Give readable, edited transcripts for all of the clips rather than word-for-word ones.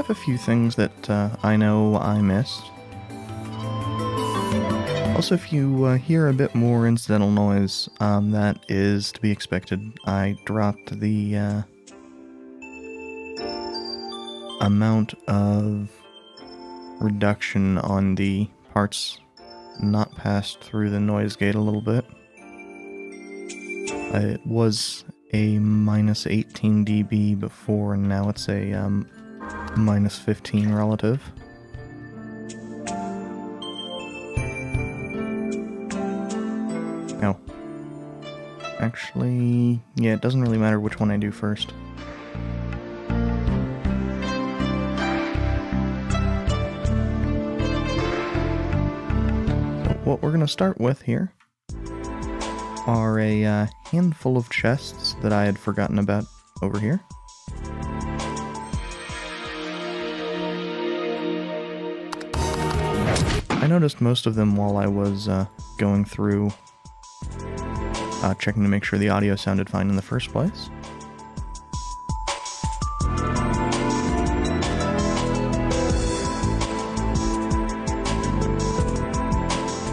have a few things that I know I missed. Also, if you hear a bit more incidental noise, that is to be expected. I dropped the amount of reduction on the parts not passed through the noise gate a little bit. It was a minus 18 dB before, and now it's a minus 15 relative. Oh. Actually, yeah, it doesn't really matter which one I do first. So what we're going to start with here are a handful of chests that I had forgotten about over here. I noticed most of them while I was going through checking to make sure the audio sounded fine in the first place.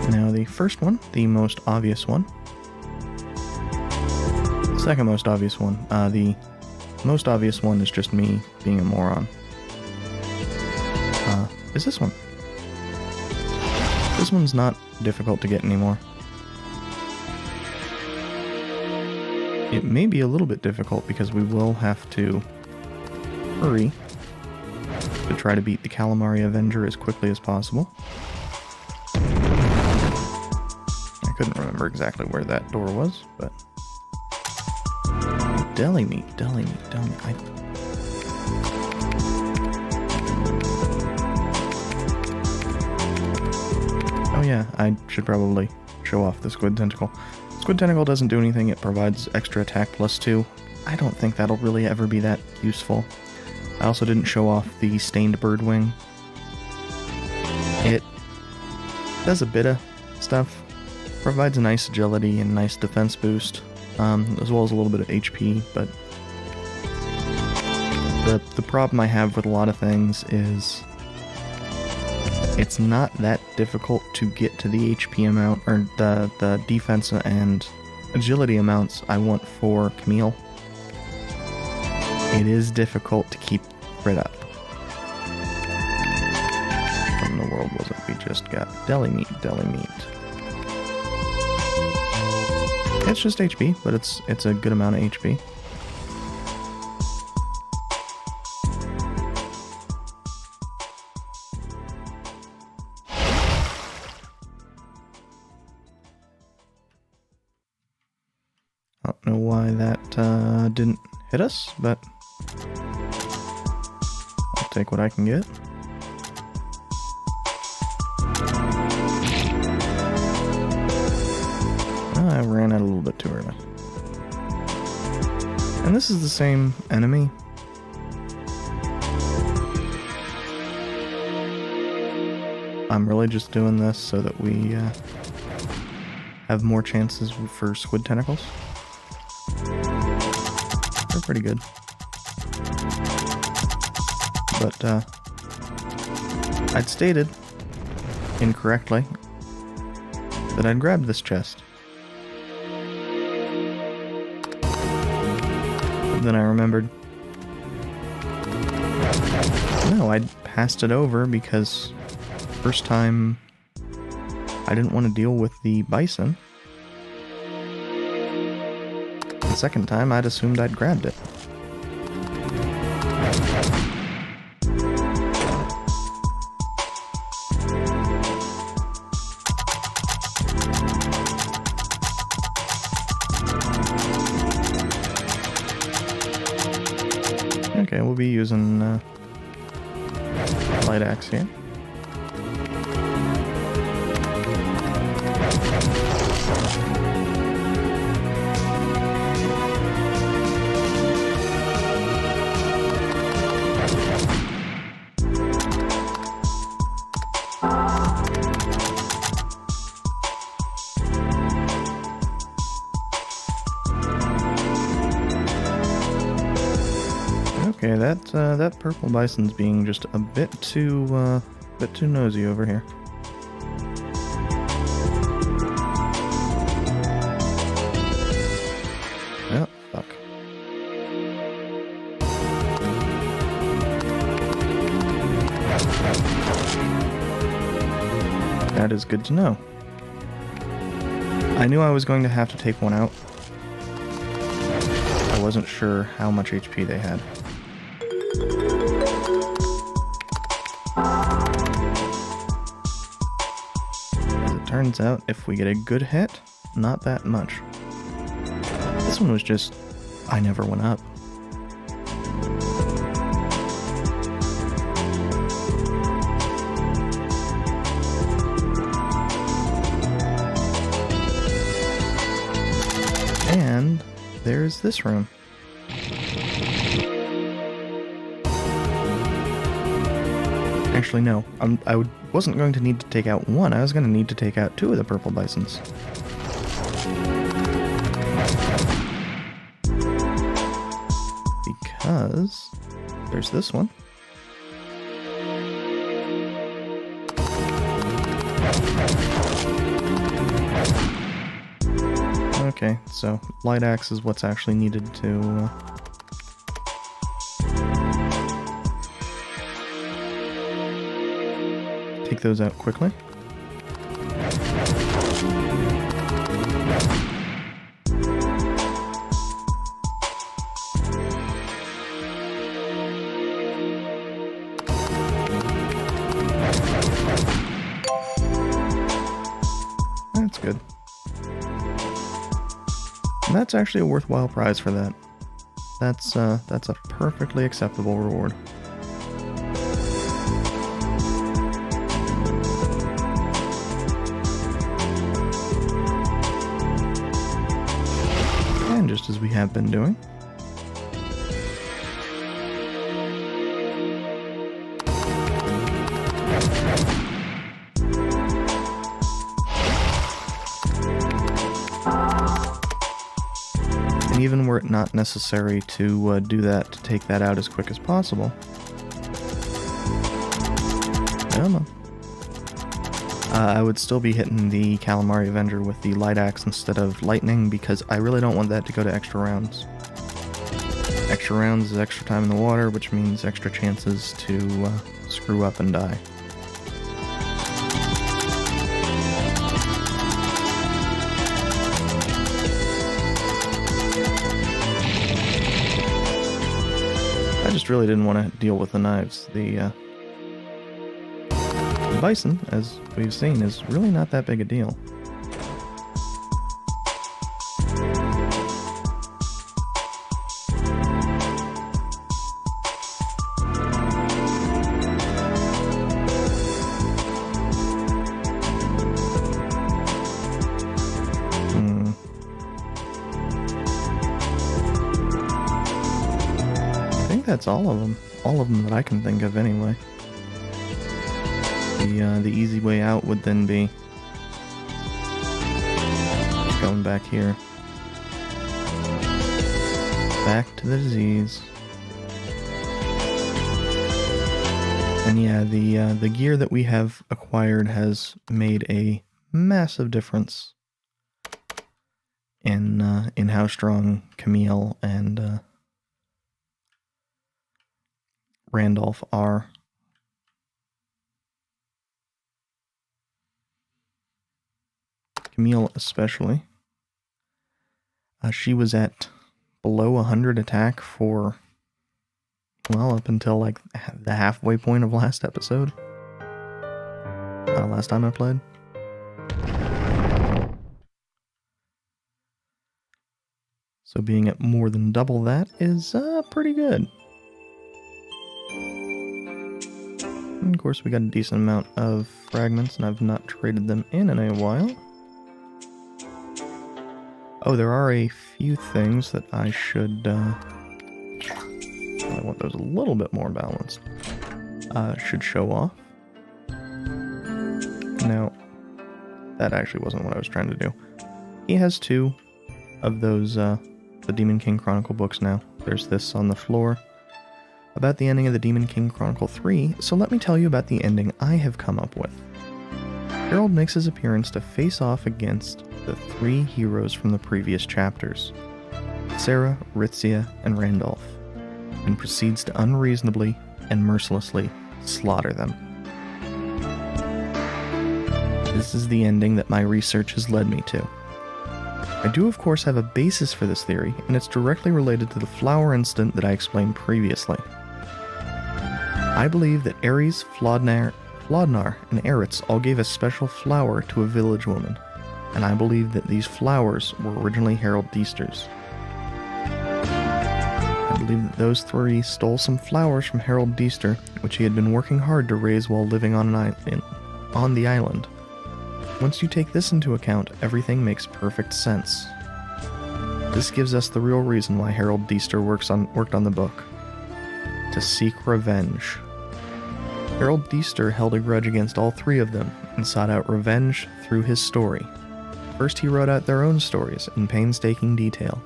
Now the first one, the most obvious one. Second most obvious one. The most obvious one is just me being a moron. Is this one? This one's not difficult to get anymore. It may be a little bit difficult because we will have to hurry to try to beat the Calamari Avenger as quickly as possible. I couldn't remember exactly where that door was, but... Deli meat. Oh yeah, I should probably show off the Squid Tentacle. Squid Tentacle doesn't do anything, it provides extra attack +2. I don't think that'll really ever be that useful. I also didn't show off the Stained Bird Wing. It does a bit of stuff, provides a nice agility and nice defense boost, as well as a little bit of HP, but the problem I have with a lot of things is it's not that difficult to get to the HP amount, or the defense and agility amounts I want for Camille. It is difficult to keep crit up. What in the world was it we just got? Deli meat. It's just HP, but it's a good amount of HP. I don't know why that didn't hit us, but I'll take what I can get. I ran out a little bit too early. And this is the same enemy. I'm really just doing this so that we have more chances for squid tentacles. They're pretty good. But I'd stated incorrectly that I'd grabbed this chest. Then I remembered, no, I'd passed it over because first time I didn't want to deal with the bison. The second time I'd assumed I'd grabbed it. Okay, we'll be using light axe here. Okay, that purple bison's being just a bit too nosy over here. Oh, fuck. That is good to know. I knew I was going to have to take one out. I wasn't sure how much HP they had. As it turns out, if we get a good hit, not that much. This one was just... I never went up. And there's this room. Actually, no. I wasn't going to need to take out one. I was going to need to take out two of the purple bisons. Because there's this one. Okay, so light axe is what's actually needed to take those out quickly. That's good. And that's actually a worthwhile prize for that. That's a perfectly acceptable reward. And just as we have been doing. And even were it not necessary to do that, to take that out as quick as possible. Come on. I would still be hitting the Calamari Avenger with the light axe instead of lightning, because I really don't want that to go to extra rounds. Extra rounds is extra time in the water, which means extra chances to screw up and die. I just really didn't want to deal with the knives. The bison, as we've seen, is really not that big a deal. I think that's all of them that I can think of anyway. The easy way out would then be going back here, back to the disease, and yeah, the gear that we have acquired has made a massive difference in how strong Camille and Randolph are. Camille especially. She was at below 100 attack for, well, up until like the halfway point of last episode. Last time I played. So being at more than double that is pretty good. And of course we got a decent amount of fragments, and I've not traded them in a while. Oh, there are a few things that I should, I want those a little bit more balanced, should show off. Now, that actually wasn't what I was trying to do. He has two of those, the Demon King Chronicle books now. There's this on the floor. about the ending of the Demon King Chronicle 3, so let me tell you about the ending I have come up with. Harold makes his appearance to face off against the 3 heroes from the previous chapters, Sarah, Ritzia, and Randolph, and proceeds to unreasonably and mercilessly slaughter them. This is the ending that my research has led me to. I do of course have a basis for this theory, and it's directly related to the flower incident that I explained previously. I believe that Ares, Flodnar, and Eretz all gave a special flower to a village woman, and I believe that these flowers were originally Harold Deester's. I believe that those 3 stole some flowers from Harold Deester, which he had been working hard to raise while living on the island. Once you take this into account, everything makes perfect sense. This gives us the real reason why Harold Deester worked on the book. To seek revenge. Harold Deester held a grudge against all 3 of them and sought out revenge through his story. First he wrote out their own stories in painstaking detail.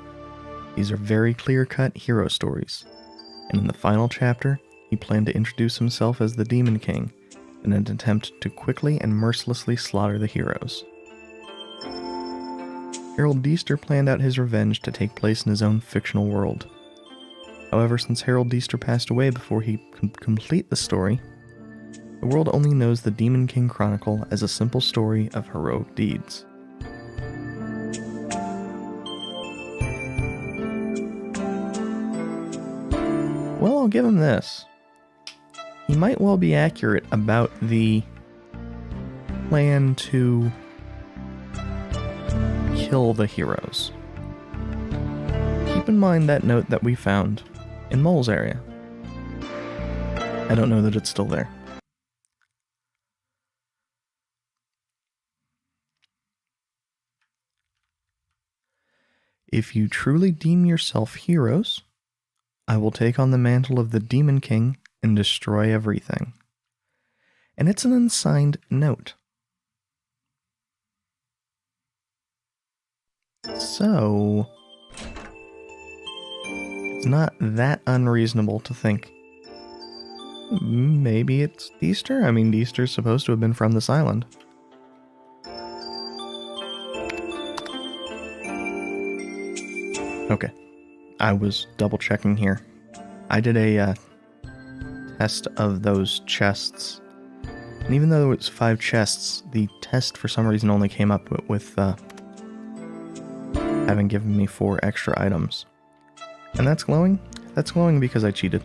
These are very clear-cut hero stories. And in the final chapter, he planned to introduce himself as the Demon King in an attempt to quickly and mercilessly slaughter the heroes. Harold Deester planned out his revenge to take place in his own fictional world. However, since Harold Deester passed away before he could complete the story, the world only knows the Demon King Chronicle as a simple story of heroic deeds. Well, I'll give him this. He might well be accurate about the plan to kill the heroes. Keep in mind that note that we found in Mole's area. I don't know that it's still there. If you truly deem yourself heroes, I will take on the mantle of the Demon King and destroy everything. And it's an unsigned note. So, it's not that unreasonable to think maybe it's Deester? I mean, Deester's supposed to have been from this island. Okay, I was double checking here. I did a test of those chests, and even though it's 5 chests, the test for some reason only came up with having given me 4 extra items. And that's glowing? That's glowing because I cheated.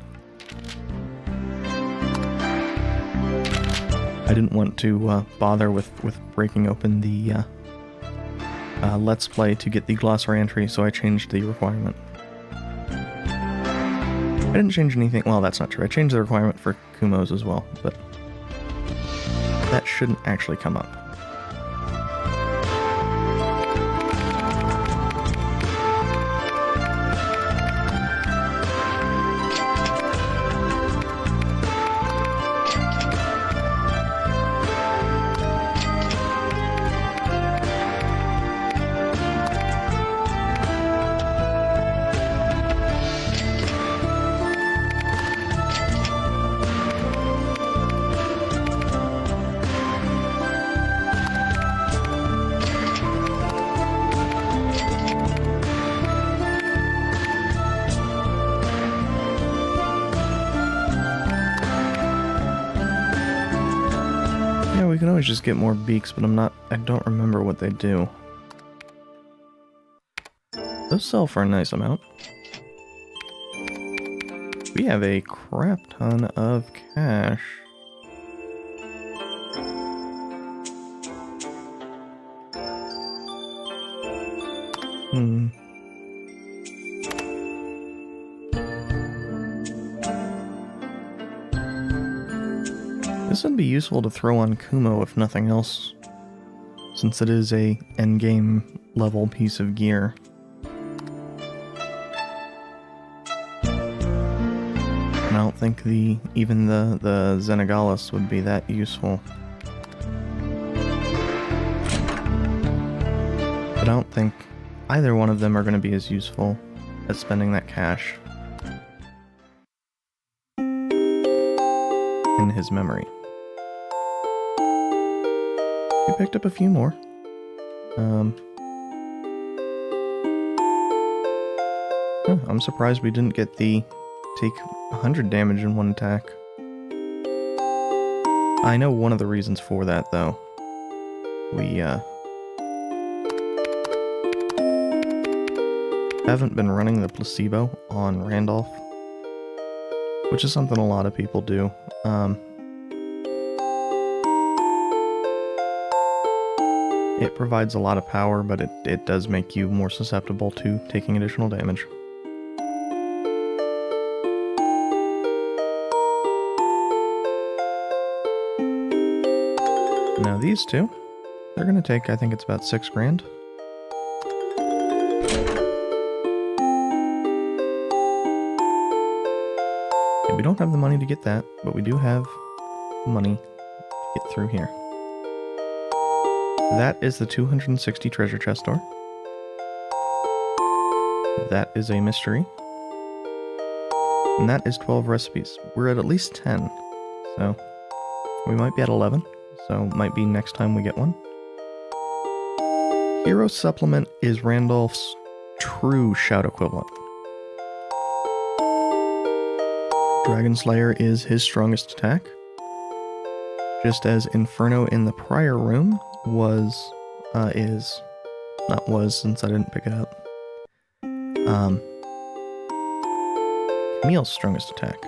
I didn't want to bother with breaking open the Let's Play to get the glossary entry, so I changed the requirement. I didn't change anything. Well, that's not true. I changed the requirement for Kumos as well, but that shouldn't actually come up. We can always just get more beaks, but I don't remember what they do. Those sell for a nice amount. We have a crap ton of cash. This would be useful to throw on Kumo if nothing else, since it is a endgame level piece of gear. And I don't think even the Xenogalis would be that useful. But I don't think either one of them are going to be as useful as spending that cash. in his memory. We picked up a few more. I'm surprised we didn't get the take 100 damage in one attack. I know one of the reasons for that, though. We haven't been running the placebo on Randolph, which is something a lot of people do. It provides a lot of power, but it does make you more susceptible to taking additional damage. Now these two, they're going to take, I think it's about 6 grand. We don't have the money to get that, but we do have money to get through here. That is the 260 treasure chest door. That is a mystery. And that is 12 recipes. We're at least 10, so we might be at 11, so might be next time we get one. Hero Supplement is Randolph's true shout equivalent. Dragon Slayer is his strongest attack, just as Inferno in the prior room since I didn't pick it up. Camille's strongest attack.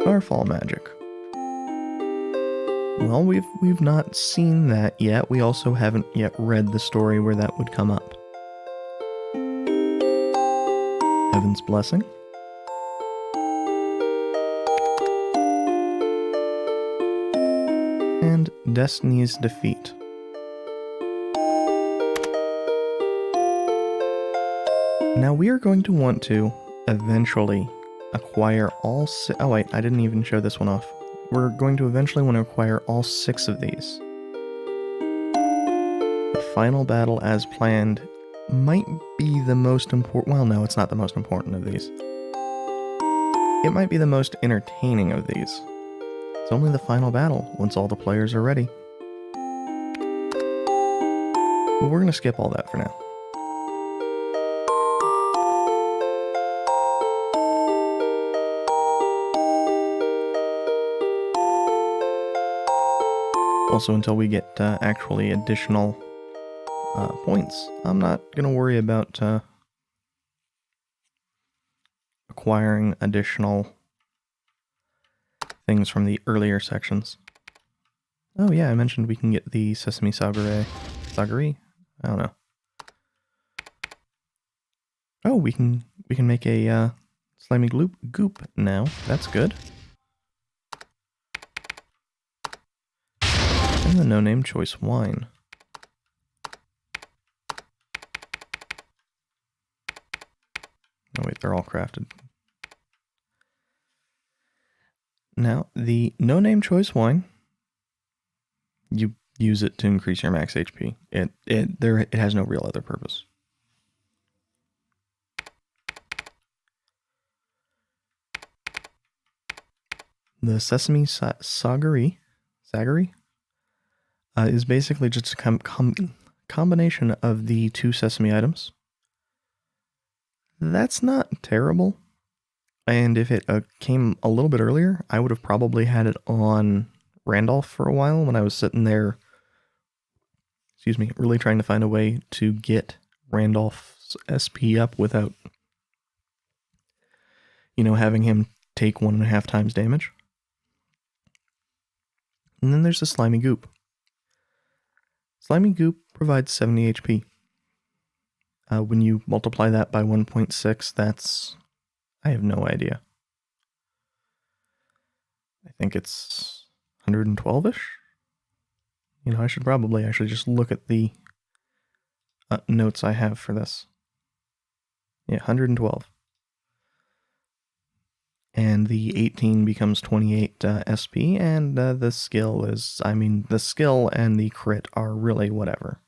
Starfall magic. Well, we've not seen that yet. We also haven't yet read the story where that would come up. Heaven's Blessing. And Destiny's Defeat. Now we are going to want to eventually acquire all oh wait, I didn't even show this one off. We're going to eventually want to acquire all 6 of these. The final battle as planned might be the most important. Well, no, it's not the most important of these. It might be the most entertaining of these. It's only the final battle once all the players are ready. But we're going to skip all that for now. Also, until we get actually additional points, I'm not going to worry about acquiring additional things from the earlier sections. Oh yeah, I mentioned we can get the Sesame Sagare. I don't know. Oh, we can make a slimy goop now. That's good. And the no-name choice wine. Oh wait, they're all crafted. Now, the no-name choice wine, you use it to increase your max HP. It has no real other purpose. The Sesame Sagari is basically just a combination of the 2 sesame items. That's not terrible. And if it came a little bit earlier, I would have probably had it on Randolph for a while when I was sitting there, really trying to find a way to get Randolph's SP up without, having him take 1.5 times damage. And then there's the Slimy Goop. Slimy Goop provides 70 HP. When you multiply that by 1.6, that's... I have no idea. I think it's 112-ish? I should probably actually just look at the notes I have for this. Yeah, 112. And the 18 becomes 28 SP, and the skill is... the skill and the crit are really whatever.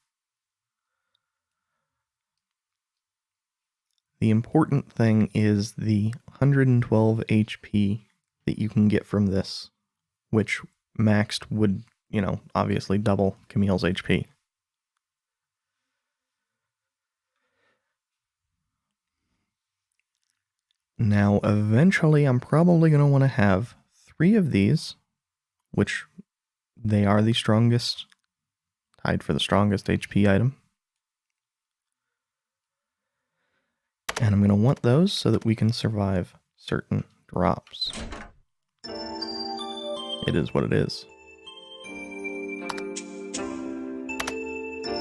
The important thing is the 112 HP, that you can get from this, which maxed would, obviously double Camille's HP. Now, eventually, I'm probably going to want to have 3 of these, which they are the strongest, tied for the strongest HP item. And I'm going to want those so that we can survive certain drops. It is what it is.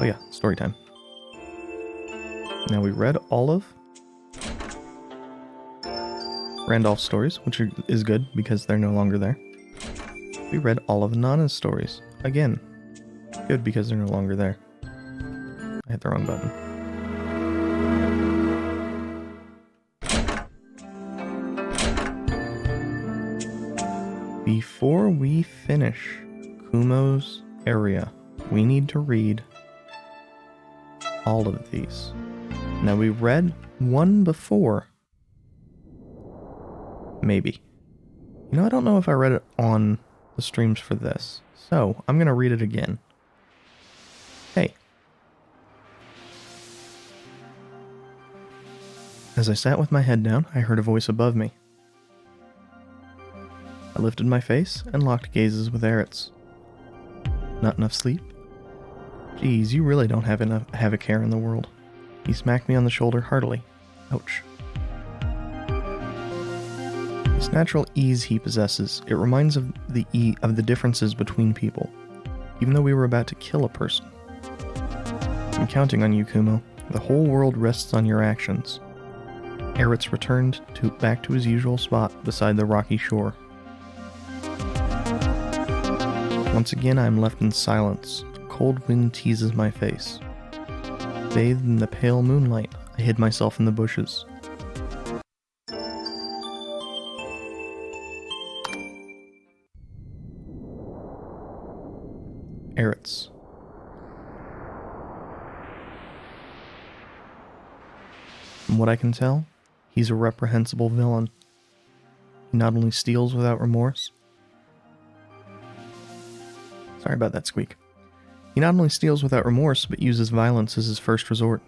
Oh yeah, story time. Now we read all of Randolph's stories, which is good because they're no longer there. We read all of Nana's stories. Again, good because they're no longer there. I hit the wrong button. Before we finish Kumo's area, we need to read all of these. Now we read one before. Maybe. I don't know if I read it on the streams for this. So, I'm going to read it again. Hey. As I sat with my head down, I heard a voice above me. I lifted my face and locked gazes with Eretz. Not enough sleep? Geez, you really don't have a care in the world. He smacked me on the shoulder heartily. Ouch. This natural ease he possesses, it reminds of the differences between people, even though we were about to kill a person. I'm counting on you, Kumo. The whole world rests on your actions. Eretz returned back to his usual spot beside the rocky shore. Once again I am left in silence. A cold wind teases my face. Bathed in the pale moonlight, I hid myself in the bushes. Eretz. From what I can tell, he's a reprehensible villain. He not only steals without remorse. Sorry about that squeak. He not only steals without remorse, but uses violence as his first resort.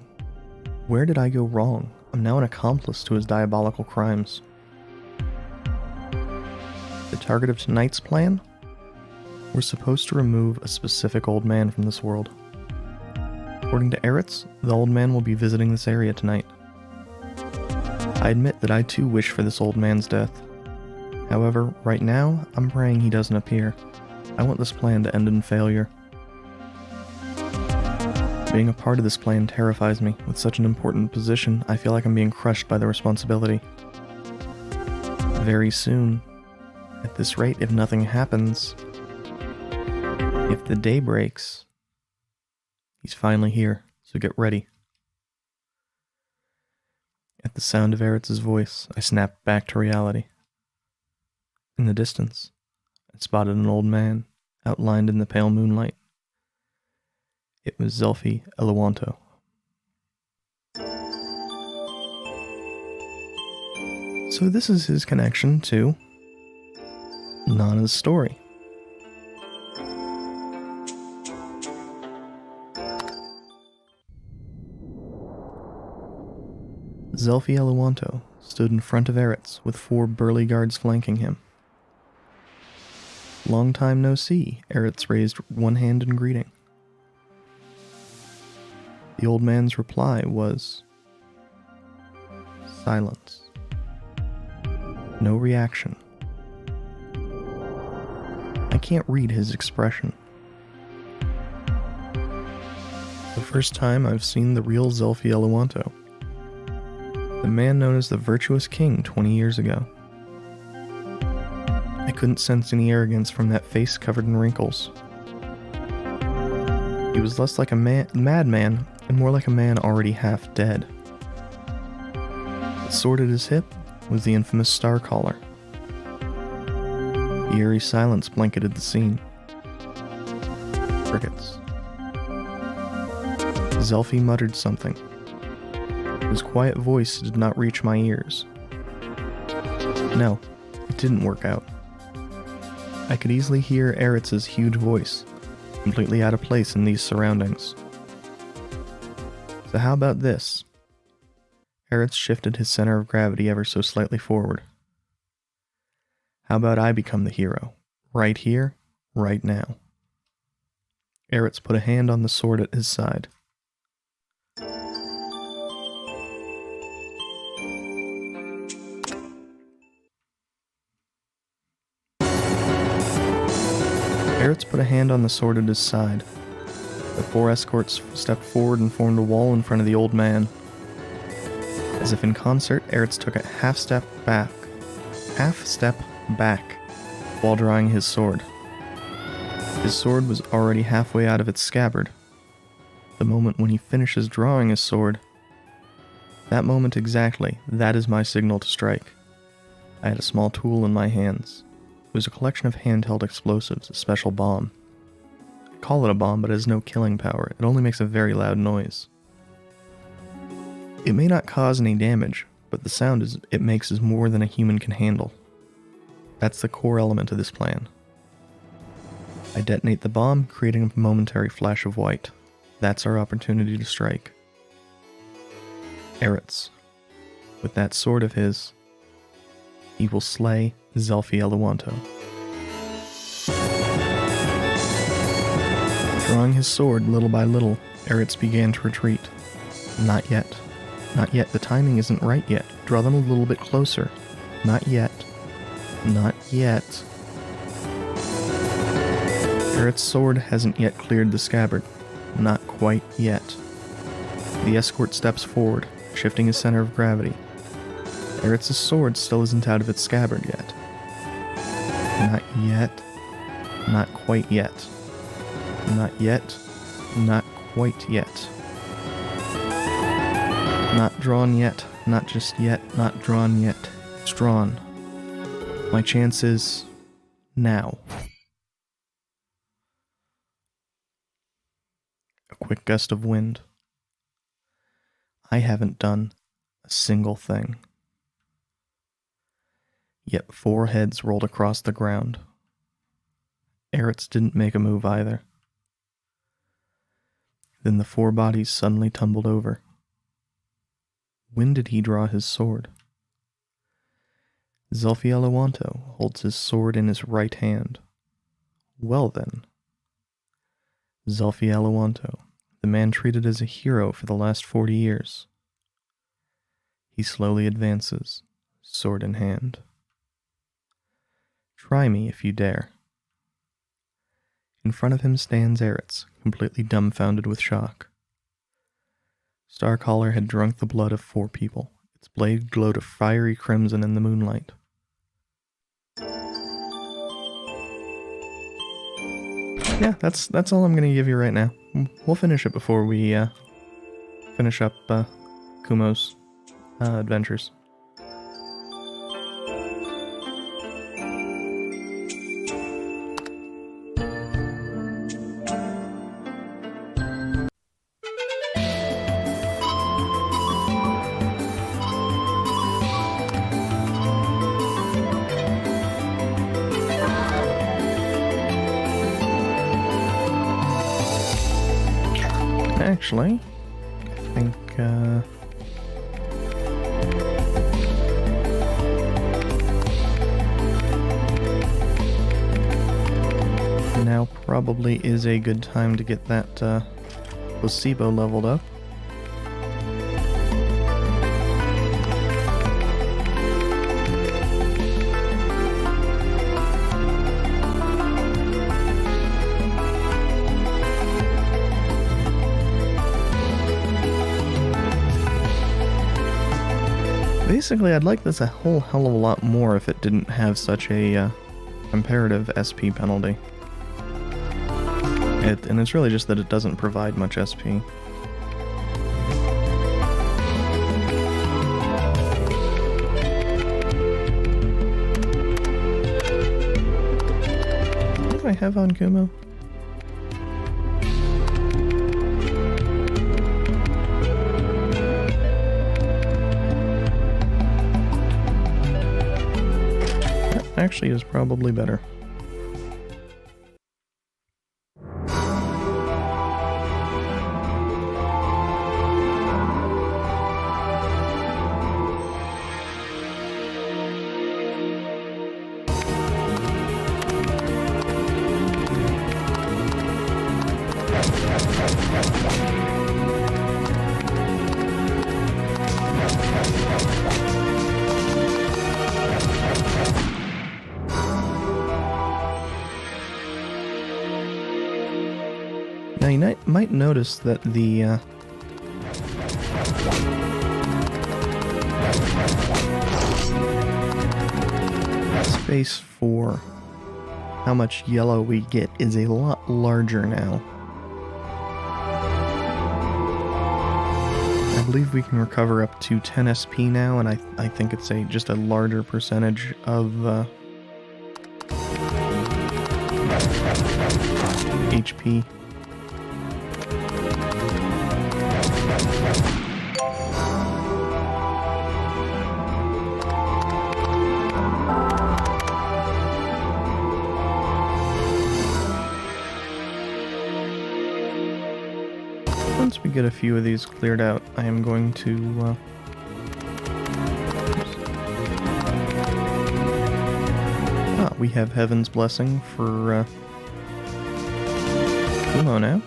Where did I go wrong? I'm now an accomplice to his diabolical crimes. The target of tonight's plan? We're supposed to remove a specific old man from this world. According to Eretz, the old man will be visiting this area tonight. I admit that I too wish for this old man's death. However, right now, I'm praying he doesn't appear. I want this plan to end in failure. Being a part of this plan terrifies me. With such an important position, I feel like I'm being crushed by the responsibility. Very soon, at this rate, if nothing happens, if the day breaks, he's finally here, so get ready. At the sound of Eretz's voice, I snapped back to reality. In the distance, I spotted an old man, outlined in the pale moonlight. It was Zelfi Elewanto. So this is his connection to Nana's story. Zelfi Elewanto stood in front of Eretz with 4 burly guards flanking him. Long time no see, Eretz raised one hand in greeting. The old man's reply was silence. No reaction. I can't read his expression. The first time I've seen the real Zelfi Elewanto. The man known as the Virtuous King 20 years ago. I couldn't sense any arrogance from that face covered in wrinkles. He was less like a madman and more like a man already half dead. The sword at his hip was the infamous Star Caller. The eerie silence blanketed the scene. Crickets. Zelfi muttered something. His quiet voice did not reach my ears. No, it didn't work out. I could easily hear Eritz's huge voice, completely out of place in these surroundings. So how about this? Eretz shifted his center of gravity ever so slightly forward. How about I become the hero? Right here, right now. Eretz put a hand on the sword at his side. Eretz put a hand on the sword at his side. The 4 escorts stepped forward and formed a wall in front of the old man. As if in concert, Eretz took a half step back, while drawing his sword. His sword was already halfway out of its scabbard. The moment when he finishes drawing his sword, that moment exactly, that is my signal to strike. I had a small tool in my hands. It was a collection of handheld explosives, a special bomb. I call it a bomb, but it has no killing power. It only makes a very loud noise. It may not cause any damage, but the sound it makes is more than a human can handle. That's the core element of this plan. I detonate the bomb, creating a momentary flash of white. That's our opportunity to strike. Eretz. With that sword of his, he will slay Zelfi Eluanto. Drawing his sword little by little, Eretz began to retreat. Not yet. Not yet. The timing isn't right yet. Draw them a little bit closer. Not yet. Not yet. Eretz's sword hasn't yet cleared the scabbard. Not quite yet. The escort steps forward, shifting his center of gravity. Eretz's sword still isn't out of its scabbard yet. Not yet. Not quite yet. Not yet. Not quite yet. Not drawn yet. Not just yet. Not drawn yet. It's drawn. My chance is now. A quick gust of wind. I haven't done a single thing. Yet 4 heads rolled across the ground. Eretz didn't make a move either. Then the 4 bodies suddenly tumbled over. When did he draw his sword? Zelfi Eluanto holds his sword in his right hand. Well then. Zelfi Eluanto, the man treated as a hero for the last 40 years. He slowly advances, sword in hand. Try me if you dare. In front of him stands Eretz, completely dumbfounded with shock. Starcaller had drunk the blood of 4 people. Its blade glowed a fiery crimson in the moonlight. Yeah, that's all I'm going to give you right now. We'll finish it before we finish up Kumo's adventures. Actually, I think, now probably is a good time to get that, placebo leveled up. Basically, I'd like this a whole hell of a lot more if it didn't have such a comparative SP penalty. And it's really just that it doesn't provide much SP. What do I have on Kumo? actually is probably better. Now you might notice that the space for how much yellow we get is a lot larger now. I believe we can recover up to 10 SP now, and I think it's just a larger percentage of HP. Once we get a few of these cleared out, I am going to we have Heaven's Blessing for Kumo now.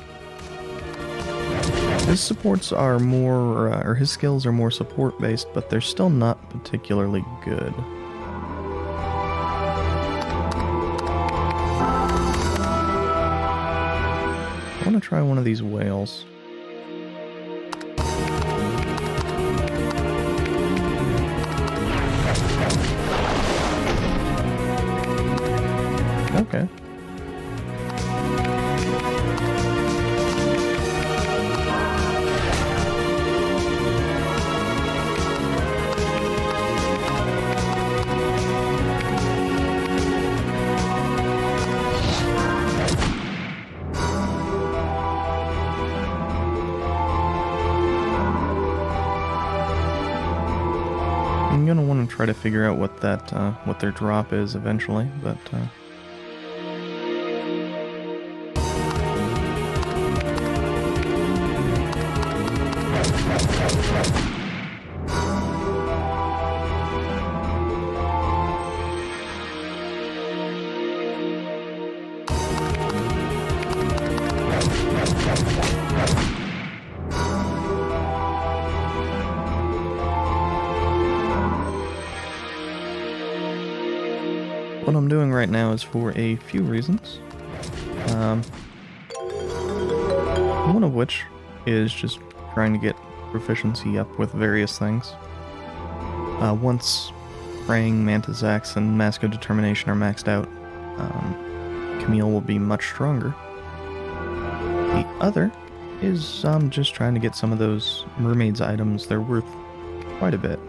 His supports are more, or his skills are more support based, but they're still not particularly good. I want to try one of these whales. Okay. I'm gonna want to try to figure out what that what their drop is eventually, but what I'm doing right now is for a few reasons. One of which is just trying to get proficiency up with various things. Once Praying, Mantis Axe, and Mask of Determination are maxed out, Camille will be much stronger. The other is just trying to get some of those mermaids items. They're worth quite a bit.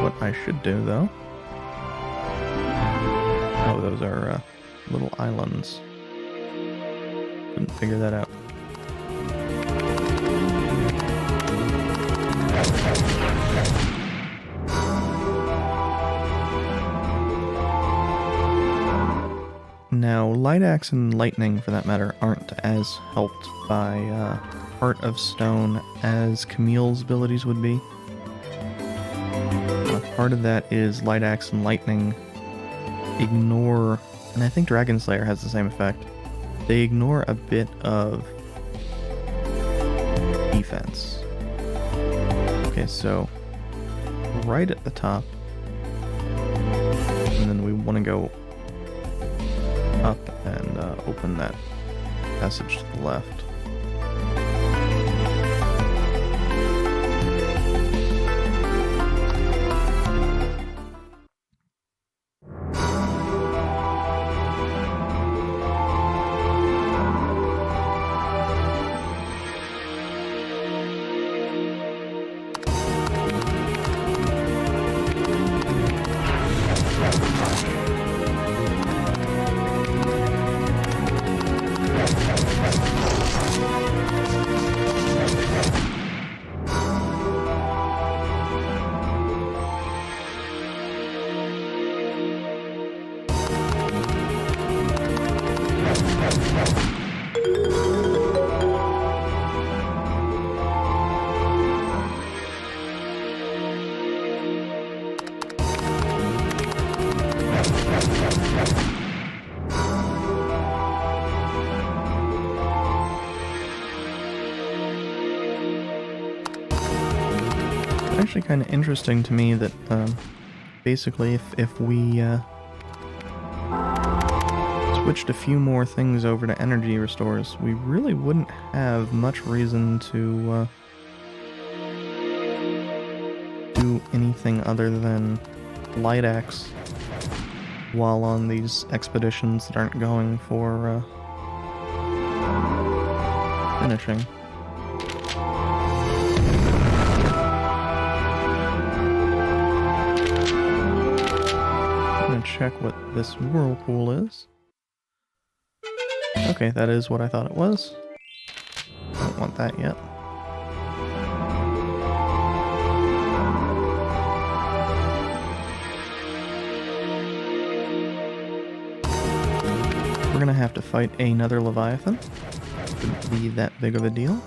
What I should do, though... Oh, those are little islands. Couldn't figure that out. Now, Light Axe and Lightning, for that matter, aren't as helped by Heart of Stone as Camille's abilities would be. Part of that is Light Axe and Lightning ignore, and I think Dragon Slayer has the same effect, they ignore a bit of defense. Okay, so right at the top, and then we want to go up and open that passage to the left. actually kind of interesting to me that basically if we switched a few more things over to energy restores, we really wouldn't have much reason to do anything other than light axe while on these expeditions that aren't going for finishing. I'm gonna check what this whirlpool is. Okay, that is what I thought it was. Don't want that yet. We're gonna have to fight another Leviathan. Shouldn't be that big of a deal.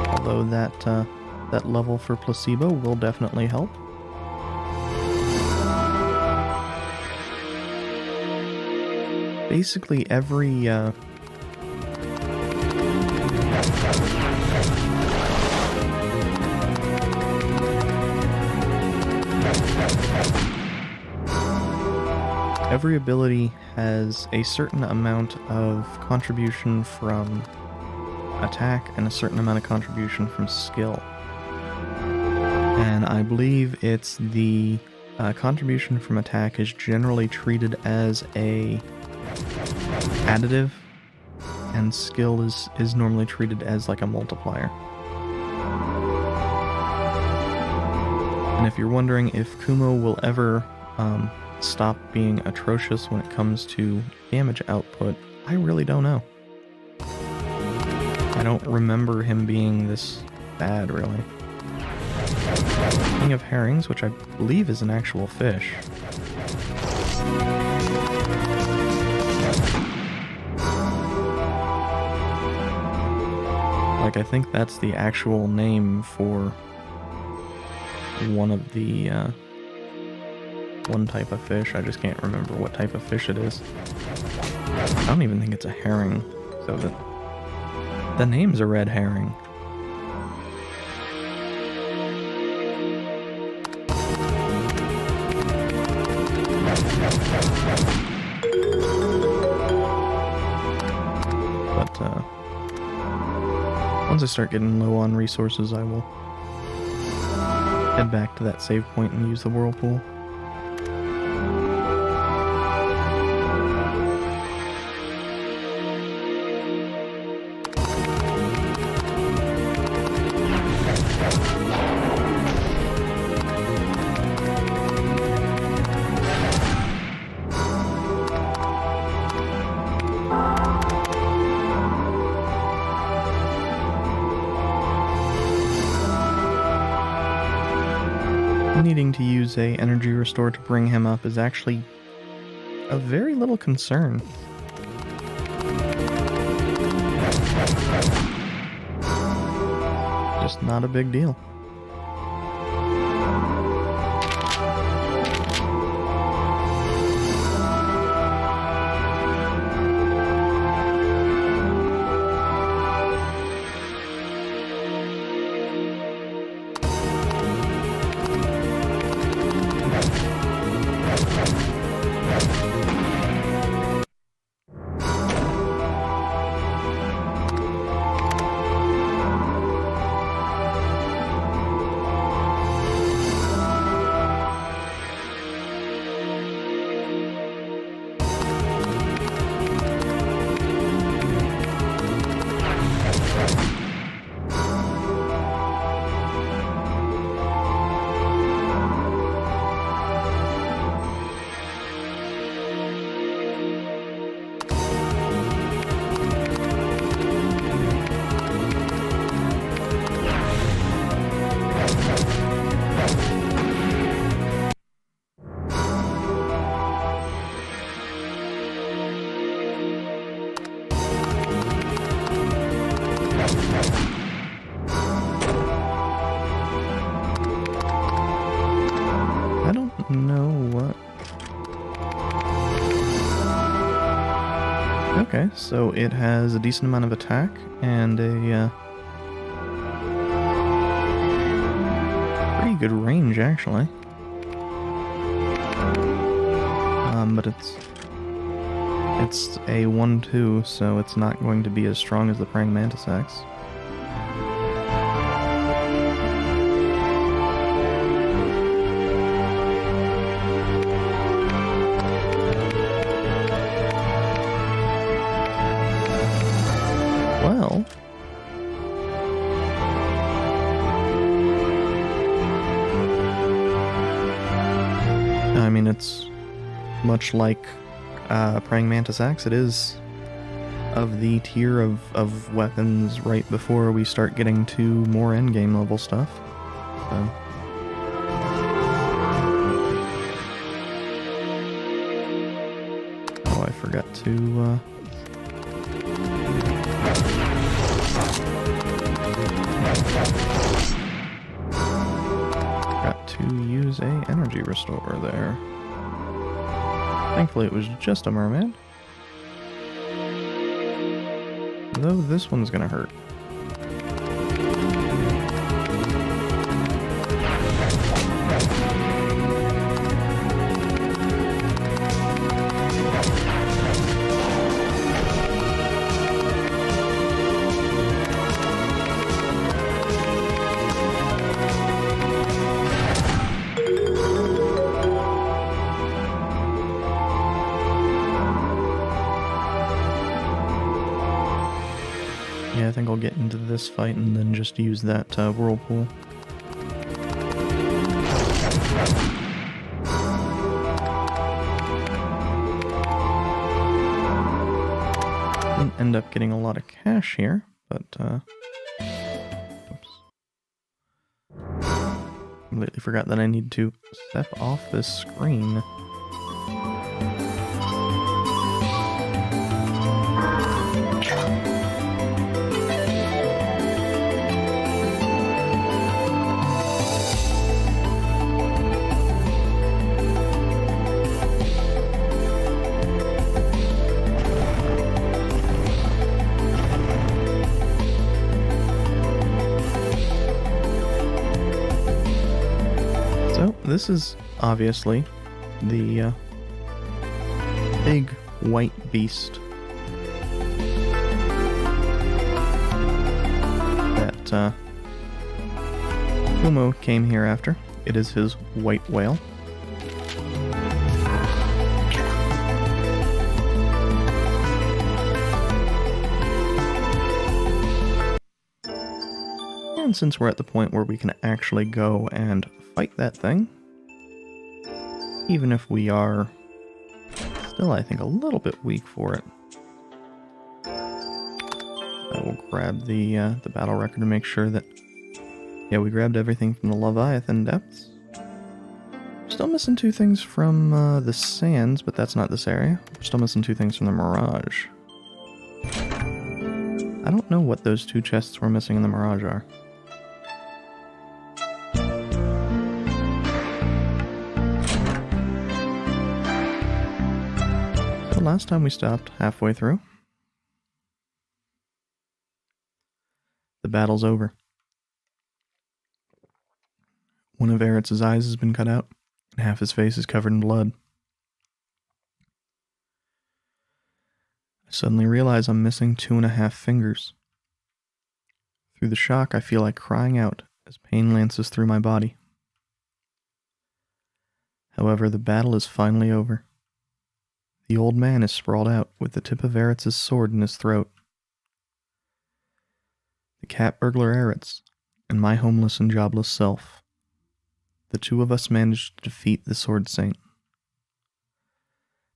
Although that level for placebo will definitely help. Basically every every ability has a certain amount of contribution from attack and a certain amount of contribution from skill. And I believe it's the contribution from attack is generally treated as a additive, and skill is normally treated as like a multiplier. And if you're wondering if Kumo will ever stop being atrocious when it comes to damage output, I really don't know. I don't remember him being this bad, really. King of Herrings, which I believe is an actual fish. Like, I think that's the actual name for one of the, one type of fish. I just can't remember what type of fish it is. I don't even think it's a herring, so the name's a red herring. But, once I start getting low on resources, I will head back to that save point and use the whirlpool. Needing to use a energy restore to bring him up is actually a very little concern. Just not a big deal. I don't know what... Okay, so it has a decent amount of attack and a pretty good range, actually. But it's a 1-2, so it's not going to be as strong as the Praying Mantis Axe. Well, I mean, it's much like Praying Mantis Axe. It is of the tier of weapons right before we start getting to more endgame level stuff. So. Oh, I forgot to use a energy restorer there. Thankfully it was just a mermaid. Though this one's gonna hurt. Yeah, I think I'll get into this fight and then just use that whirlpool. Didn't end up getting a lot of cash here, but oops. Completely forgot that I need to step off this screen. This is obviously the big white beast that Kumo came here after. It is his white whale. And since we're at the point where we can actually go and fight that thing, even if we are still, I think, a little bit weak for it. I will grab the battle record to make sure that, yeah, we grabbed everything from the Leviathan depths. Still missing 2 things from the sands, but that's not this area. We're still missing 2 things from the Mirage. I don't know what those 2 chests we're missing in the Mirage are. Last time we stopped halfway through. The battle's over. One of Eritz's eyes has been cut out, and half his face is covered in blood. I suddenly realize I'm missing 2.5 fingers. Through the shock, I feel like crying out as pain lances through my body. However, the battle is finally over. The old man is sprawled out with the tip of Eritz's sword in his throat. The cat burglar Eritz, and my homeless and jobless self. The 2 of us managed to defeat the Sword Saint.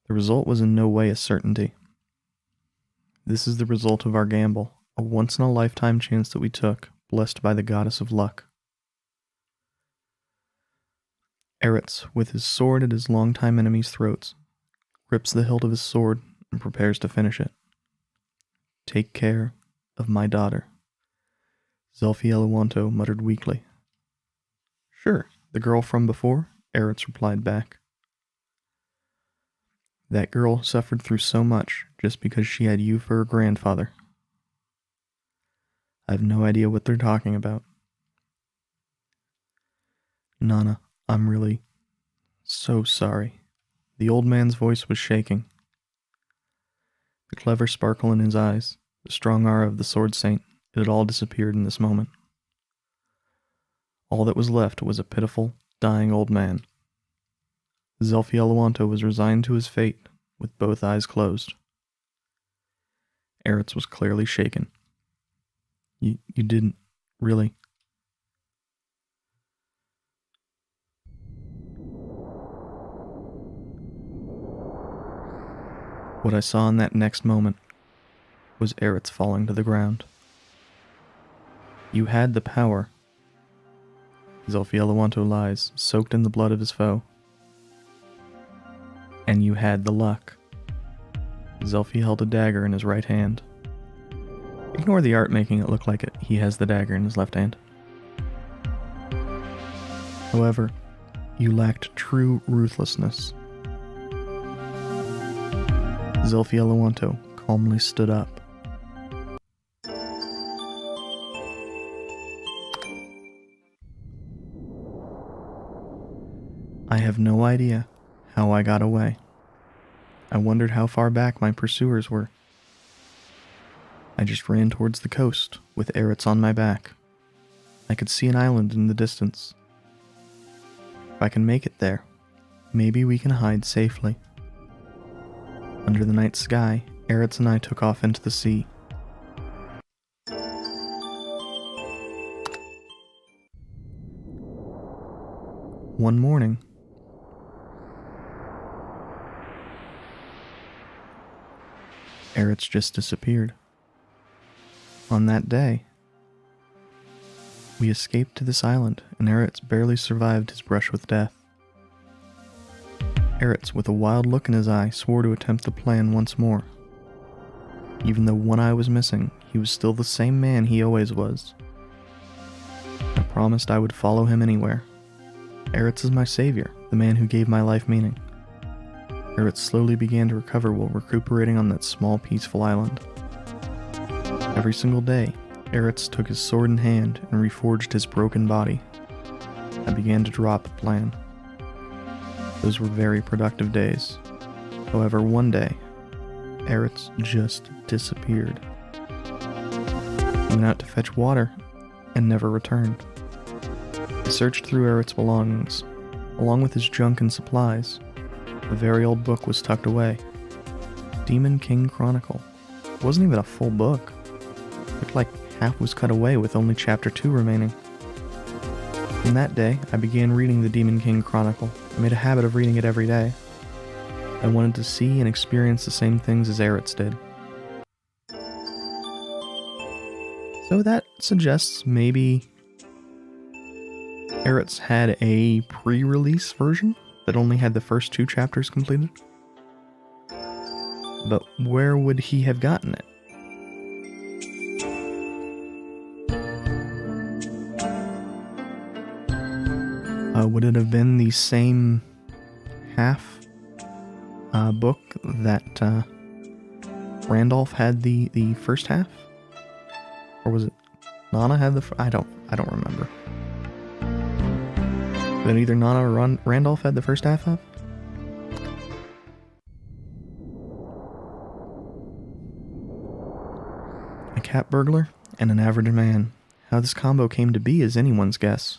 The result was in no way a certainty. This is the result of our gamble, a once-in-a-lifetime chance that we took, blessed by the goddess of luck. Eritz, with his sword at his longtime enemy's throats, grips the hilt of his sword and prepares to finish it. Take care of my daughter. Zelfi Eluanto muttered weakly. Sure, the girl from before, Eritz replied back. That girl suffered through so much just because she had you for her grandfather. I have no idea what they're talking about. Nana, I'm really so sorry. The old man's voice was shaking. The clever sparkle in his eyes, the strong aura of the sword saint, it had all disappeared in this moment. All that was left was a pitiful, dying old man. Zelfielawanto was resigned to his fate, with both eyes closed. Eretz was clearly shaken. You didn't, really? What I saw in that next moment was Eretz falling to the ground. You had the power. Zelfielawanto lies, soaked in the blood of his foe. And you had the luck. Zelfi held a dagger in his right hand. Ignore the art making it look like he has the dagger in his left hand. However, you lacked true ruthlessness. Zelfielawanto calmly stood up. I have no idea how I got away. I wondered how far back my pursuers were. I just ran towards the coast with Eretz on my back. I could see an island in the distance. If I can make it there, maybe we can hide safely. Under the night sky, Eretz and I took off into the sea. One morning, Eretz just disappeared. On that day, we escaped to this island, and Eretz barely survived his brush with death. Eretz, with a wild look in his eye, swore to attempt the plan once more. Even though one eye was missing, he was still the same man he always was. I promised I would follow him anywhere. Eretz is my savior, the man who gave my life meaning. Eretz slowly began to recover while recuperating on that small, peaceful island. Every single day, Eretz took his sword in hand and reforged his broken body. I began to draw up a plan. Those were very productive days. However, one day, Eretz just disappeared. He went out to fetch water and never returned. I searched through Eretz's belongings. Along with his junk and supplies, a very old book was tucked away. Demon King Chronicle. It wasn't even a full book. It looked like half was cut away with only chapter 2 remaining. From that day, I began reading the Demon King Chronicle. I made a habit of reading it every day. I wanted to see and experience the same things as Eretz did. So that suggests maybe Eretz had a pre-release version that only had the first 2 chapters completed. But where would he have gotten it? Would it have been the same half book that Randolph had the first half? Or was it Nana had I don't remember. But either Nana or Randolph had the first half of? A cat burglar and an average man. How this combo came to be is anyone's guess.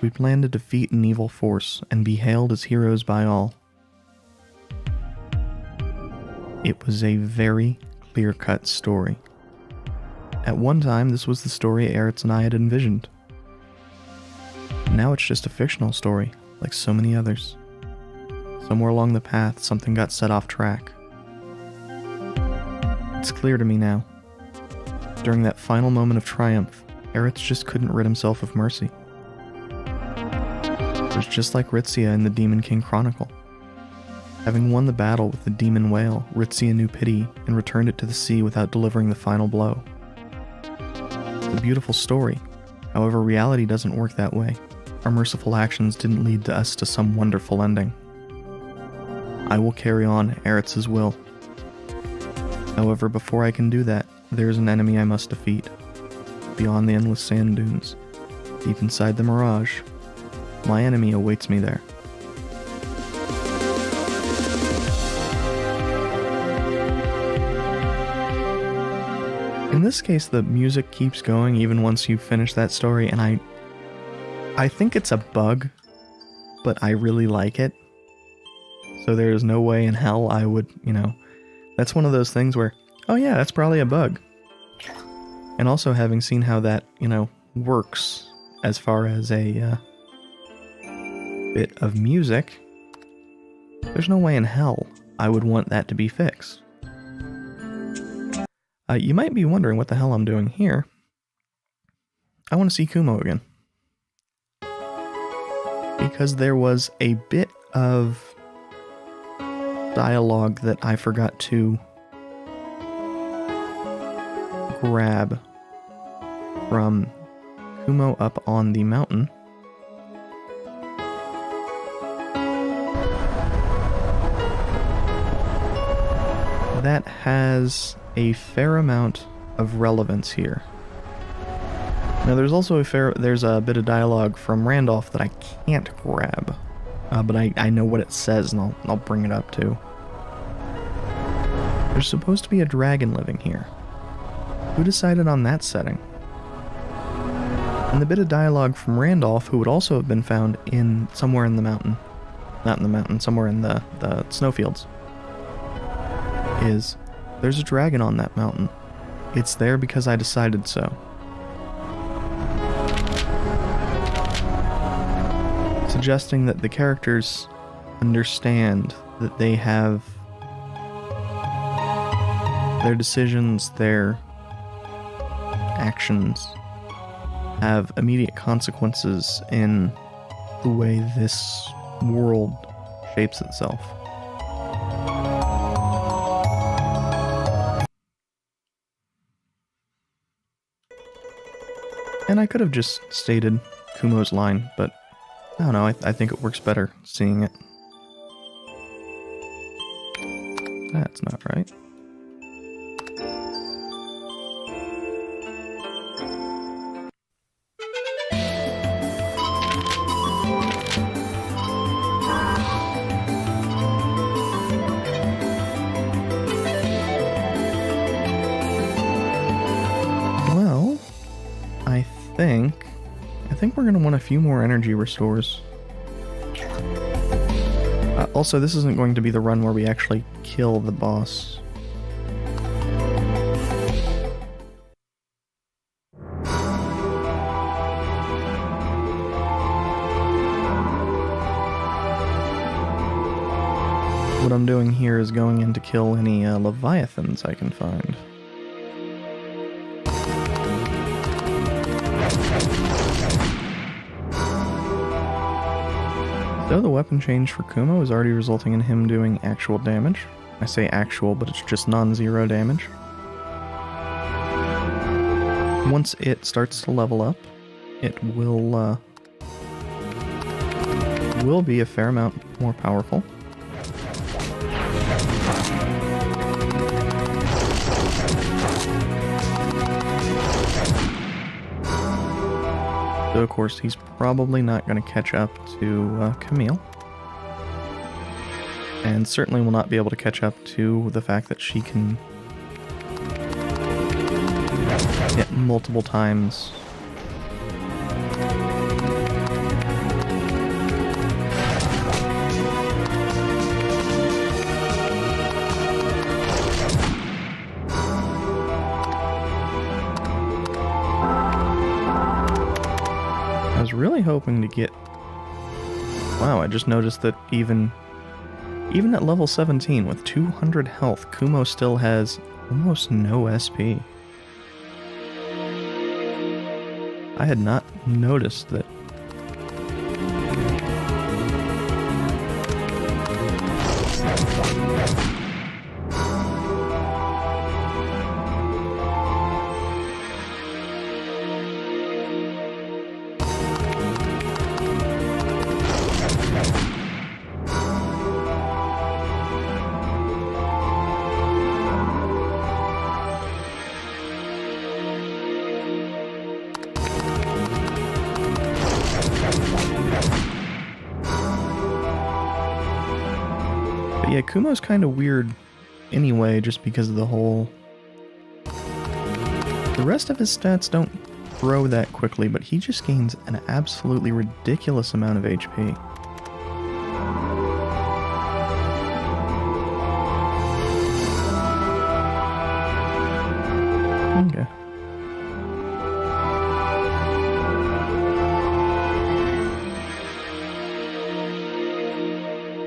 We planned to defeat an evil force and be hailed as heroes by all. It was a very clear-cut story. At one time, this was the story Eretz and I had envisioned. Now it's just a fictional story, like so many others. Somewhere along the path, something got set off track. It's clear to me now. During that final moment of triumph, Eretz just couldn't rid himself of mercy. It was just like Ritzia in the Demon King Chronicle. Having won the battle with the demon whale, Ritzia knew pity and returned it to the sea without delivering the final blow. It's a beautiful story. However, reality doesn't work that way. Our merciful actions didn't lead to us to some wonderful ending. I will carry on Eretz's will. However, before I can do that, there is an enemy I must defeat. beyond the endless sand dunes, deep inside the mirage, my enemy awaits me there. In this case, the music keeps going even once you finish that story, and I think it's a bug, but I really like it. So there is no way in hell I would, that's one of those things where, oh yeah, that's probably a bug. And also having seen how that, works as far as a bit of music, there's no way in hell I would want that to be fixed. You might be wondering what the hell I'm doing here. I want to see Kumo again. Because there was a bit of dialogue that I forgot to grab from Kumo up on the mountain. That has a fair amount of relevance here. Now there's also there's a bit of dialogue from Randolph that I can't grab, but I know what it says and I'll bring it up too. There's supposed to be a dragon living here. Who decided on that setting? And the bit of dialogue from Randolph, who would also have been found somewhere in the mountain, not in the mountain, somewhere in the snowfields, is there's a dragon on that mountain. It's there because I decided so. Suggesting that the characters understand that they have their decisions, their actions have immediate consequences in the way this world shapes itself. And I could have just stated Kumo's line, but I don't know, I think it works better seeing it. That's not right. Well, I think we're going to want a few more energy restores. Also, this isn't going to be the run where we actually kill the boss. What I'm doing here is going in to kill any Leviathans I can find. So the weapon change for Kumo is already resulting in him doing actual damage. I say actual, but it's just non-zero damage. Once it starts to level up, it will be a fair amount more powerful. So of course he's probably not going to catch up to Camille. And certainly will not be able to catch up to the fact that she can hit multiple times. I was really hoping to get... Wow, I just noticed that even at level 17 with 200 health, Kumo still has almost no SP. I had not noticed that. But yeah, Kumo's kind of weird anyway, just because of the whole... The rest of his stats don't grow that quickly, but he just gains an absolutely ridiculous amount of HP. Okay.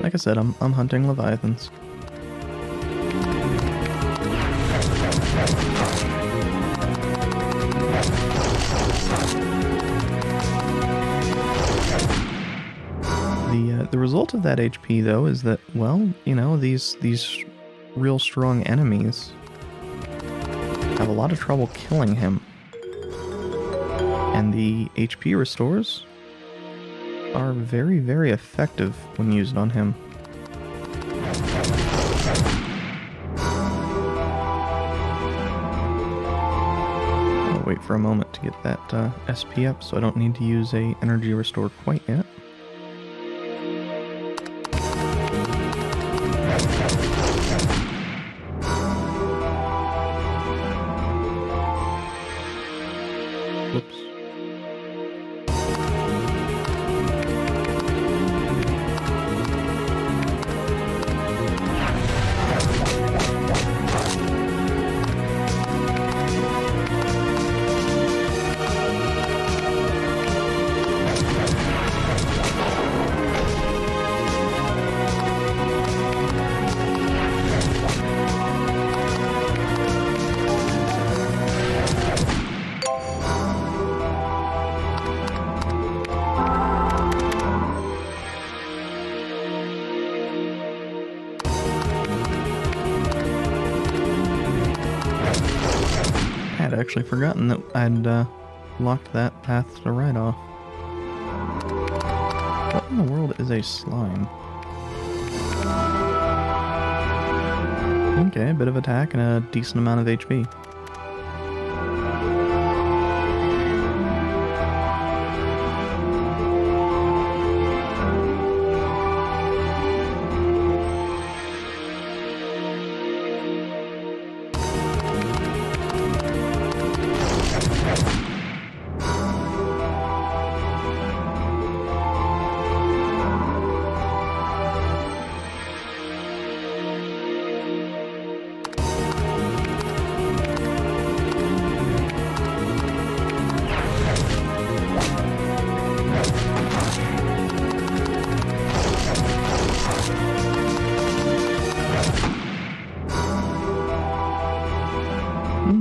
Like I said, I'm hunting Leviathans. The result of that HP though is that, well, you know, these real strong enemies have a lot of trouble killing him. And the HP restores are very, very effective when used on him. I'll wait for a moment to get that SP up, so I don't need to use a energy restore quite yet. Whoops. I had actually forgotten that I'd locked that path to right off. What in the world is a slime? Okay, a bit of attack and a decent amount of HP.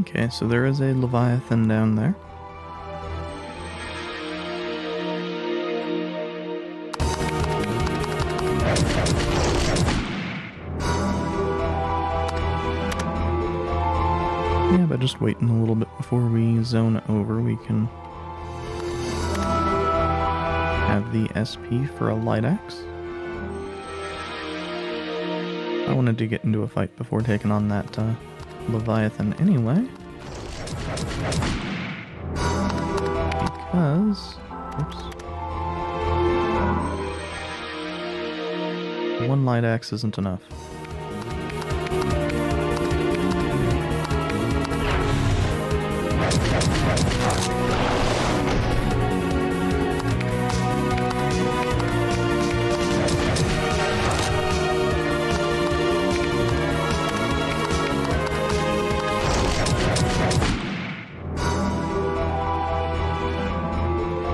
Okay, so there is a Leviathan down there. Yeah, but just waiting a little bit before we zone over, we can have the SP for a light axe. I wanted to get into a fight before taking on that Leviathan anyway. Because... oops. One light axe isn't enough.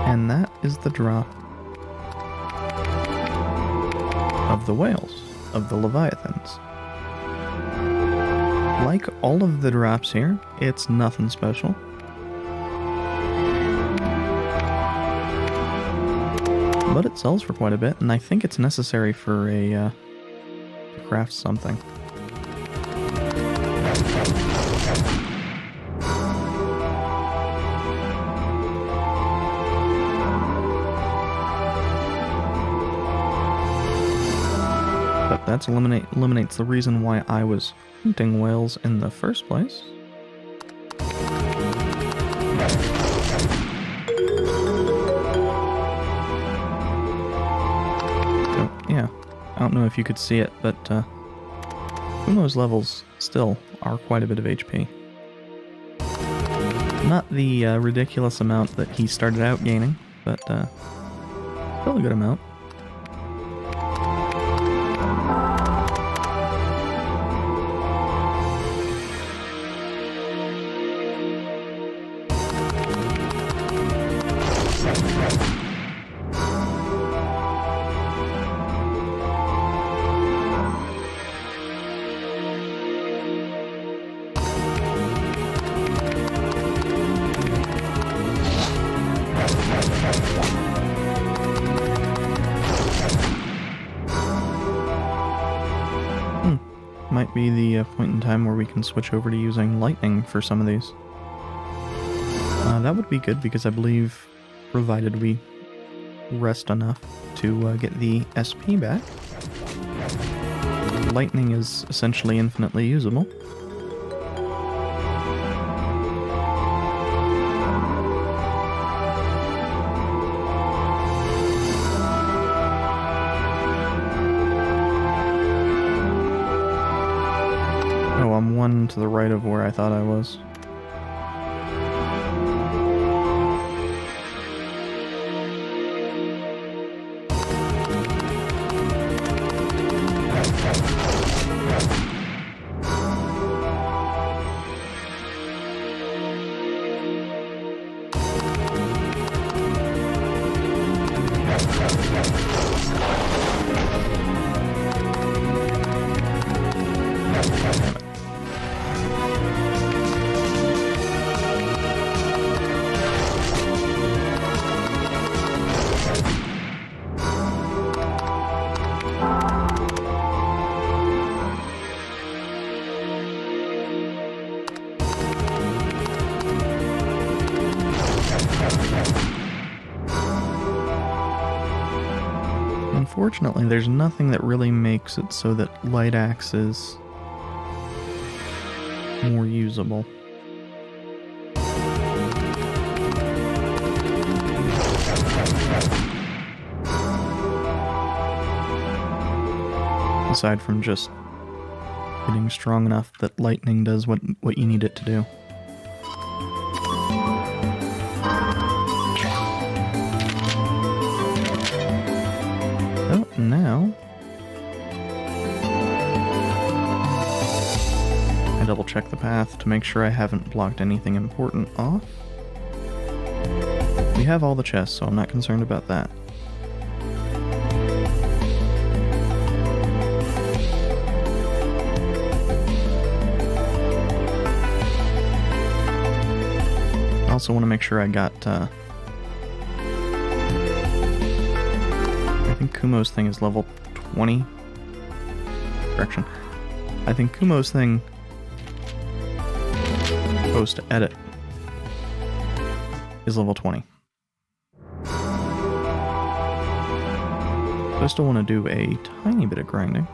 And that is the drop of the whales, of the Leviathans. Like all of the drops here, it's nothing special. But it sells for quite a bit, and I think it's necessary for a, to craft something. But that eliminates the reason why I was hunting whales in the first place. Yeah. don't know if you could see it, but Kumo's levels still are quite a bit of HP. Not the ridiculous amount that he started out gaining, but still a good amount. Might be the point in time where we can switch over to using lightning for some of these. That would be good because I believe, provided we rest enough to get the SP back, lightning is essentially infinitely usable. I'm one to the right of where I thought I was. Unfortunately, there's nothing that really makes it so that Light Axe is more usable. Aside from just getting strong enough that lightning does what you need it to do. Now, I double check the path to make sure I haven't blocked anything important off. We have all the chests, so I'm not concerned about that. I also want to make sure I got I think Kumo's thing is level 20. Correction. I think Kumo's thing, supposed to edit, is level 20. So I still want to do a tiny bit of grinding.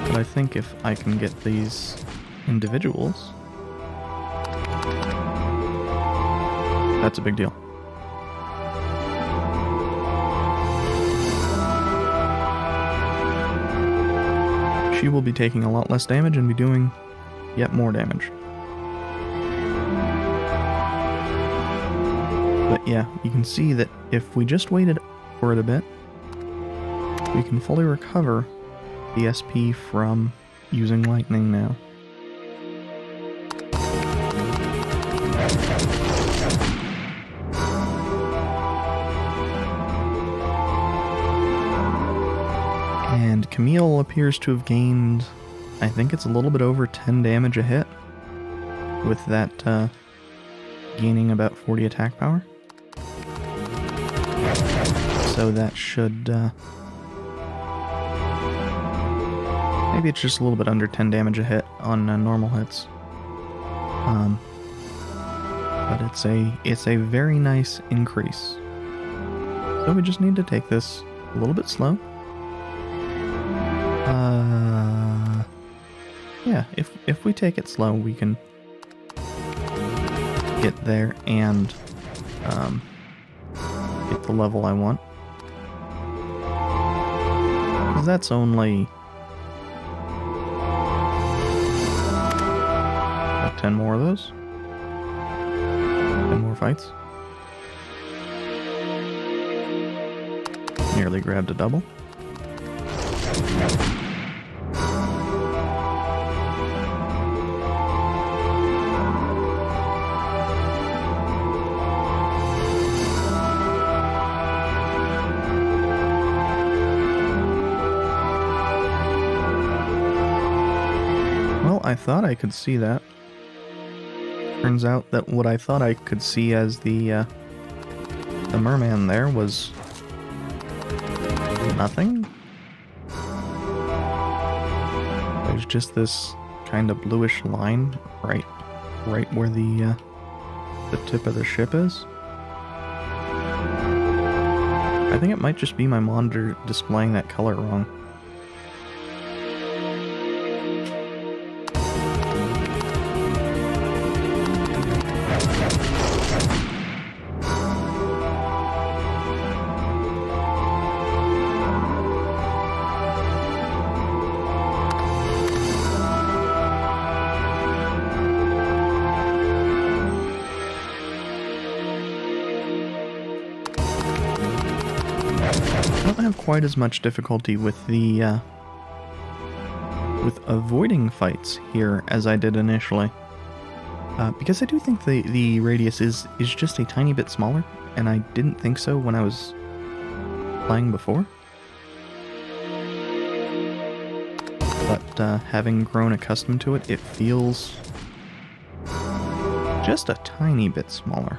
But I think if I can get these individuals, that's a big deal. She will be taking a lot less damage and be doing yet more damage. But yeah, you can see that if we just waited for it a bit, we can fully recover the SP from using lightning now. And Camille appears to have gained, I think it's a little bit over 10 damage a hit, with that gaining about 40 attack power. So that should, maybe it's just a little bit under 10 damage a hit on normal hits. But it's a very nice increase. So we just need to take this a little bit slow. Yeah, if we take it slow, we can get there and get the level I want. Because that's only... 10 more of those. 10 more fights. Nearly grabbed a double. Well, I thought I could see that. Turns out that what I thought I could see as the merman there was nothing. There's just this kind of bluish line right where the tip of the ship is. I think it might just be my monitor displaying that color wrong. I don't have quite as much difficulty with the with avoiding fights here as I did initially, because I do think the radius is just a tiny bit smaller, and I didn't think so when I was playing before. But having grown accustomed to it, it feels just a tiny bit smaller.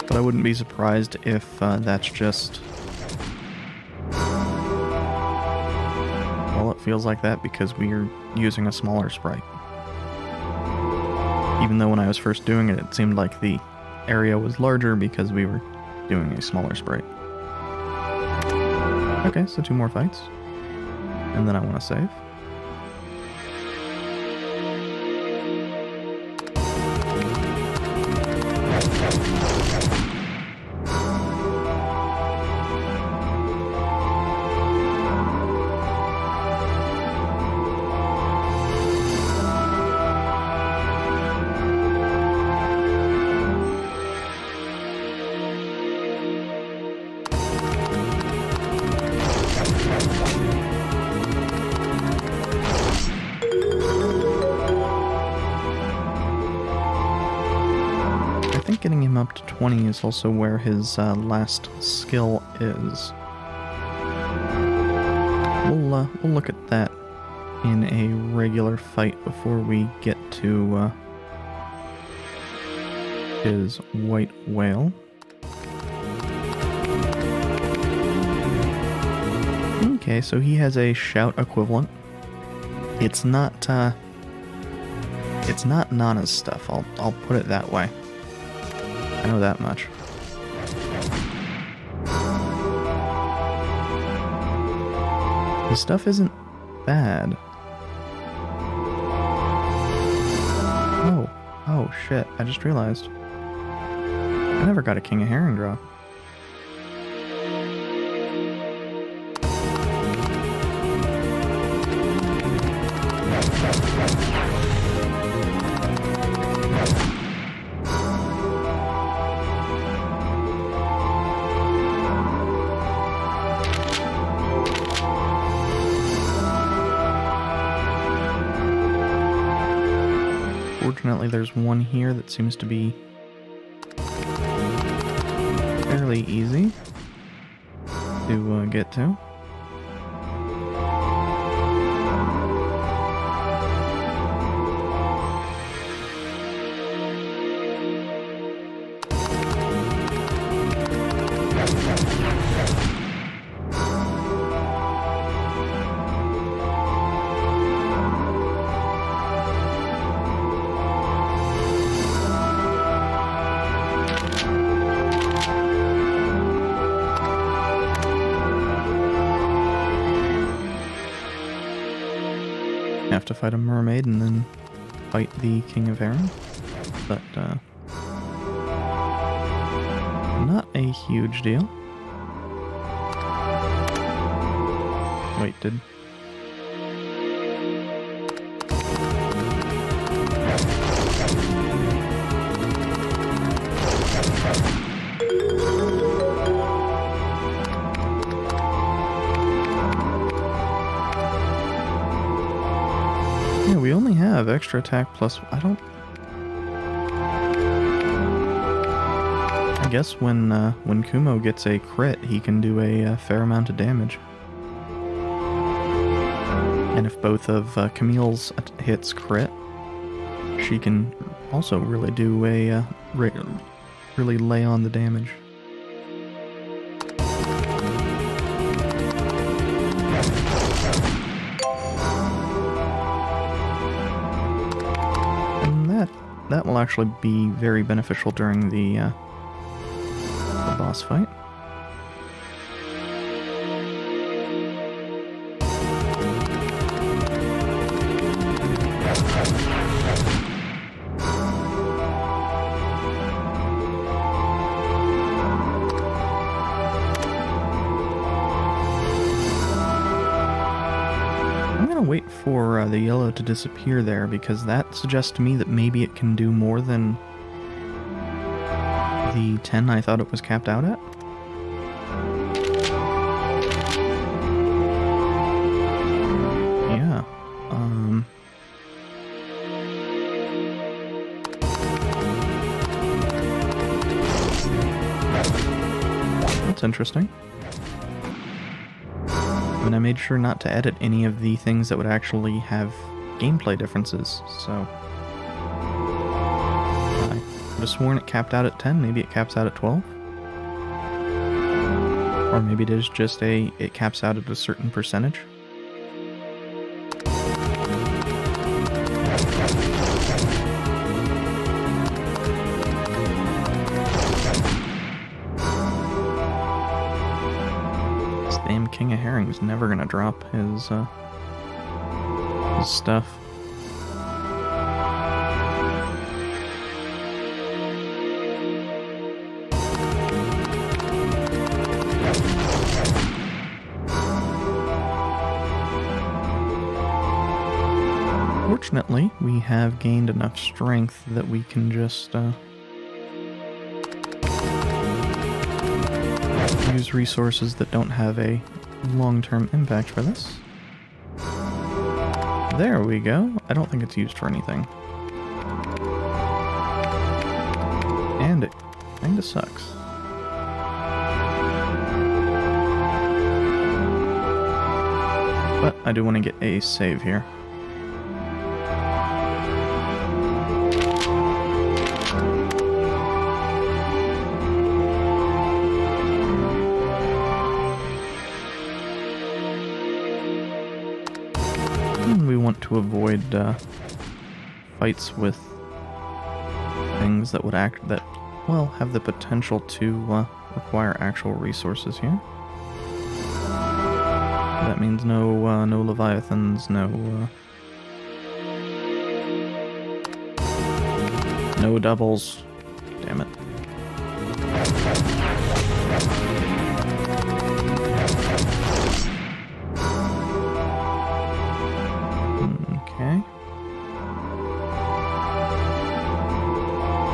But I wouldn't be surprised if that's just... Well, it feels like that because we are using a smaller sprite. Even though when I was first doing it, it seemed like the area was larger because we were doing a smaller sprite. Okay, so 2 more fights. And then I want to save. I think getting him up to 20 is also where his last skill is. We'll look at that in a regular fight before we get to his white whale. Okay, so he has a shout equivalent. It's not Nana's stuff. I'll put it that way. I know that much. His stuff isn't bad. Oh shit, I just realized. I never got a King of Herring draw. Fortunately, there's one here that seems to be fairly easy to get to. have to fight a mermaid and then fight the King of Heron. But, not a huge deal. Wait, did... Yeah, we only have extra attack plus... I guess when Kumo gets a crit, he can do a fair amount of damage. And if both of Camille's hits crit, she can also really do a... really lay on the damage. That will actually be very beneficial during the boss fight. Wait for the yellow to disappear there, because that suggests to me that maybe it can do more than the 10 I thought it was capped out at. Yeah. That's interesting. And I made sure not to edit any of the things that would actually have gameplay differences, so... I would have sworn it capped out at 10, maybe it caps out at 12? Or maybe it is just it caps out at a certain percentage? Damn King of Herring's never gonna drop his stuff. Fortunately, we have gained enough strength that we can just use resources that don't have a long-term impact for this. There we go. I don't think it's used for anything. And it kinda sucks. But I do want to get a save here. To avoid fights with things that would have the potential to require actual resources here. That means no Leviathans, no doubles. Damn it.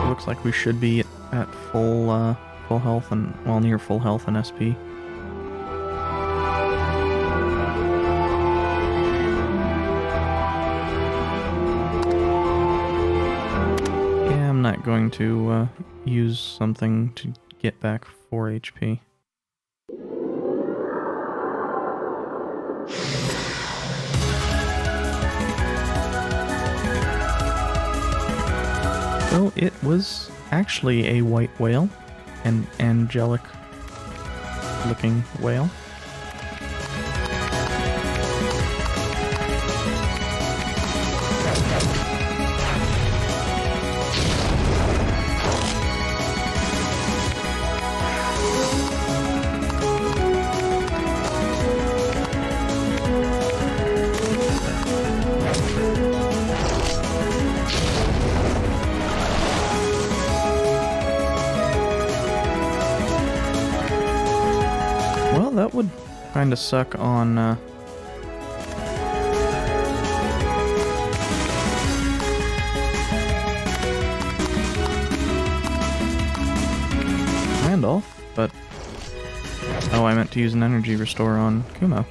Looks like we should be at full health and, well, near full health and SP. Yeah, I'm not going to use something to get back 4 HP. So it was actually a white whale, an angelic looking whale. trying to suck on, Randolph, but... Oh, I meant to use an energy restore on Kumo.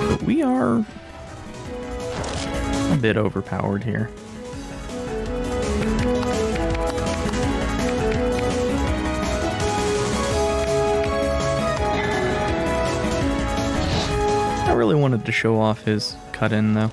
But we are a bit overpowered here. I really wanted to show off his cut-in, though.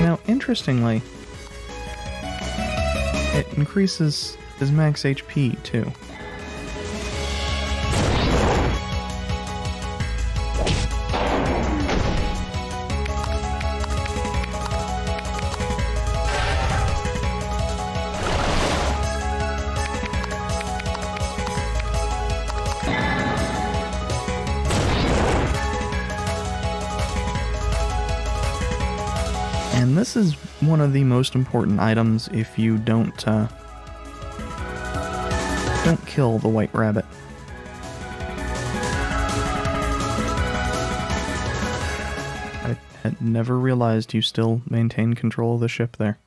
Now, interestingly, it increases his max HP, too. And this is one of the most important items if you don't kill the white rabbit. I had never realized you still maintain control of the ship there.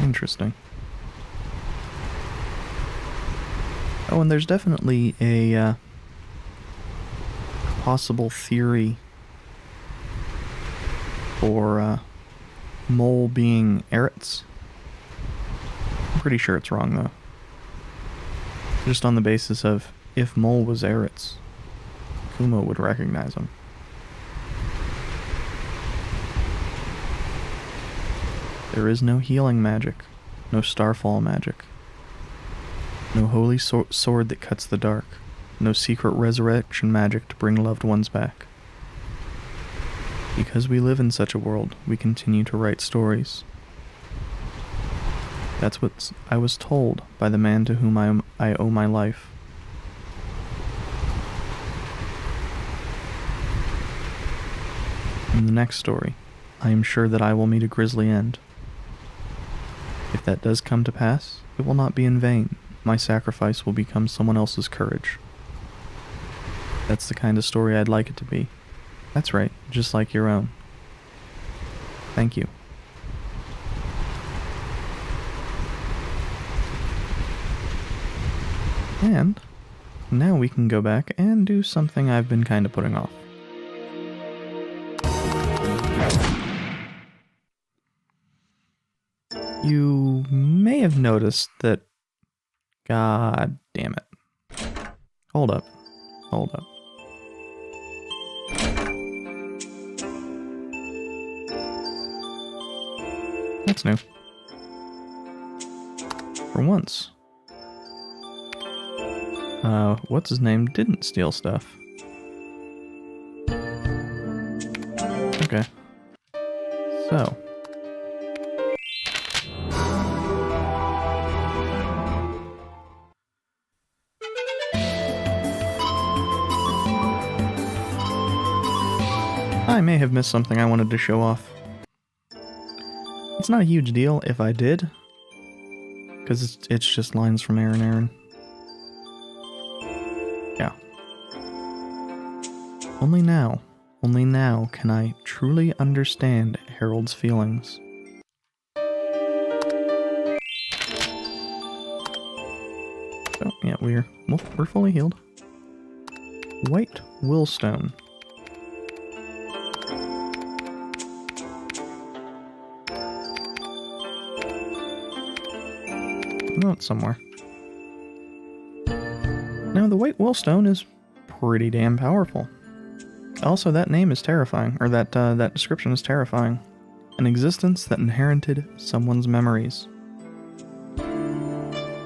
Interesting. Oh, and there's definitely a possible theory for Mole being Eretz. I'm pretty sure it's wrong, though. Just on the basis of, if Mole was Eretz, Kumo would recognize him. There is no healing magic, no starfall magic. No holy sword that cuts the dark. No secret resurrection magic to bring loved ones back. Because we live in such a world, we continue to write stories. That's what I was told by the man to whom I owe my life. In the next story, I am sure that I will meet a grisly end. If that does come to pass, it will not be in vain. My sacrifice will become someone else's courage. That's the kind of story I'd like it to be. That's right, just like your own. Thank you. And now we can go back and do something I've been kind of putting off. You may have noticed that... God damn it. Hold up. Hold up. That's new. For once. What's his name didn't steal stuff. Okay. So. I may have missed something I wanted to show off. It's not a huge deal if I did, because it's just lines from Aaron. Yeah. Only now can I truly understand Harold's feelings. So, yeah, we're fully healed. White Willstone. Out somewhere. Now, the White Willstone is pretty damn powerful. Also, that name is terrifying, or that description is terrifying. An existence that inherited someone's memories.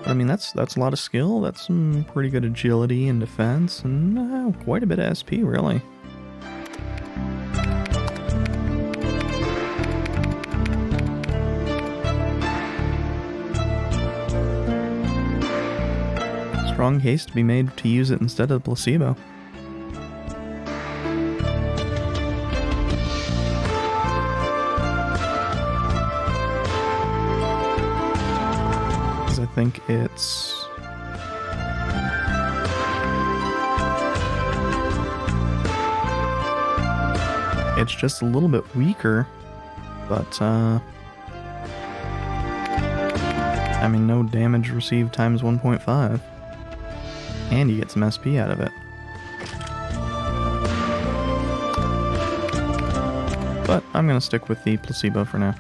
But I mean, that's a lot of skill. That's some pretty good agility and defense, and quite a bit of SP, really. Strong case to be made to use it instead of the placebo. I think it's just a little bit weaker, but I mean, no damage received times 1.5, and you get some SP out of it. But I'm gonna stick with the placebo for now.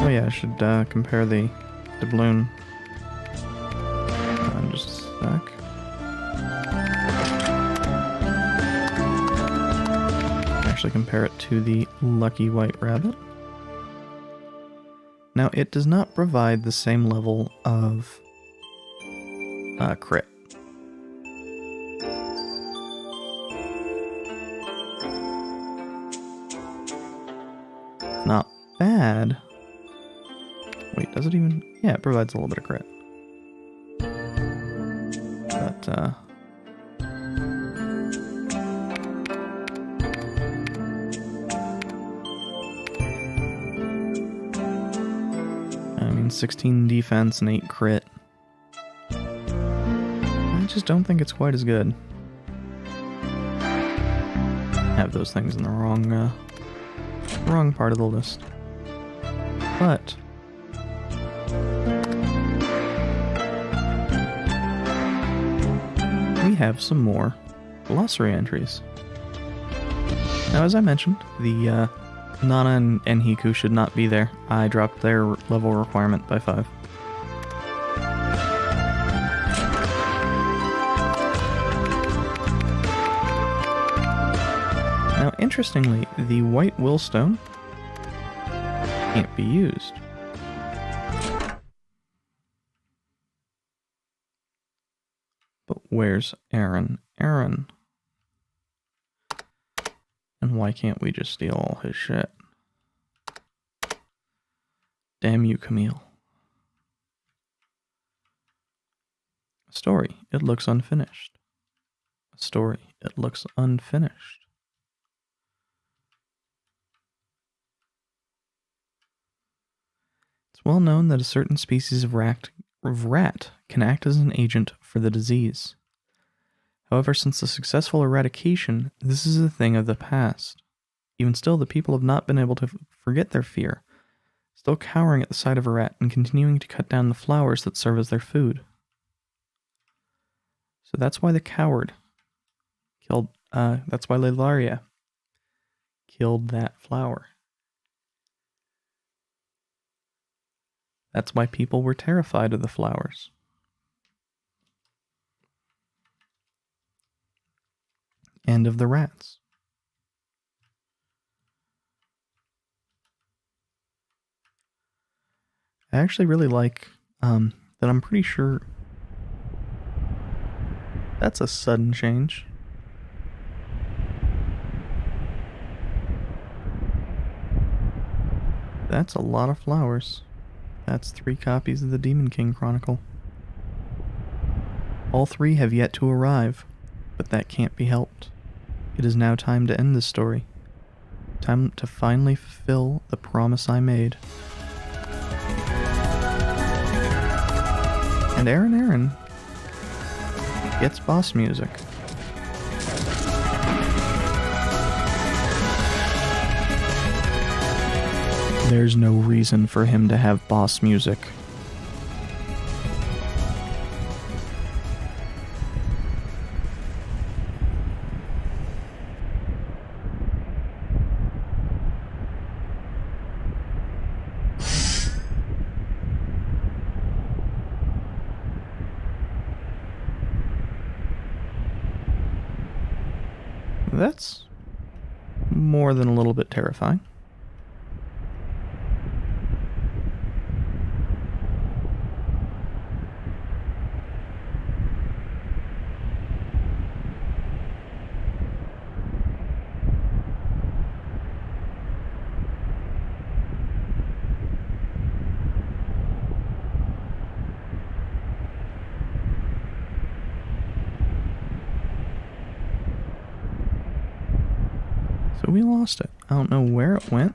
Oh yeah, I should compare the doubloon. Just a sec. Actually compare it to the Lucky White Rabbit. Now, it does not provide the same level of crit. It's not bad. Wait, does it even? Yeah, it provides a little bit of crit. But, I mean, 16 defense and 8 crit. I just don't think it's quite as good. I have those things in the wrong part of the list. But we have some more glossary entries. Now, as I mentioned, the Nana and Hiku should not be there. I dropped their level requirement by 5. Now, interestingly, the White Willstone can't be used. But where's Aaron? Aaron. And why can't we just steal all his shit? Damn you, Camille. A story. It looks unfinished. A story. It looks unfinished. It's well known that a certain species of rat can act as an agent for the disease. However, since the successful eradication, this is a thing of the past. Even still, the people have not been able to forget their fear, still cowering at the sight of a rat and continuing to cut down the flowers that serve as their food. So that's why the coward killed, that's why Leilaria killed that flower. That's why people were terrified of the flowers. And of the rats. I actually really like that I'm pretty sure that's a sudden change. That's a lot of flowers. That's 3 copies of the Demon King Chronicle. All 3 have yet to arrive, but that can't be helped. It is now time to end this story. Time to finally fulfill the promise I made. And Aaron gets boss music. There's no reason for him to have boss music. That's more than a little bit terrifying. So we lost it. I don't know where it went.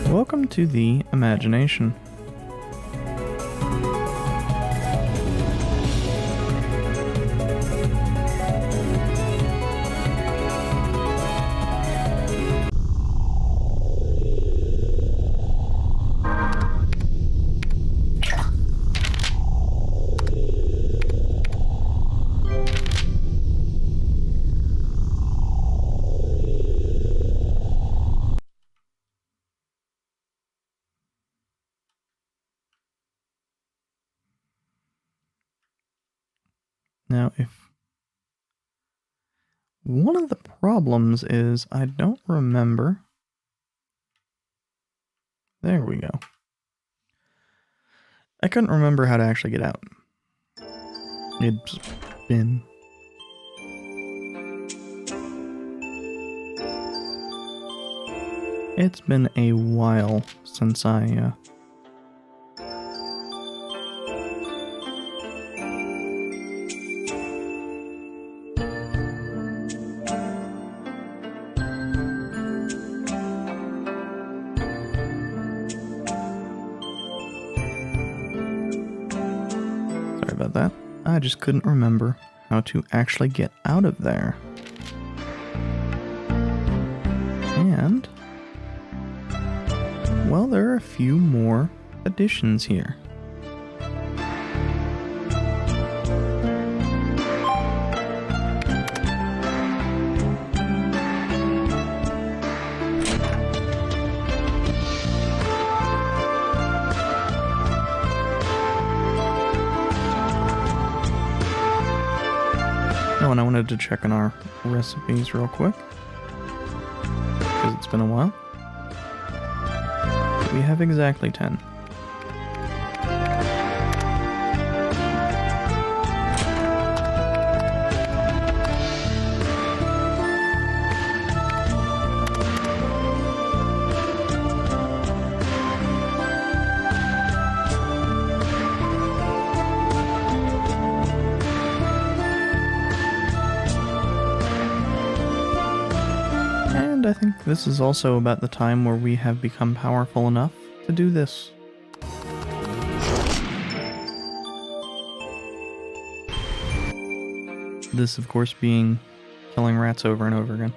Welcome to the imagination. Now, if one of the problems is I don't remember. There we go. I couldn't remember how to actually get out. It's been a while since I sorry about that. I just couldn't remember how to actually get out of there. And well, there are a few more additions here. Oh, and I wanted to check on our recipes real quick, because it's been a while. We have exactly 10. And I think this is also about the time where we have become powerful enough to do this. This, of course, being killing rats over and over again.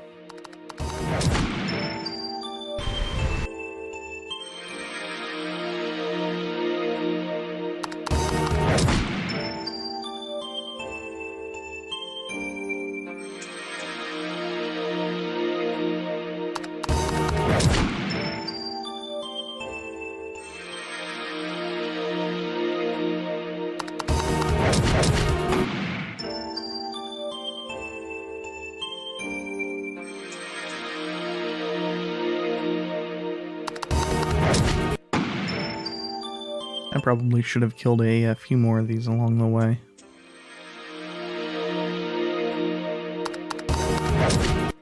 I probably should have killed a few more of these along the way.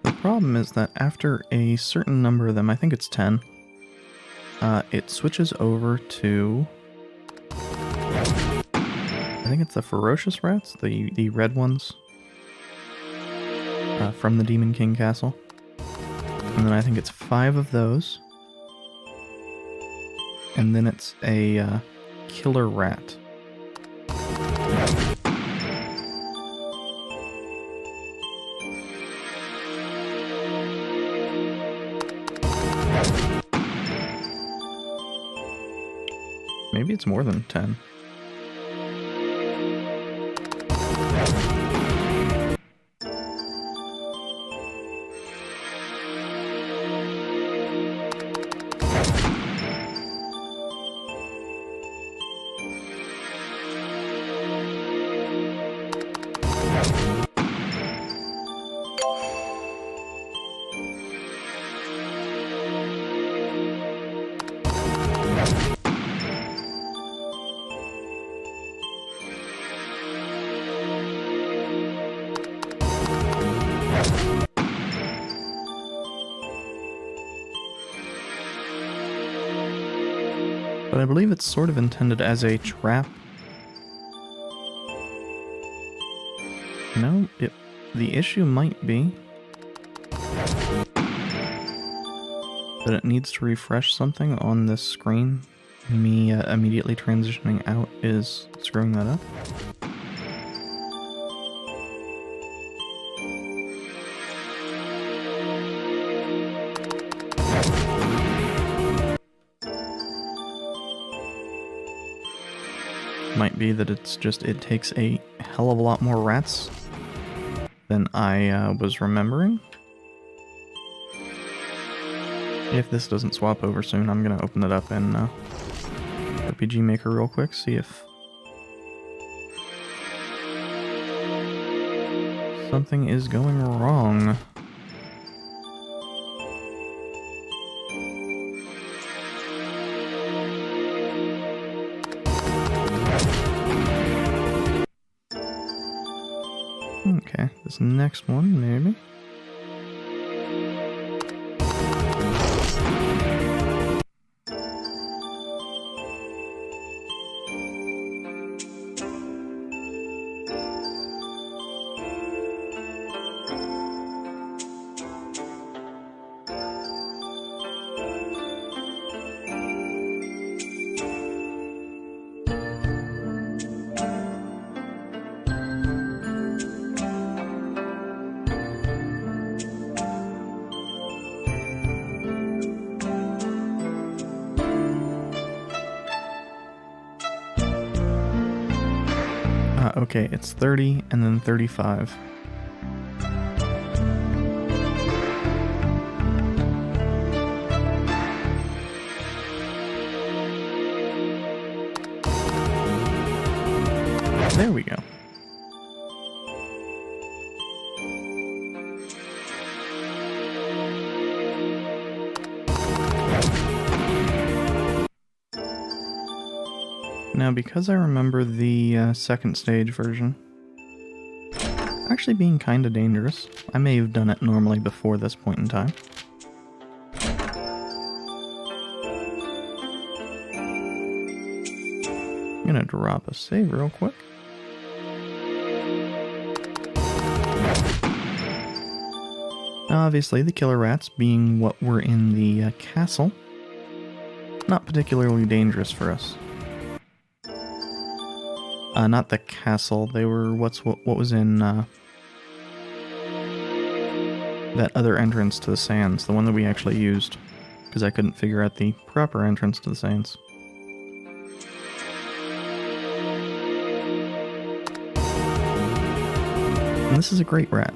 The problem is that after a certain number of them, I think it's 10, it switches over to, I think it's the ferocious rats, the red ones, from the Demon King Castle. And then I think it's 5 of those. And then it's a killer rat. Maybe it's more than 10. But I believe it's sort of intended as a trap. No, the issue might be that it needs to refresh something on this screen. Me immediately transitioning out is screwing that up. Might be that it's just, it takes a hell of a lot more rats than I was remembering. If this doesn't swap over soon, I'm gonna open it up in RPG Maker real quick, see if something is going wrong. Okay, this next one, maybe. Okay, it's 30 and then 35. There we go. Now, because I remember the second stage version actually being kind of dangerous, I may have done it normally before this point in time. I'm gonna drop a save real quick. Now, obviously, the killer rats being what were in the castle, not particularly dangerous for us. Not the castle, they were what was in that other entrance to the sands, the one that we actually used, because I couldn't figure out the proper entrance to the sands. And this is a great rat.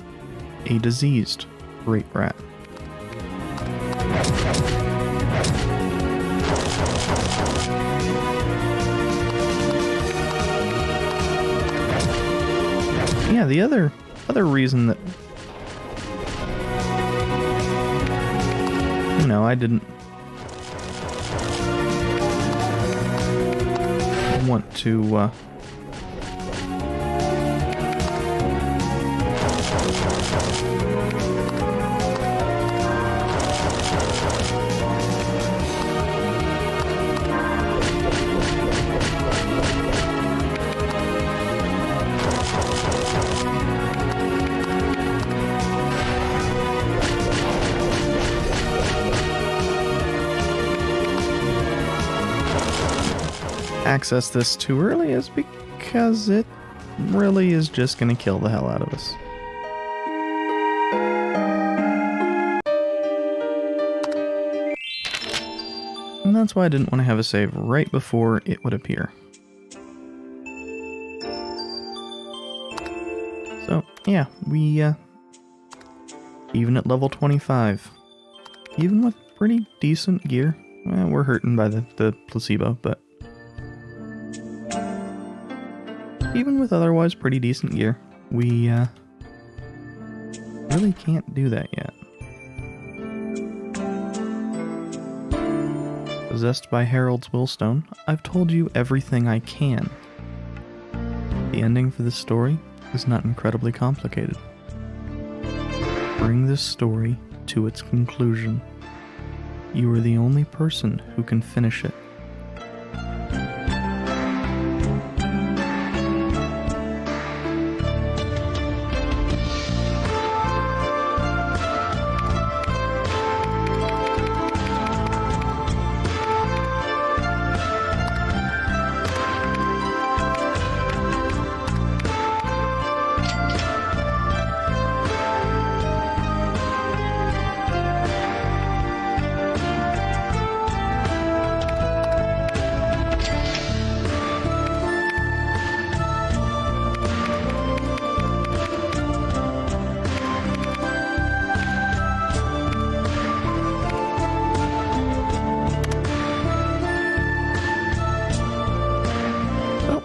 A diseased great rat. Yeah, the other reason that, you know, I didn't want to access this too early is because it really is just going to kill the hell out of us. And that's why I didn't want to have a save right before it would appear. So, yeah, we, even at level 25, even with pretty decent gear, well, we're hurting by the placebo, but even with otherwise pretty decent gear, we really can't do that yet. Possessed by Harold's Willstone, I've told you everything I can. The ending for this story is not incredibly complicated. Bring this story to its conclusion. You are the only person who can finish it.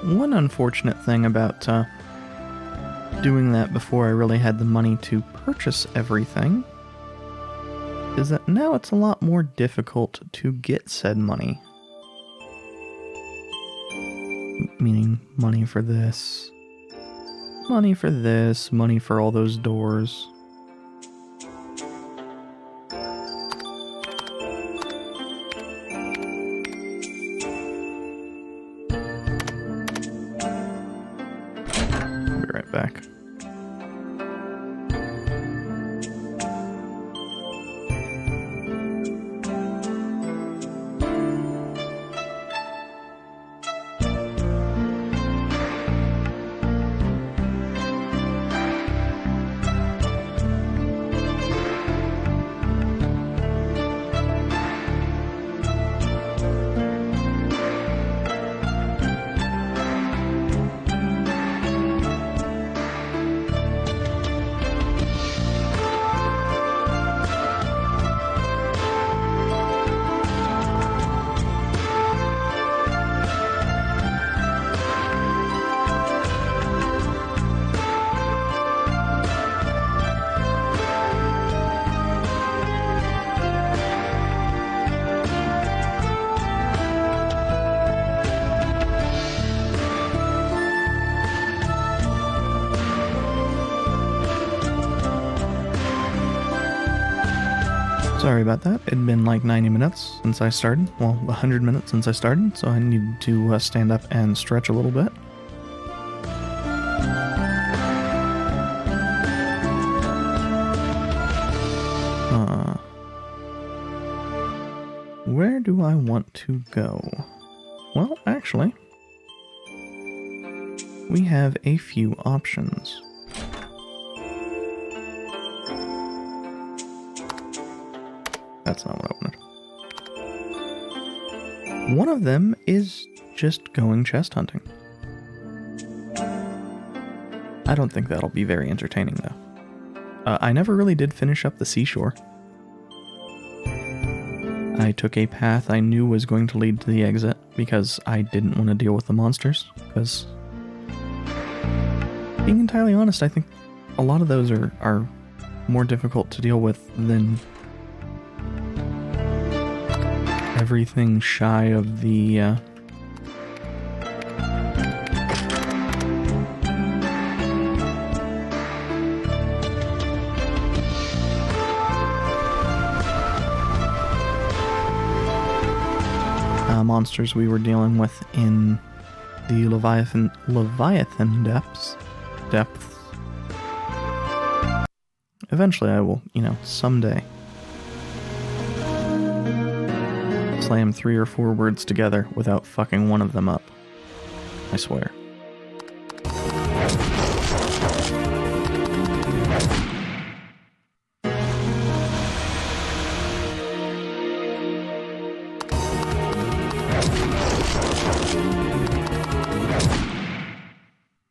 One unfortunate thing about doing that before I really had the money to purchase everything is that now it's a lot more difficult to get said money. Meaning money for this, money for this, money for all those doors. Back. Sorry about that. It'd been like 90 minutes since I started. Well, 100 minutes since I started, so I needed to stand up and stretch a little bit. Where do I want to go? Well, actually, we have a few options. That's not what I wanted. One of them is just going chest hunting. I don't think that'll be very entertaining, though. I never really did finish up the seashore. I took a path I knew was going to lead to the exit because I didn't want to deal with the monsters. Because, being entirely honest, I think a lot of those are more difficult to deal with than everything shy of the monsters we were dealing with in the Leviathan depths. Eventually I will, someday slam 3 or 4 words together without fucking one of them up. I swear.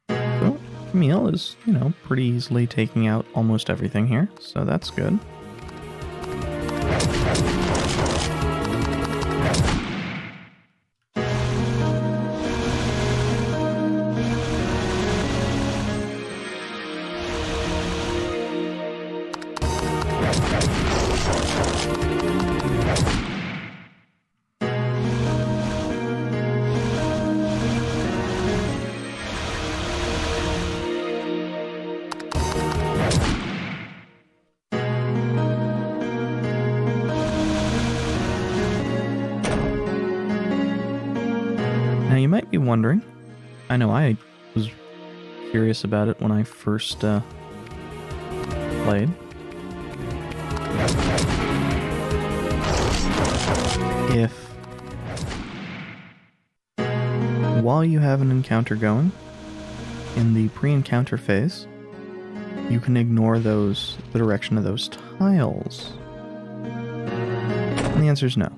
So, Camille is, pretty easily taking out almost everything here, so that's good. wondering, I know I was curious about it when I first played. If while you have an encounter going, in the pre-encounter phase, you can ignore the direction of those tiles. And the answer is no.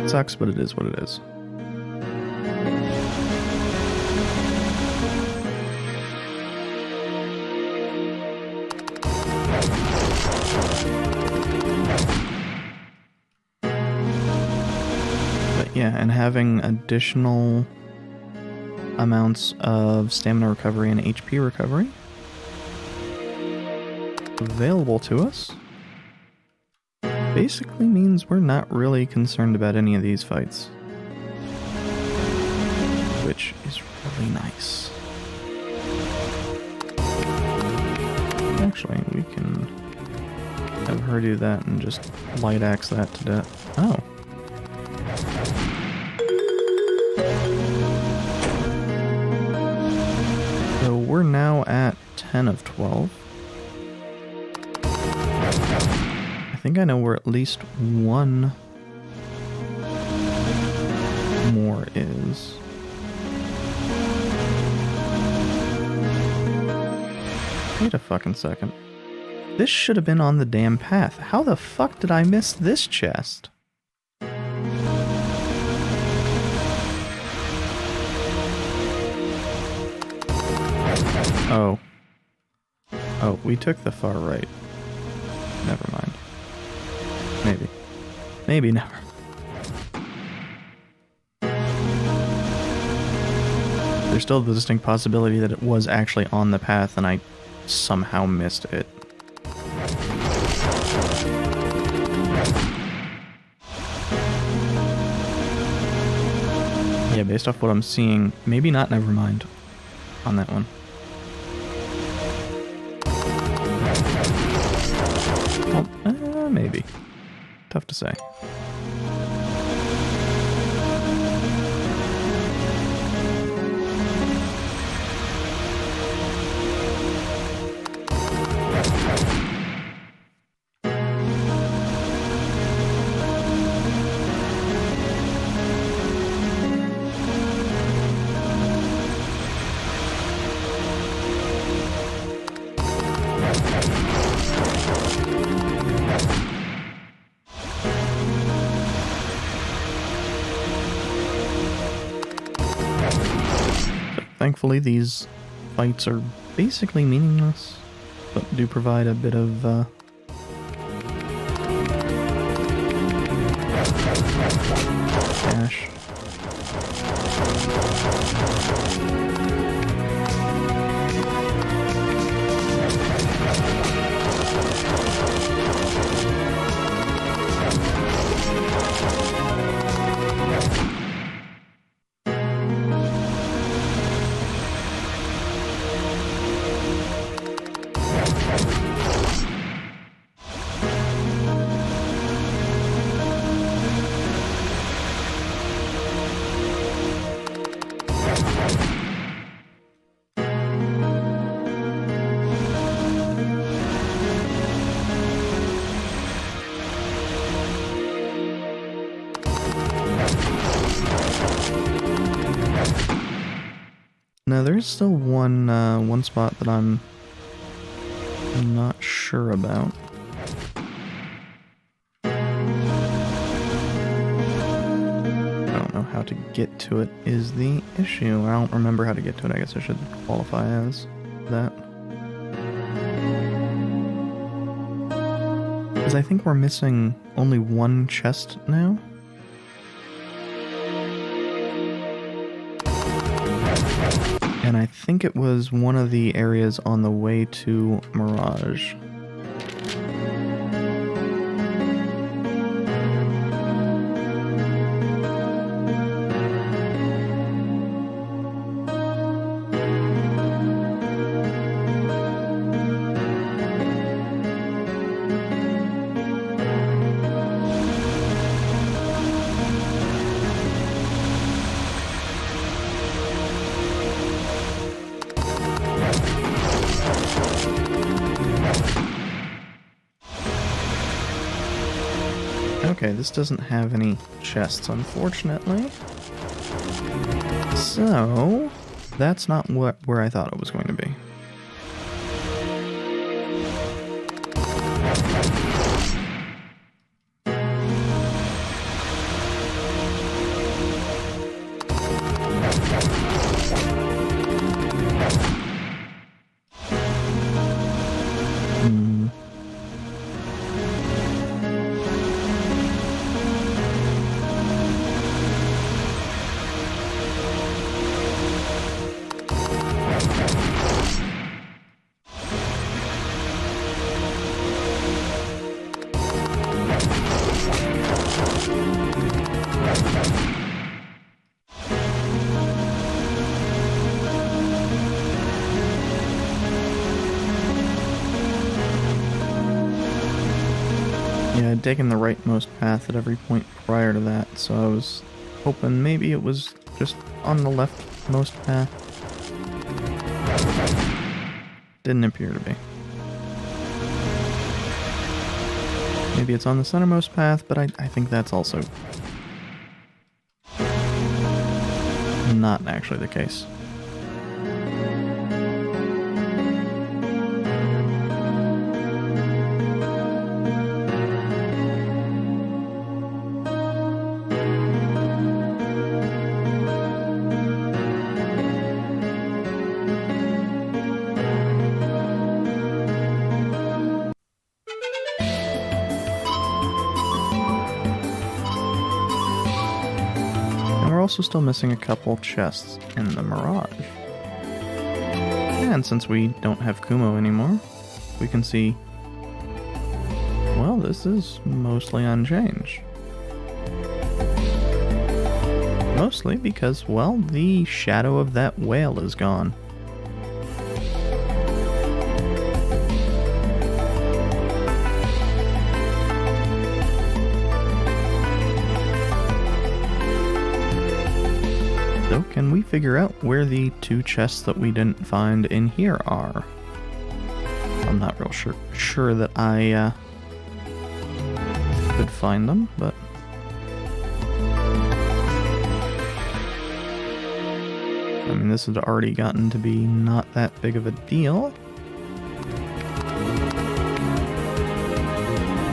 It sucks, but it is what it is. But yeah, and having additional amounts of stamina recovery and HP recovery available to us basically means we're not really concerned about any of these fights, which is really nice. Actually, we can have her do that and just light axe that to death. Oh. So we're now at 10 of 12. I think I know where at least one more is. Wait a fucking second. This should have been on the damn path. How the fuck did I miss this chest? Oh. Oh, we took the far right. Never mind. Maybe. Maybe never. There's still the distinct possibility that it was actually on the path and I somehow missed it. Yeah, based off what I'm seeing, maybe not, never mind on that one. Well, maybe. Tough to say. Thankfully, these fights are basically meaningless, but do provide a bit of cash. Now there's still one spot that I'm not sure about. I don't know how to get to it is the issue. I don't remember how to get to it. I guess I should qualify as that. Because I think we're missing only one chest now. And I think it was one of the areas on the way to Mirage. Okay, this doesn't have any chests, unfortunately. So, that's not where I thought it was going to be. Yeah, I'd taken the rightmost path at every point prior to that, so I was hoping maybe it was just on the leftmost path. Didn't appear to be. Maybe it's on the centermost path, but I think that's also not actually the case. Also still missing a couple chests in the Mirage. And since we don't have Kumo anymore, we can see, well, this is mostly unchanged. Mostly because, well, the shadow of that whale is gone. So, can we figure out where the two chests that we didn't find in here are? I'm not real sure that I could find them, but I mean, this had already gotten to be not that big of a deal.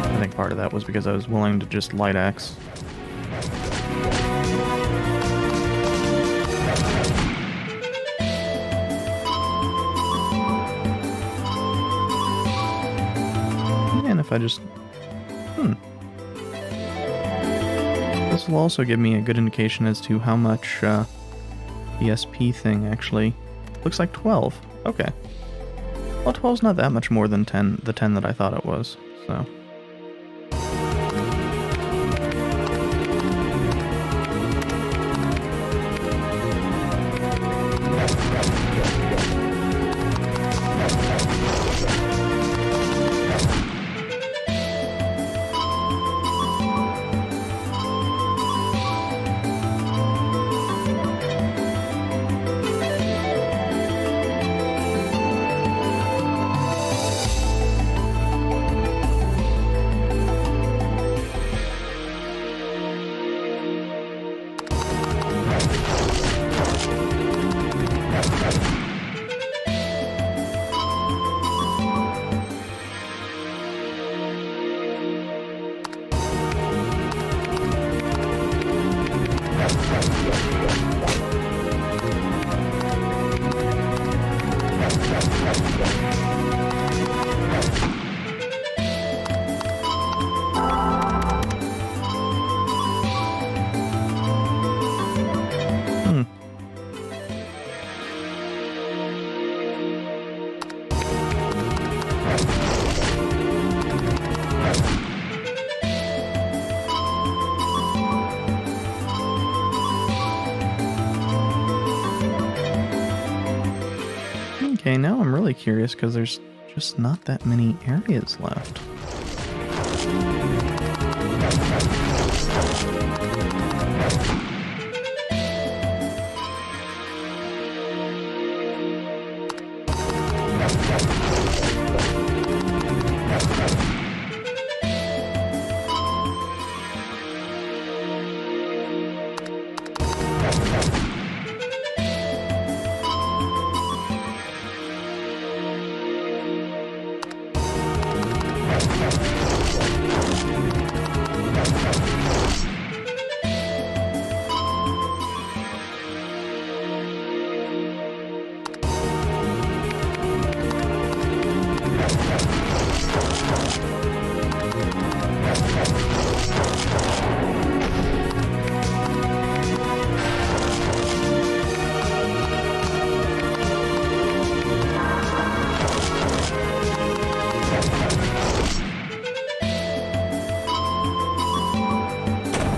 I think part of that was because I was willing to just light axe. If I just... This will also give me a good indication as to how much the SP thing actually... Looks like 12. Okay. Well, 12's not that much more than 10, the 10 that I thought it was, so... Okay, now I'm really curious because there's just not that many areas left.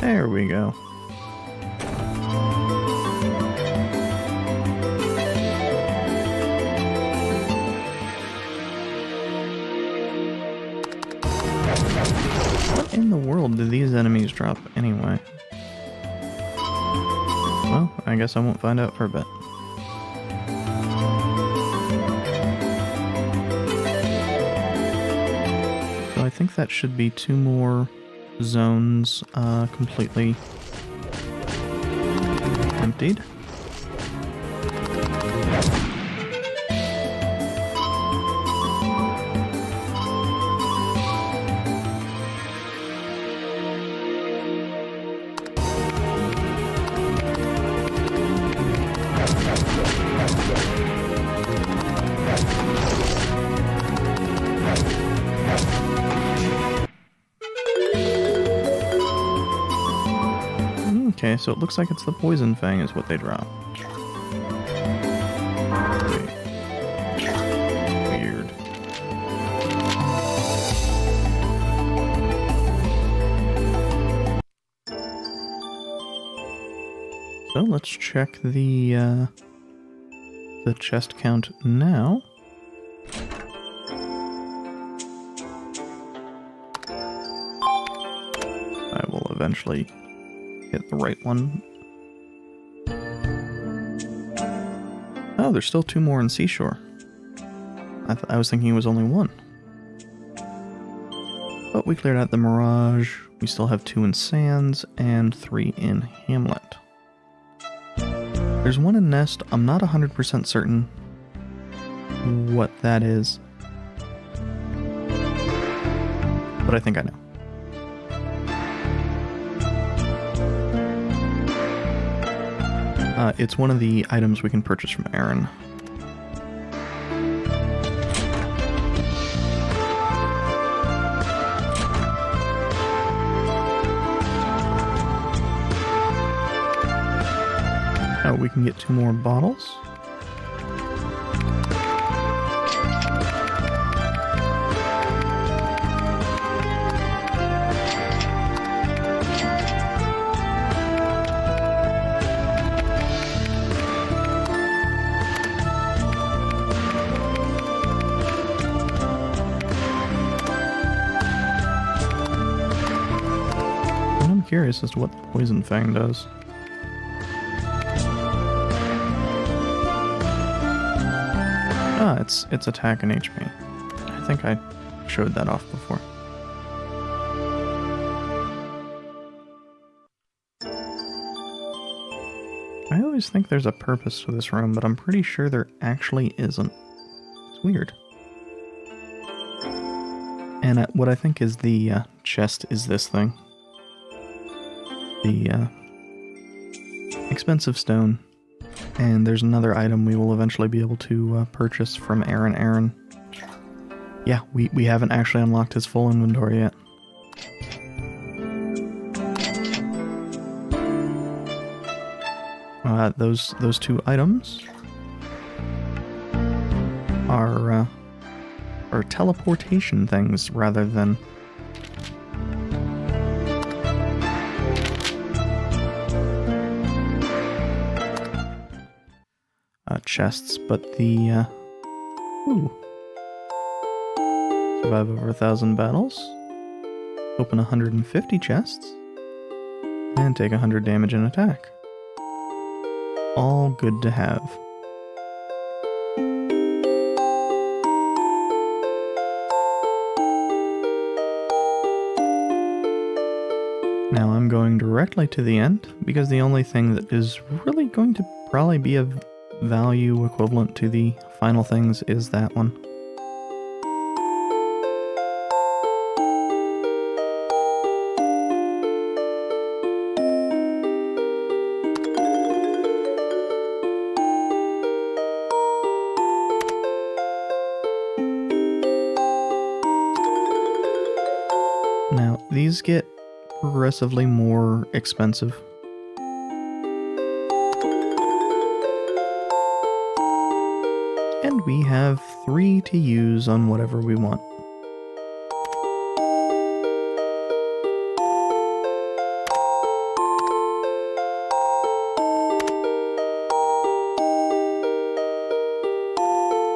There we go. What in the world do these enemies drop anyway? Well, I guess I won't find out for a bit. So I think that should be 2 more zones completely emptied. Okay, so it looks like it's the Poison Fang is what they drop. Weird. So let's check the chest count now. I will eventually hit the right one. Oh, there's still 2 more in Seashore. I was thinking it was only 1. But we cleared out the Mirage. We still have 2 in Sands and 3 in Hamlet. There's 1 in Nest. I'm not 100% certain what that is, but I think I know. It's one of the items we can purchase from Aaron. Oh, we can get 2 more bottles. Curious as to what the Poison Fang does. Ah, it's attack and HP. I think I showed that off before. I always think there's a purpose to this room, but I'm pretty sure there actually isn't. It's weird. And what I think is the chest is this thing. The expensive stone, and there's another item we will eventually be able to purchase from Aaron. Yeah, we haven't actually unlocked his full inventory yet. Those 2 items are teleportation things rather than chests, but the survive over 1,000 battles, open 150 chests, and take 100 damage in attack. All good to have. Now I'm going directly to the end, because the only thing that is really going to probably be of value equivalent to the final things is that one. these get progressively more expensive. And we have 3 to use on whatever we want.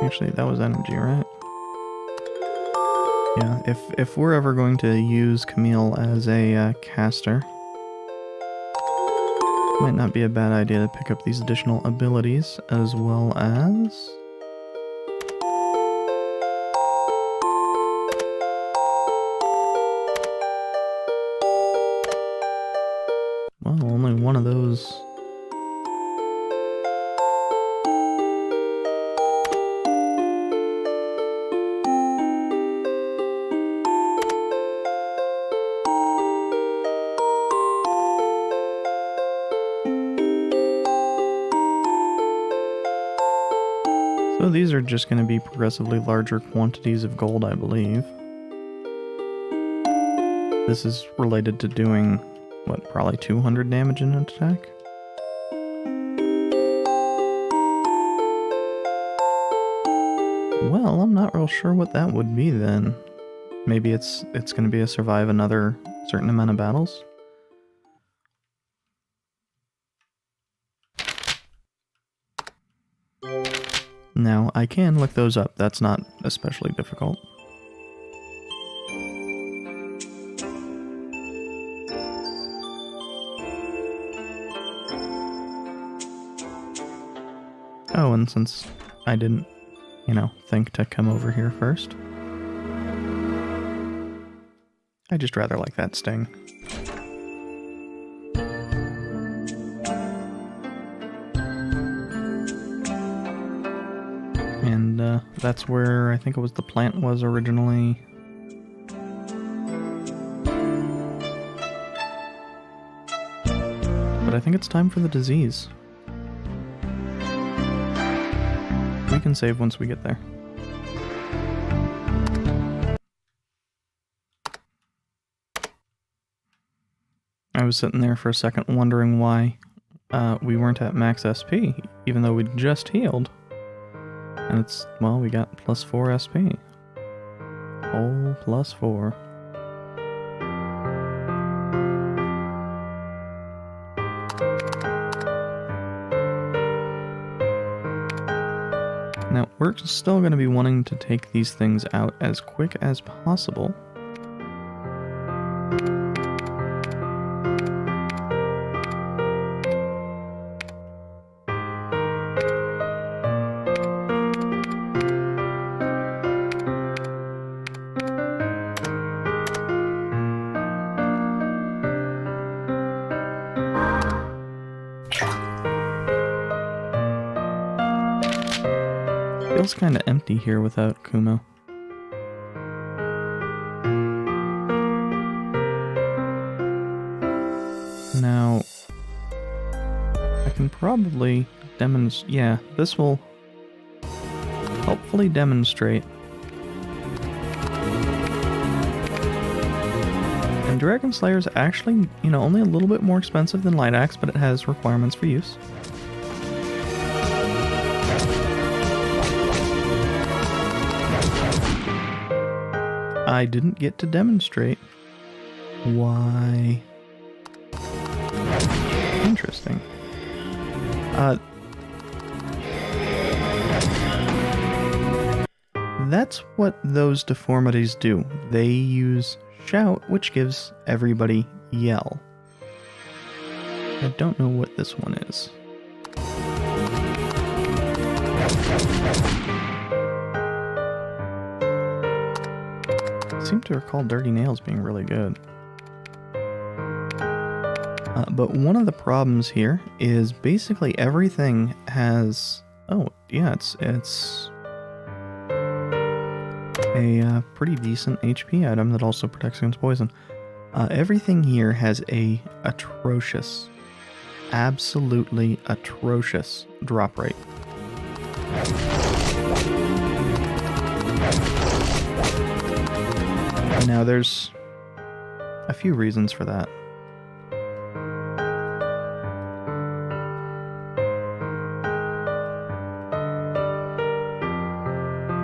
Actually, that was energy, right? Yeah, if we're ever going to use Camille as a caster, might not be a bad idea to pick up these additional abilities, as well as... well, only one of those... So these are just going to be progressively larger quantities of gold, I believe. This is related to doing, what, probably 200 damage in an attack? Well, I'm not real sure what that would be then. Maybe it's going to be a survive another certain amount of battles? Now, I can look those up. That's not especially difficult. Oh, and since I didn't, think to come over here first, I just rather like that sting. And that's where I think it was the plant was originally. But I think it's time for the disease. We can save once we get there. I was sitting there for a second wondering why we weren't at max SP, even though we'd just healed. And it's, well, we got +4 SP. Whole +4. Now, we're still going to be wanting to take these things out as quick as possible. Feels kind of empty here without Kumo. Now, I can probably demonstrate. Yeah, this will hopefully demonstrate. And Dragon Slayer is actually, only a little bit more expensive than Light Axe, but it has requirements for use. I didn't get to demonstrate why. Interesting. That's what those deformities do. They use shout, which gives everybody yell. I don't know what this one is. I seem to recall Dirty Nails being really good. But one of the problems here is basically everything has... Oh, yeah, it's a pretty decent HP item that also protects against poison. Everything here has a atrocious, absolutely atrocious drop rate. Now there's a few reasons for that.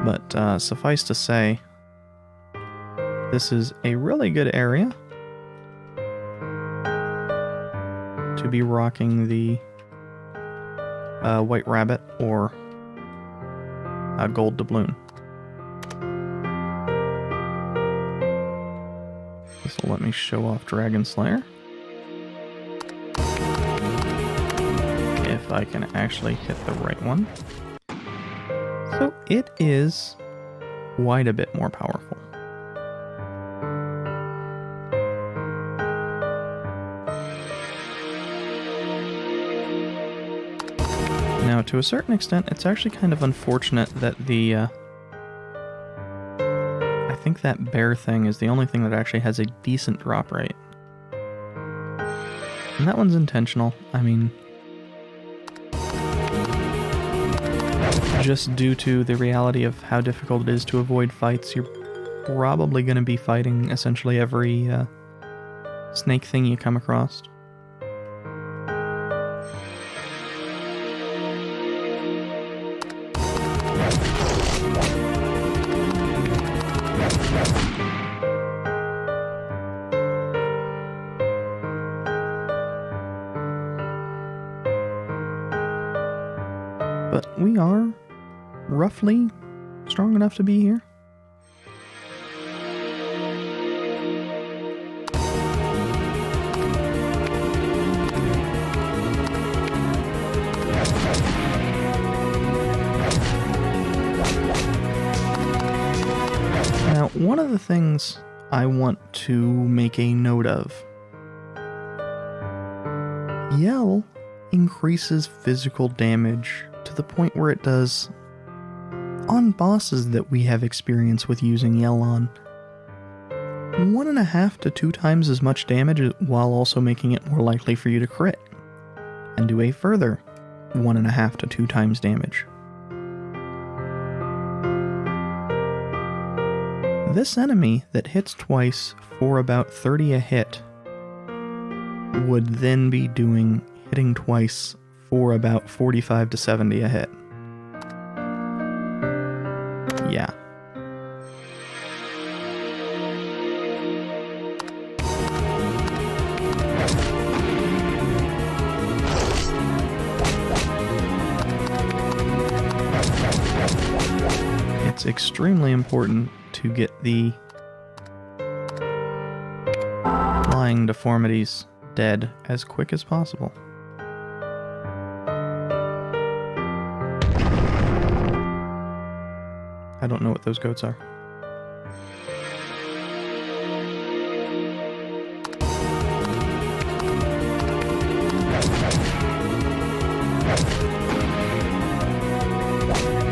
But suffice to say, this is a really good area to be rocking the White Rabbit or Gold Doubloon. This will let me show off Dragon Slayer. If I can actually hit the right one. So it is quite a bit more powerful. Now, to a certain extent, it's actually kind of unfortunate that the, I think that bear thing is the only thing that actually has a decent drop rate. And that one's intentional. I mean, just due to the reality of how difficult it is to avoid fights, you're probably going to be fighting essentially every snake thing you come across. But we are roughly strong enough to be here. Now, one of the things I want to make a note of, Yell increases physical damage to the point where it does on bosses that we have experience with using Yell on 1.5 to 2 times as much damage while also making it more likely for you to crit and do a further 1.5 to 2 times damage. This enemy that hits twice for about 30 a hit would then be hitting twice for about 45 to 70 a hit. Yeah. It's extremely important to get the flying deformities dead as quick as possible. I don't know what those goats are.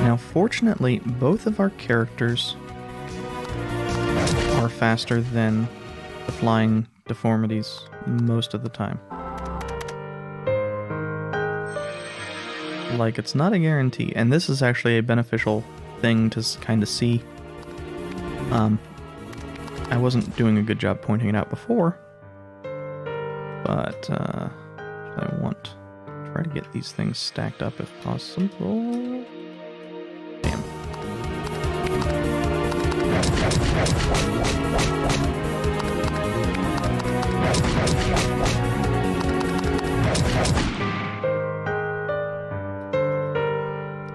Now, fortunately, both of our characters are faster than the flying deformities most of the time. Like, it's not a guarantee, and this is actually a beneficial thing to kind of see. I wasn't doing a good job pointing it out before, but I want to try to get these things stacked up if possible. Damn.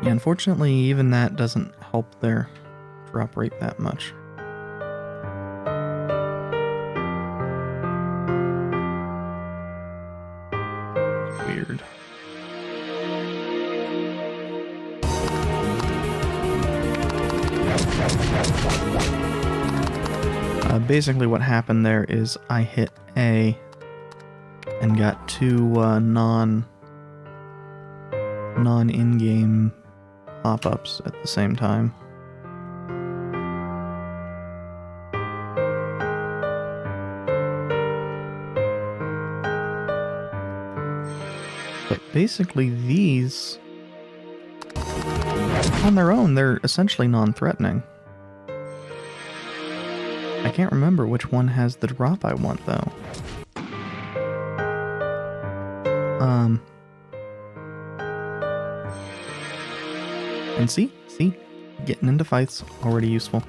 Yeah, unfortunately, even that doesn't help their drop rate that much. Weird. Basically what happened there is I hit A and got 2 non-in-game pop-ups at the same time. But basically these, on their own, they're essentially non-threatening. I can't remember which one has the drop I want, though. And see? Getting into fights, already useful.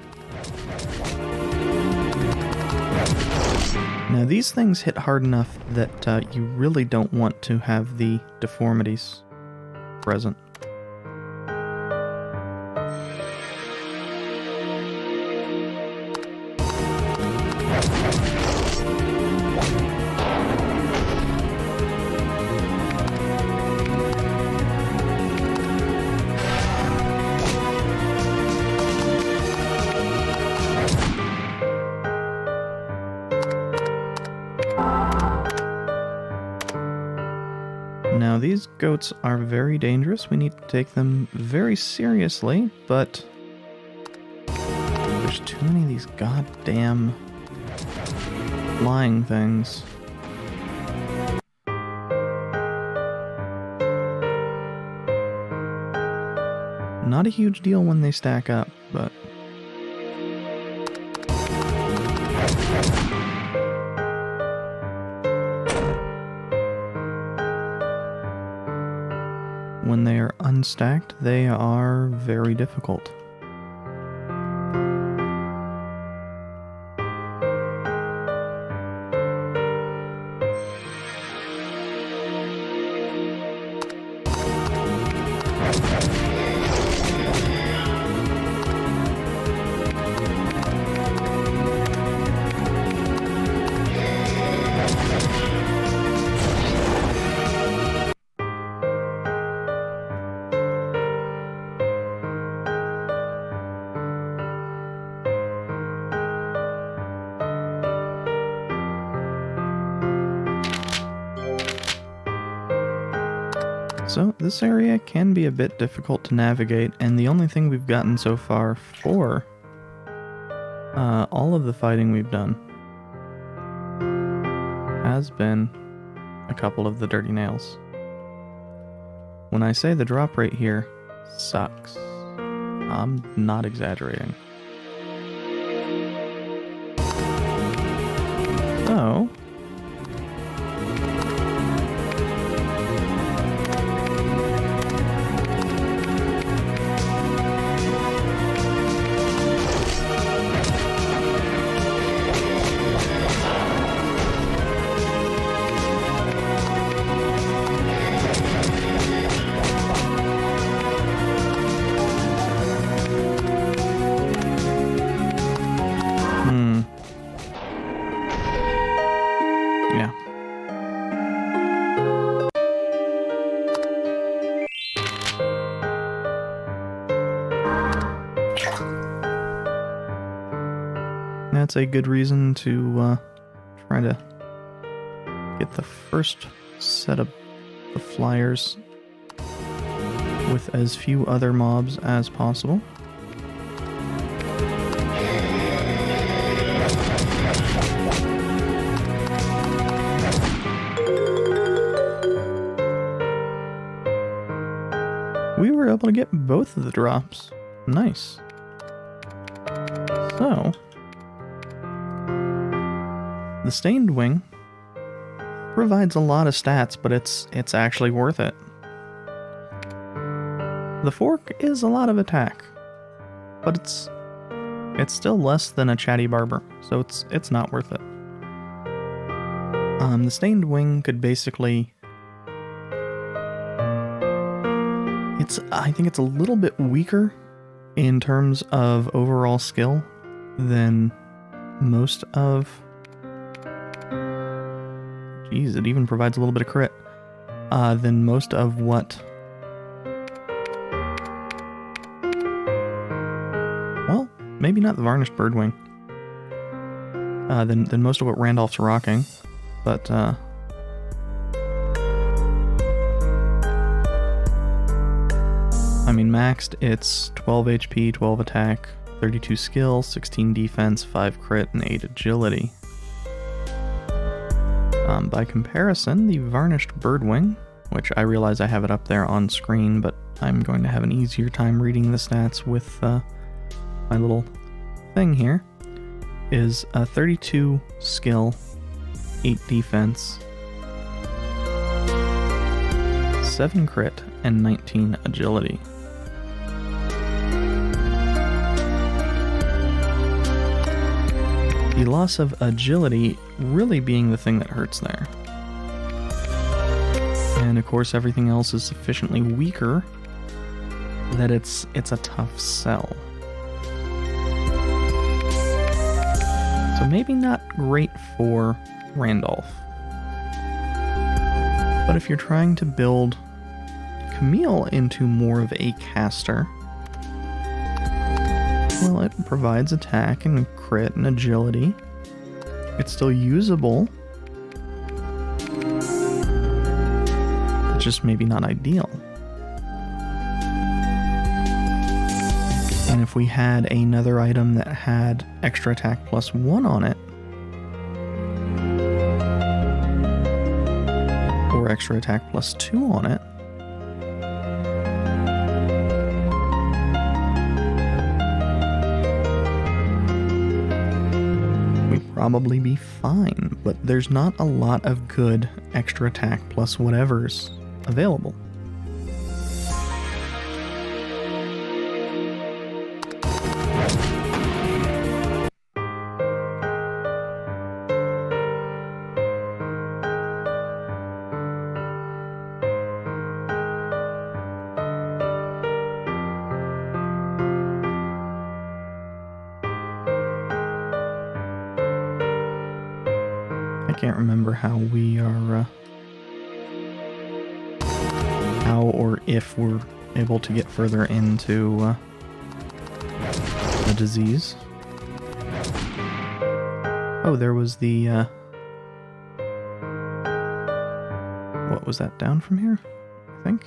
Now these things hit hard enough that you really don't want to have the deformities present. Now these goats are very dangerous. We need to take them very seriously, but there's too many of these goddamn flying things. Not a huge deal when they stack up, but when they are unstacked, they are very difficult. So this area can be a bit difficult to navigate, and the only thing we've gotten so far for all of the fighting we've done has been a couple of the dirty nails. When I say the drop rate here sucks, I'm not exaggerating. So yeah. That's a good reason to try to get the first set of the flyers with as few other mobs as possible. We were able to get both of the drops. Nice. So, the Stained Wing provides a lot of stats, but it's actually worth it. The Fork is a lot of attack, but it's still less than a Chatty Barber, so it's not worth it. The Stained Wing could basically... I think it's a little bit weaker in terms of overall skill than most of... Geez, it even provides a little bit of crit. Than most of what... Well, maybe not the Varnished Birdwing. Than most of what Randolph's rocking. But, I mean, maxed, it's 12 HP, 12 attack, 32 skill, 16 defense, 5 crit, and 8 agility. By comparison, the Varnished Birdwing, which I realize I have it up there on screen, but I'm going to have an easier time reading the stats with my little thing here. is a 32 skill, 8 defense, 7 crit, and 19 agility. The loss of agility really being the thing that hurts there. And of course everything else is sufficiently weaker that it's a tough sell. So maybe not great for Randolph. But if you're trying to build Camille into more of a caster, well, it provides attack and crit and agility. It's still usable. It's just maybe not ideal. And if we had another item that had extra attack +1 on it, or extra attack +2 on it, we'd probably be fine. But there's not a lot of good extra attack plus whatever's available. I can't remember how we are, how or if we're able to get further into the disease. Oh, there was the, what was that, down from here, I think?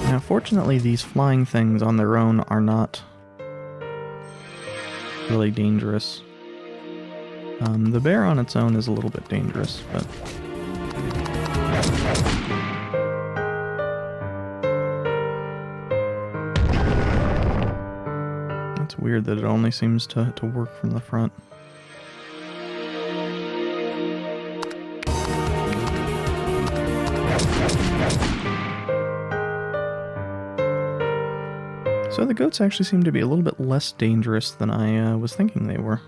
Now, fortunately, these flying things on their own are not really dangerous. The bear on its own is a little bit dangerous, but... It's weird that it only seems to work from the front. So the goats actually seem to be a little bit less dangerous than I was thinking they were.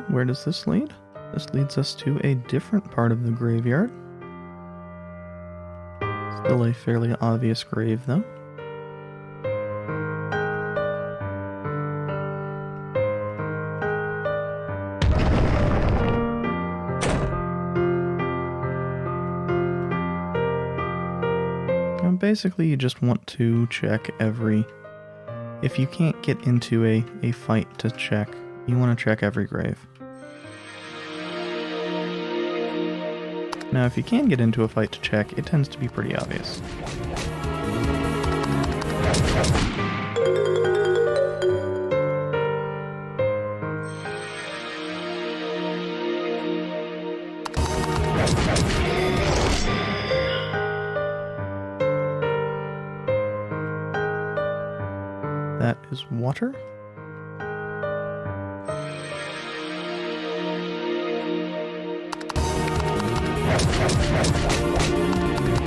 Where does this lead? This leads us to a different part of the graveyard. Still a fairly obvious grave, though. And basically, you just want to check every... If you can't get into a fight to check, you want to check every grave. Now, if you can get into a fight to check, it tends to be pretty obvious. That is water.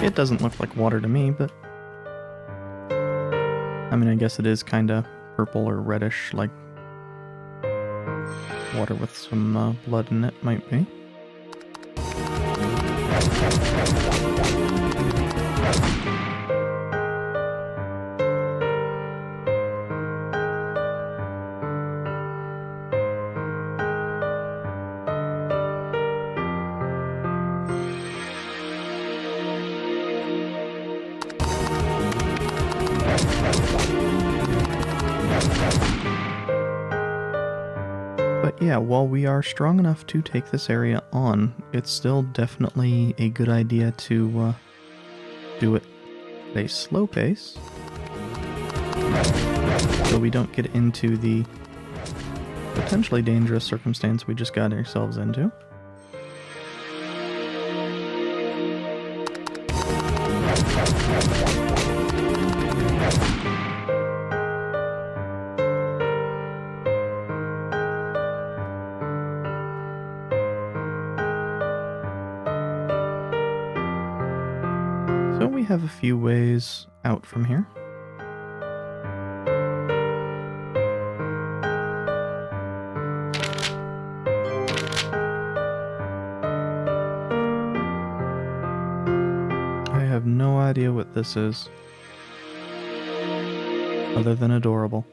It doesn't look like water to me, but... I mean, I guess it is kind of purple or reddish, like water with some blood in it might be. But yeah, while we are strong enough to take this area on, it's still definitely a good idea to do it at a slow pace, so we don't get into the potentially dangerous circumstance we just got ourselves into. So we have a few ways out from here. I have no idea what this is, other than adorable.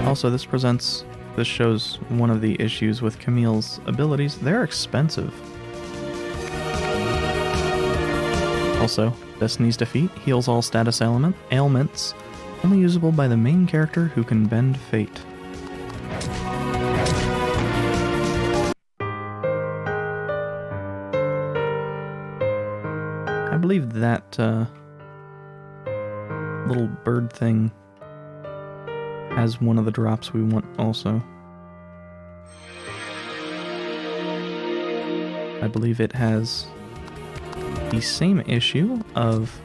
Also, this shows one of the issues with Camille's abilities. They're expensive. Also, Destiny's Defeat heals all status ailments, only usable by the main character who can bend fate. I believe that little bird thing has one of the drops we want also. I believe it has the same issue of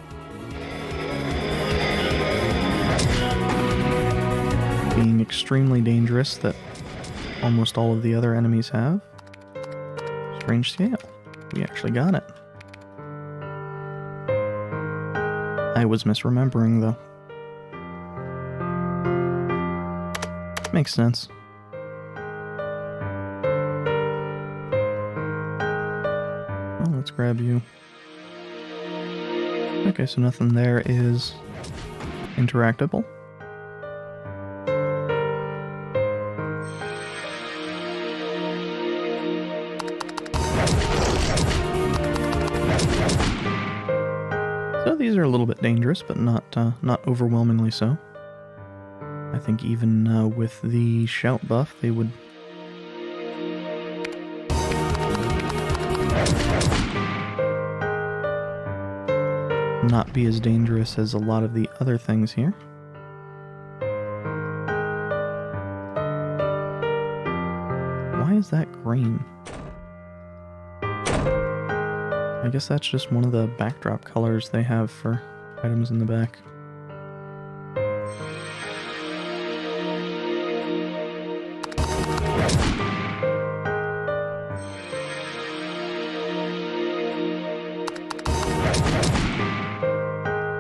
being extremely dangerous that almost all of the other enemies have. Strange scale. We actually got it. I was misremembering though. Makes sense. Well, let's grab you. Okay, so nothing there is interactable. So these are a little bit dangerous, but not overwhelmingly so. I think even with the shout buff, they would not be as dangerous as a lot of the other things here. Why is that green? I guess that's just one of the backdrop colors they have for items in the back.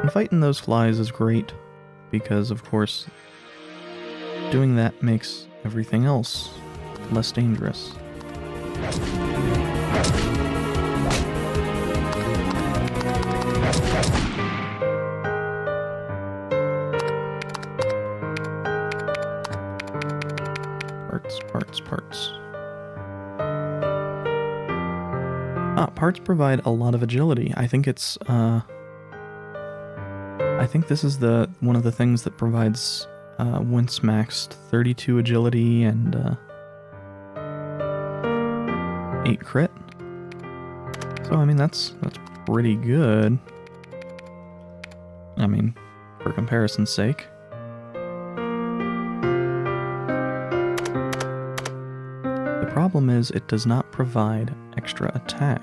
And fighting those flies is great, because of course doing that makes everything else less dangerous. Parts. Parts provide a lot of agility. I think it's, I think this is one of the things that provides, once maxed 32 agility and, 8 crit. So, I mean, that's pretty good. I mean, for comparison's sake. The problem is it does not provide extra attack.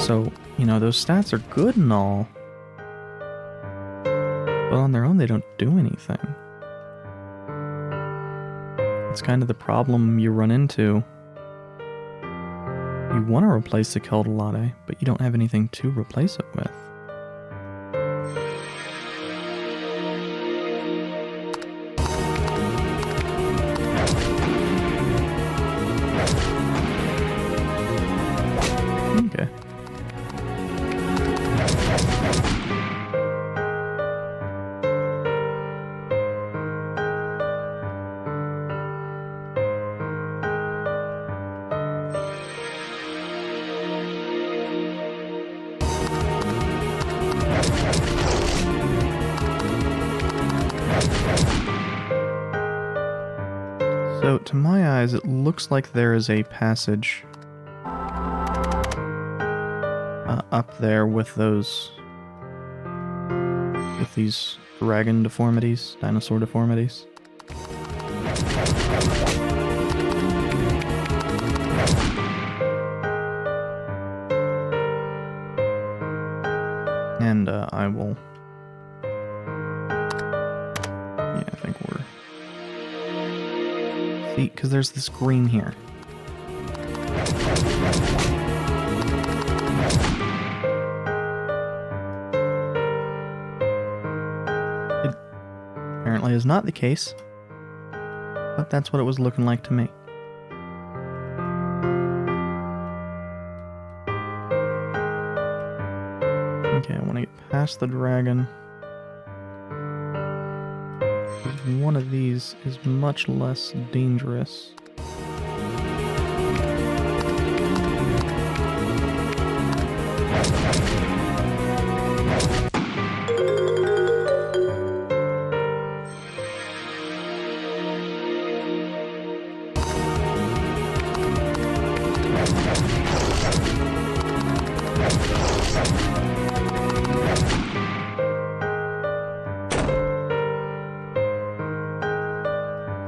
So, you know, those stats are good and all, but on their own they don't do anything. It's kind of the problem you run into. You want to replace the Keldalade, but you don't have anything to replace it with. Okay. So, to my eyes, it looks like there is a passage up there with these dragon deformities, dinosaur deformities. And I will... Yeah, I think we're... See, because there's this green here. It apparently is not the case, but that's what it was looking like to me. Okay, I want to get past the dragon. One of these is much less dangerous.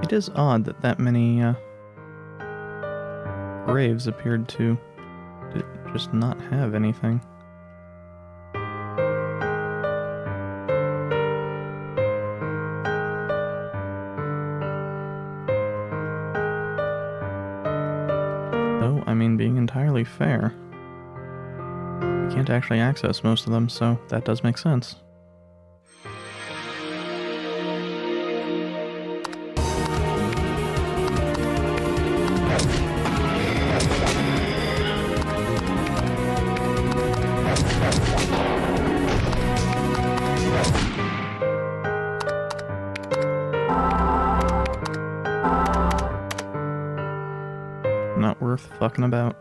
It is odd that that many graves appeared to just not have anything. Though, I mean, being entirely fair, you can't actually access most of them, so that does make sense. Not worth fucking about.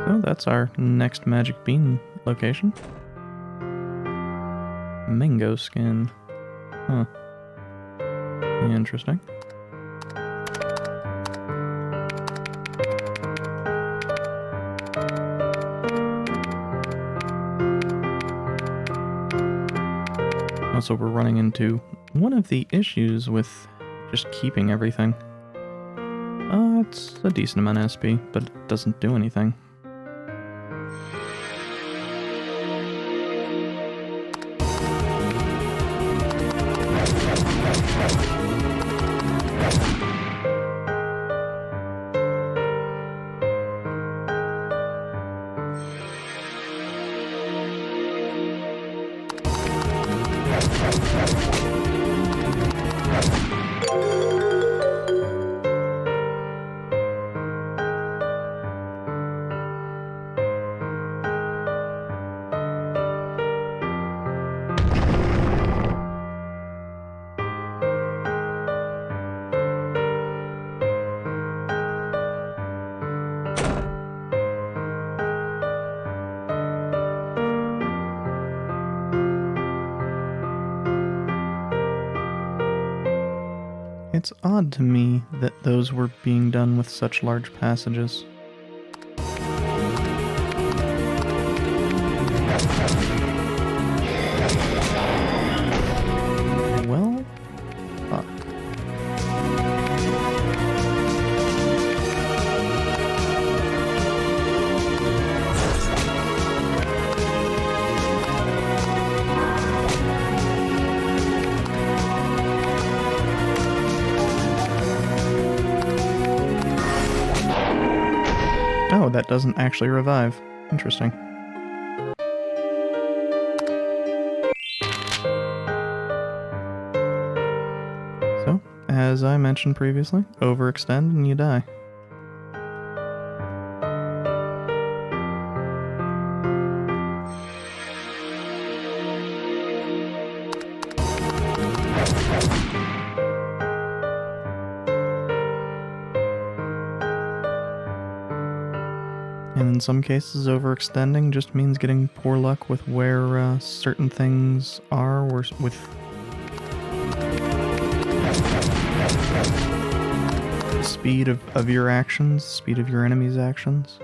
So that's our next magic bean location. Mango skin. Huh. Interesting. Also, we're running into one of the issues with just keeping everything. It's a decent amount of SP, but it doesn't do anything. It's odd to me that those were being done with such large passages. Well, fuck. Oh, that doesn't actually revive. Interesting. So, as I mentioned, mentioned previously, overextend and you die. And in some cases, overextending just means getting poor luck with where certain things are, or with the speed of your actions, speed of your enemy's actions.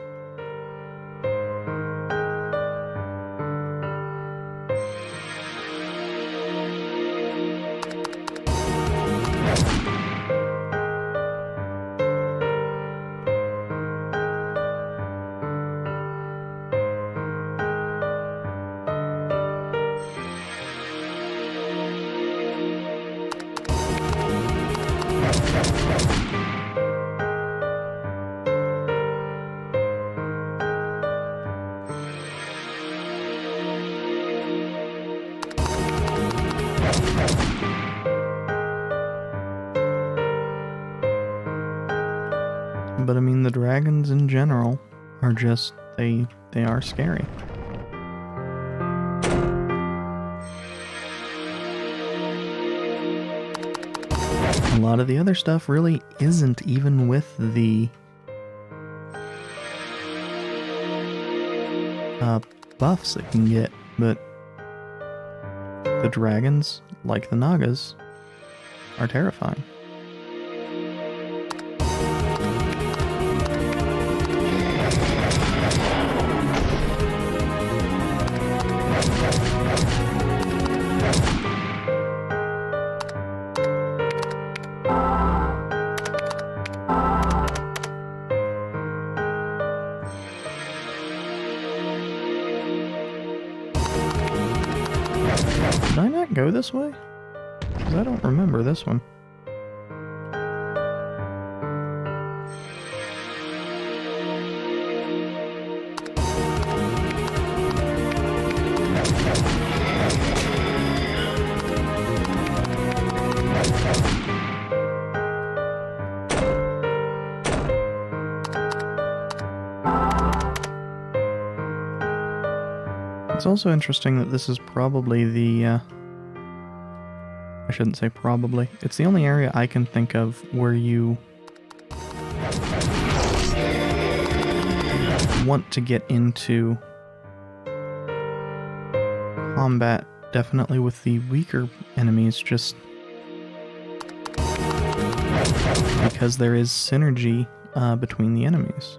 But I mean, the dragons in general are just, they are scary. A lot of the other stuff really isn't, even with the buffs it can get, but the dragons, like the Nagas, are terrifying. Did I not go this way? Because I don't remember this one. It's also interesting that this is probably the, I shouldn't say probably, it's the only area I can think of where you want to get into combat, definitely with the weaker enemies, just because there is synergy between the enemies.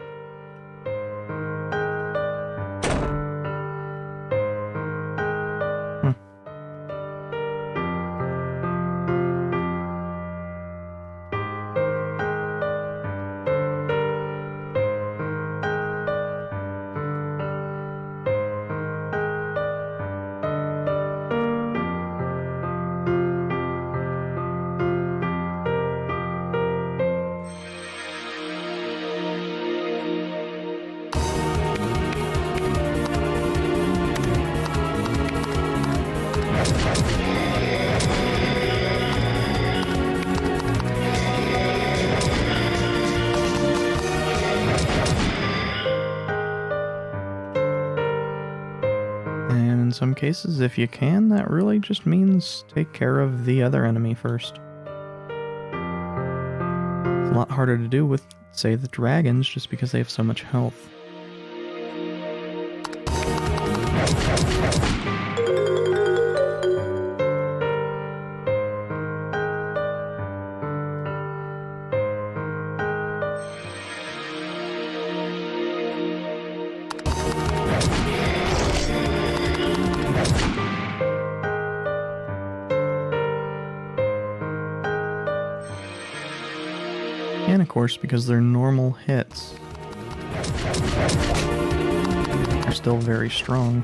And in some cases, if you can, that really just means take care of the other enemy first. It's a lot harder to do with, say, the dragons, just because they have so much health. And of course, because they're normal hits, they're still very strong.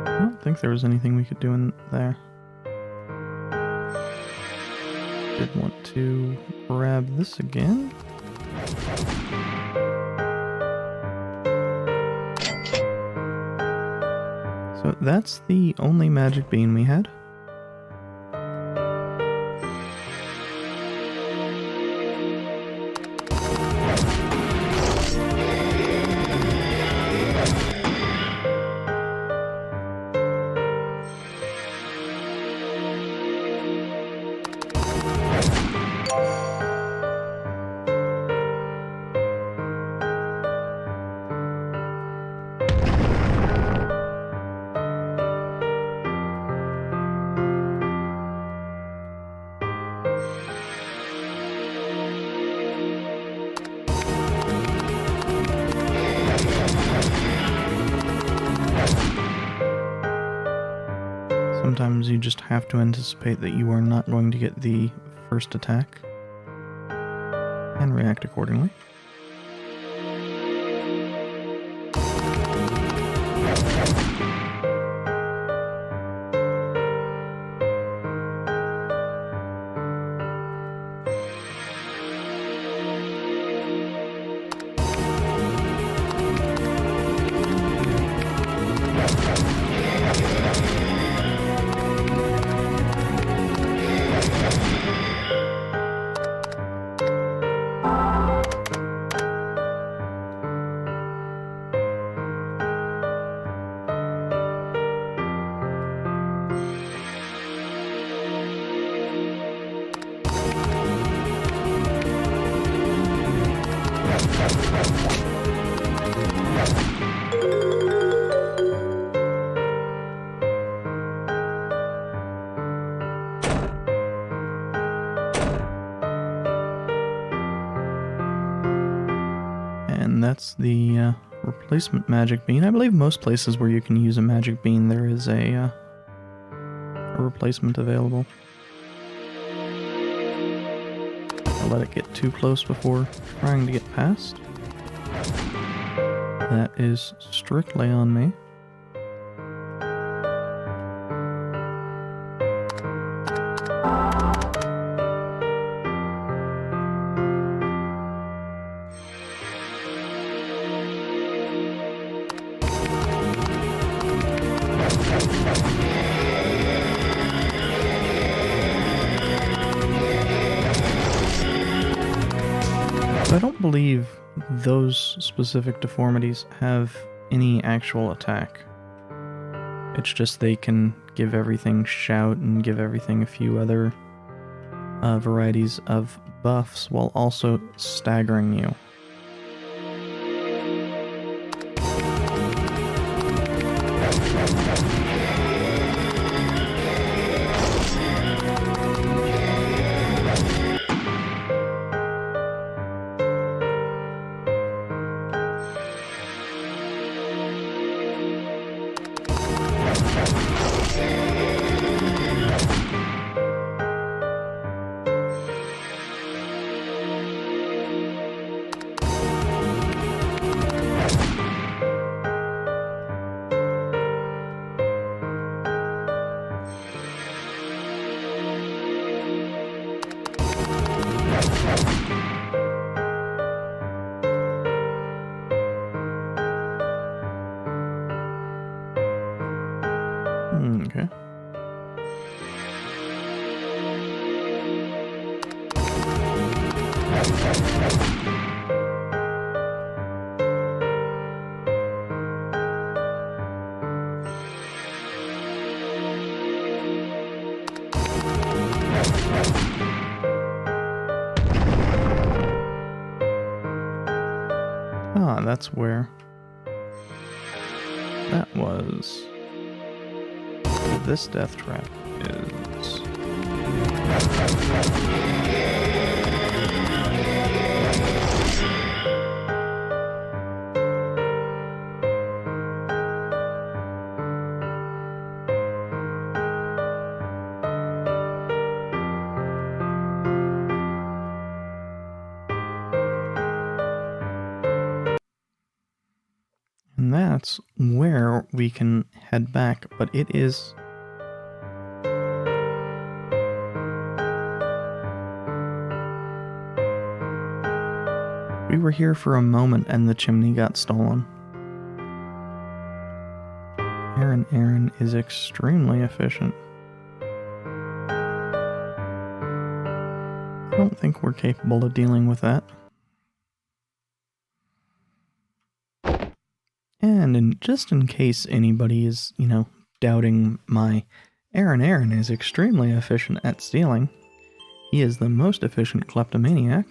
I don't think there was anything we could do in there. Did want to grab this again. So that's the only magic bean we had. Sometimes you just have to anticipate that you are not going to get the first attack and react accordingly. And that's the replacement magic bean. I believe most places where you can use a magic bean there is a replacement available. I'll let it get too close before trying to get past. That is strictly on me. I don't believe those specific deformities have any actual attack. It's just they can give everything shout and give everything a few other varieties of buffs while also staggering you. Okay. Ah, that's where that was. This death trap is. And that's where we can head back, but it is... We were here for a moment and the chimney got stolen. Aaron Aaron is extremely efficient. I don't think we're capable of dealing with that. And just in case anybody is, doubting my Aaron is extremely efficient at stealing. He is the most efficient kleptomaniac.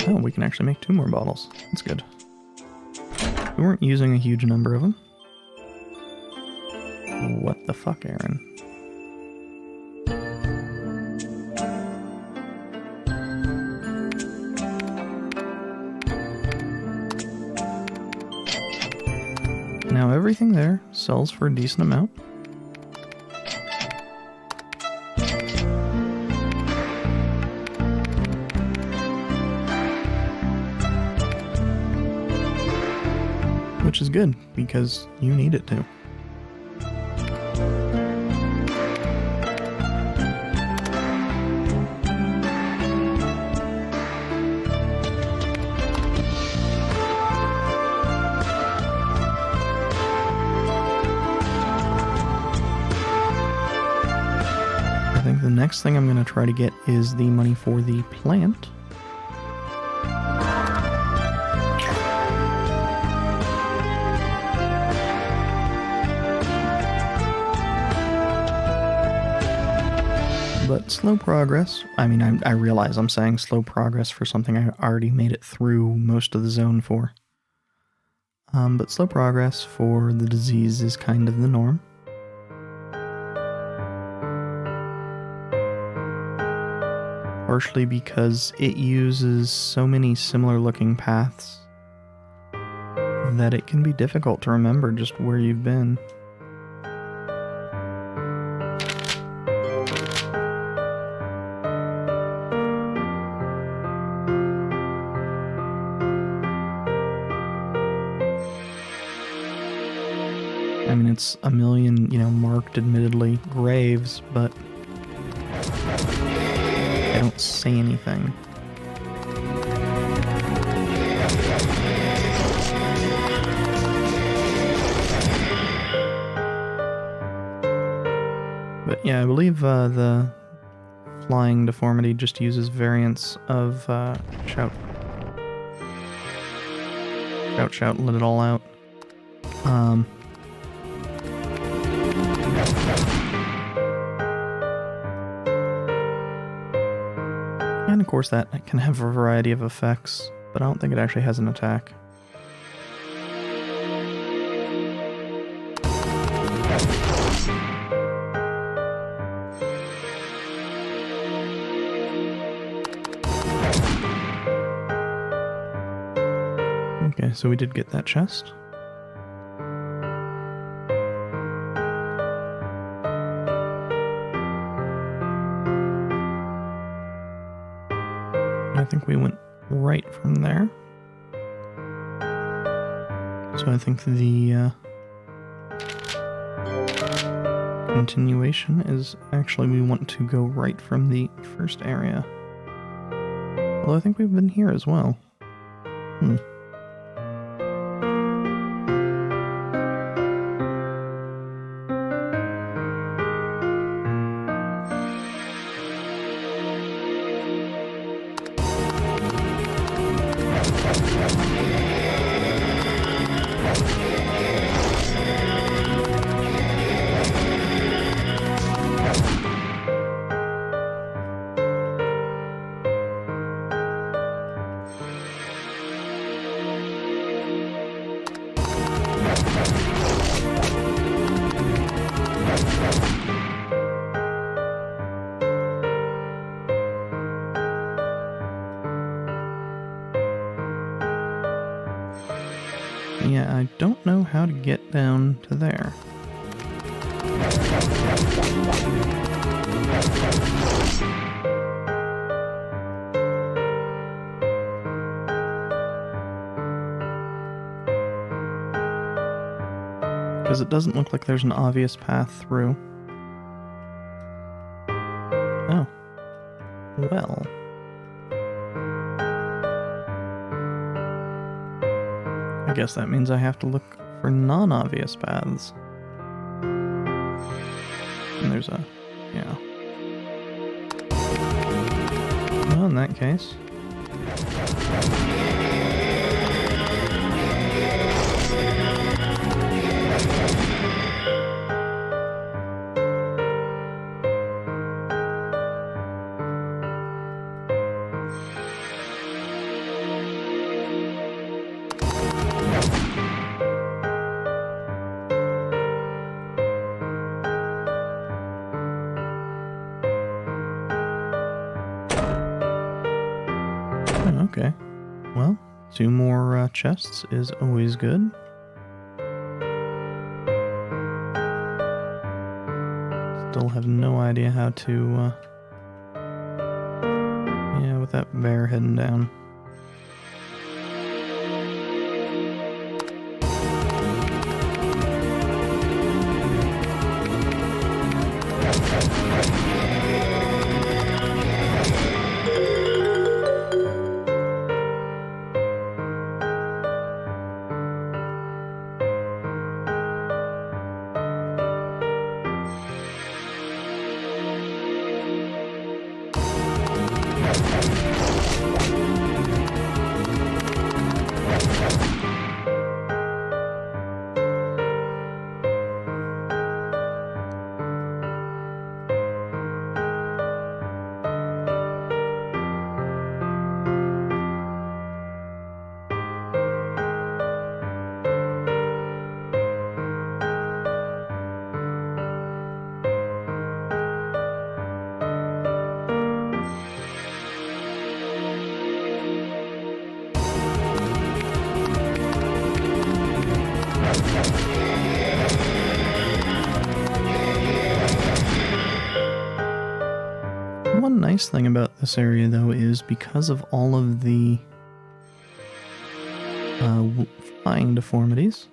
Oh, we can actually make 2 more bottles. That's good. We weren't using a huge number of them. What the fuck, Aaron? Now everything there sells for a decent amount. Which is good, because you need it to. I think the next thing I'm going to try to get is the money for the plant. But slow progress. I mean, I realize I'm saying slow progress for something I already made it through most of the zone for. But slow progress for the disease is kind of the norm. Partially because it uses so many similar looking paths that it can be difficult to remember just where you've been. I mean, it's a million, marked, admittedly, graves, but I don't say anything. But yeah, I believe the flying deformity just uses variants of shout. Shout, let it all out. And of course that can have a variety of effects, but I don't think it actually has an attack. Okay, so we did get that chest. I think we went right from there. So I think the continuation is actually we want to go right from the first area. Although I think we've been here as well. Yeah, I don't know how to get down to there. Because it doesn't look like there's an obvious path through. Oh. Well. I guess that means I have to look for non-obvious paths. And there's a... yeah. Well, in that case... Okay, well, 2 more chests is always good. Still have no idea how to, yeah, with that bear heading down. One nice thing about this area, though, is because of all of the flying deformities,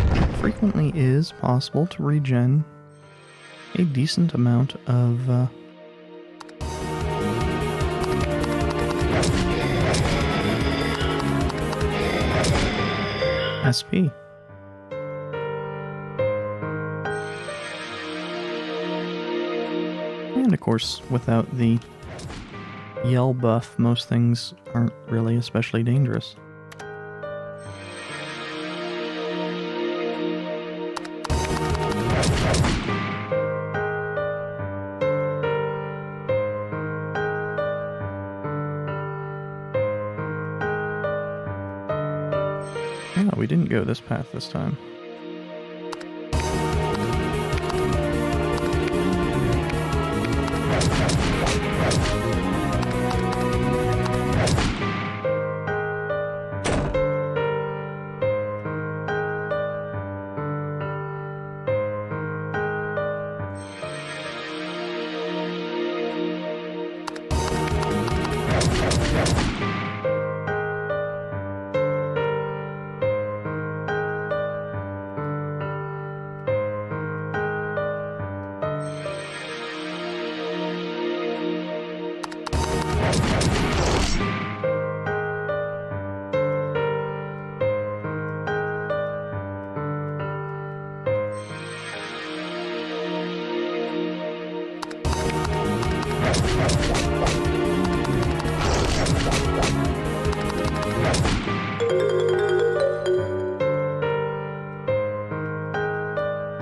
it frequently is possible to regen a decent amount of SP. And of course, without the yell buff, most things aren't really especially dangerous. Yeah, we didn't go this path this time.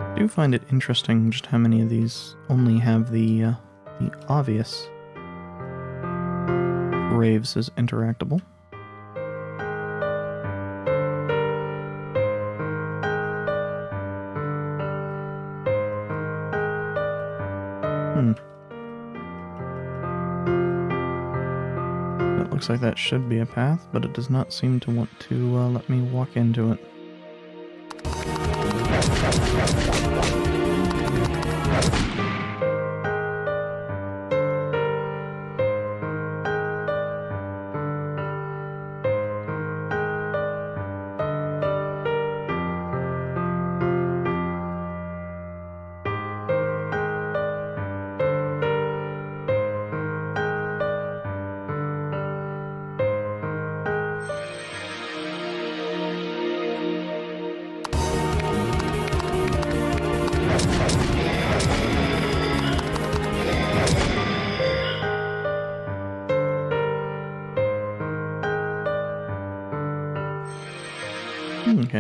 I do find it interesting just how many of these only have the obvious graves as interactable. That looks like that should be a path, but it does not seem to want to let me walk into it.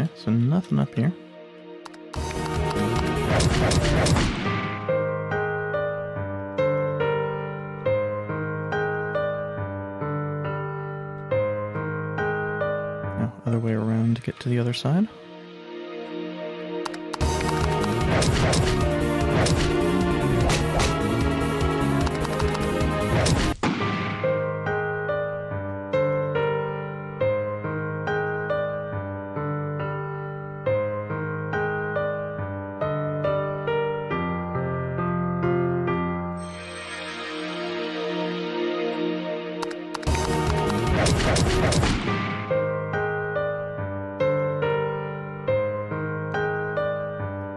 Okay, so nothing up here. Now, other way around to get to the other side.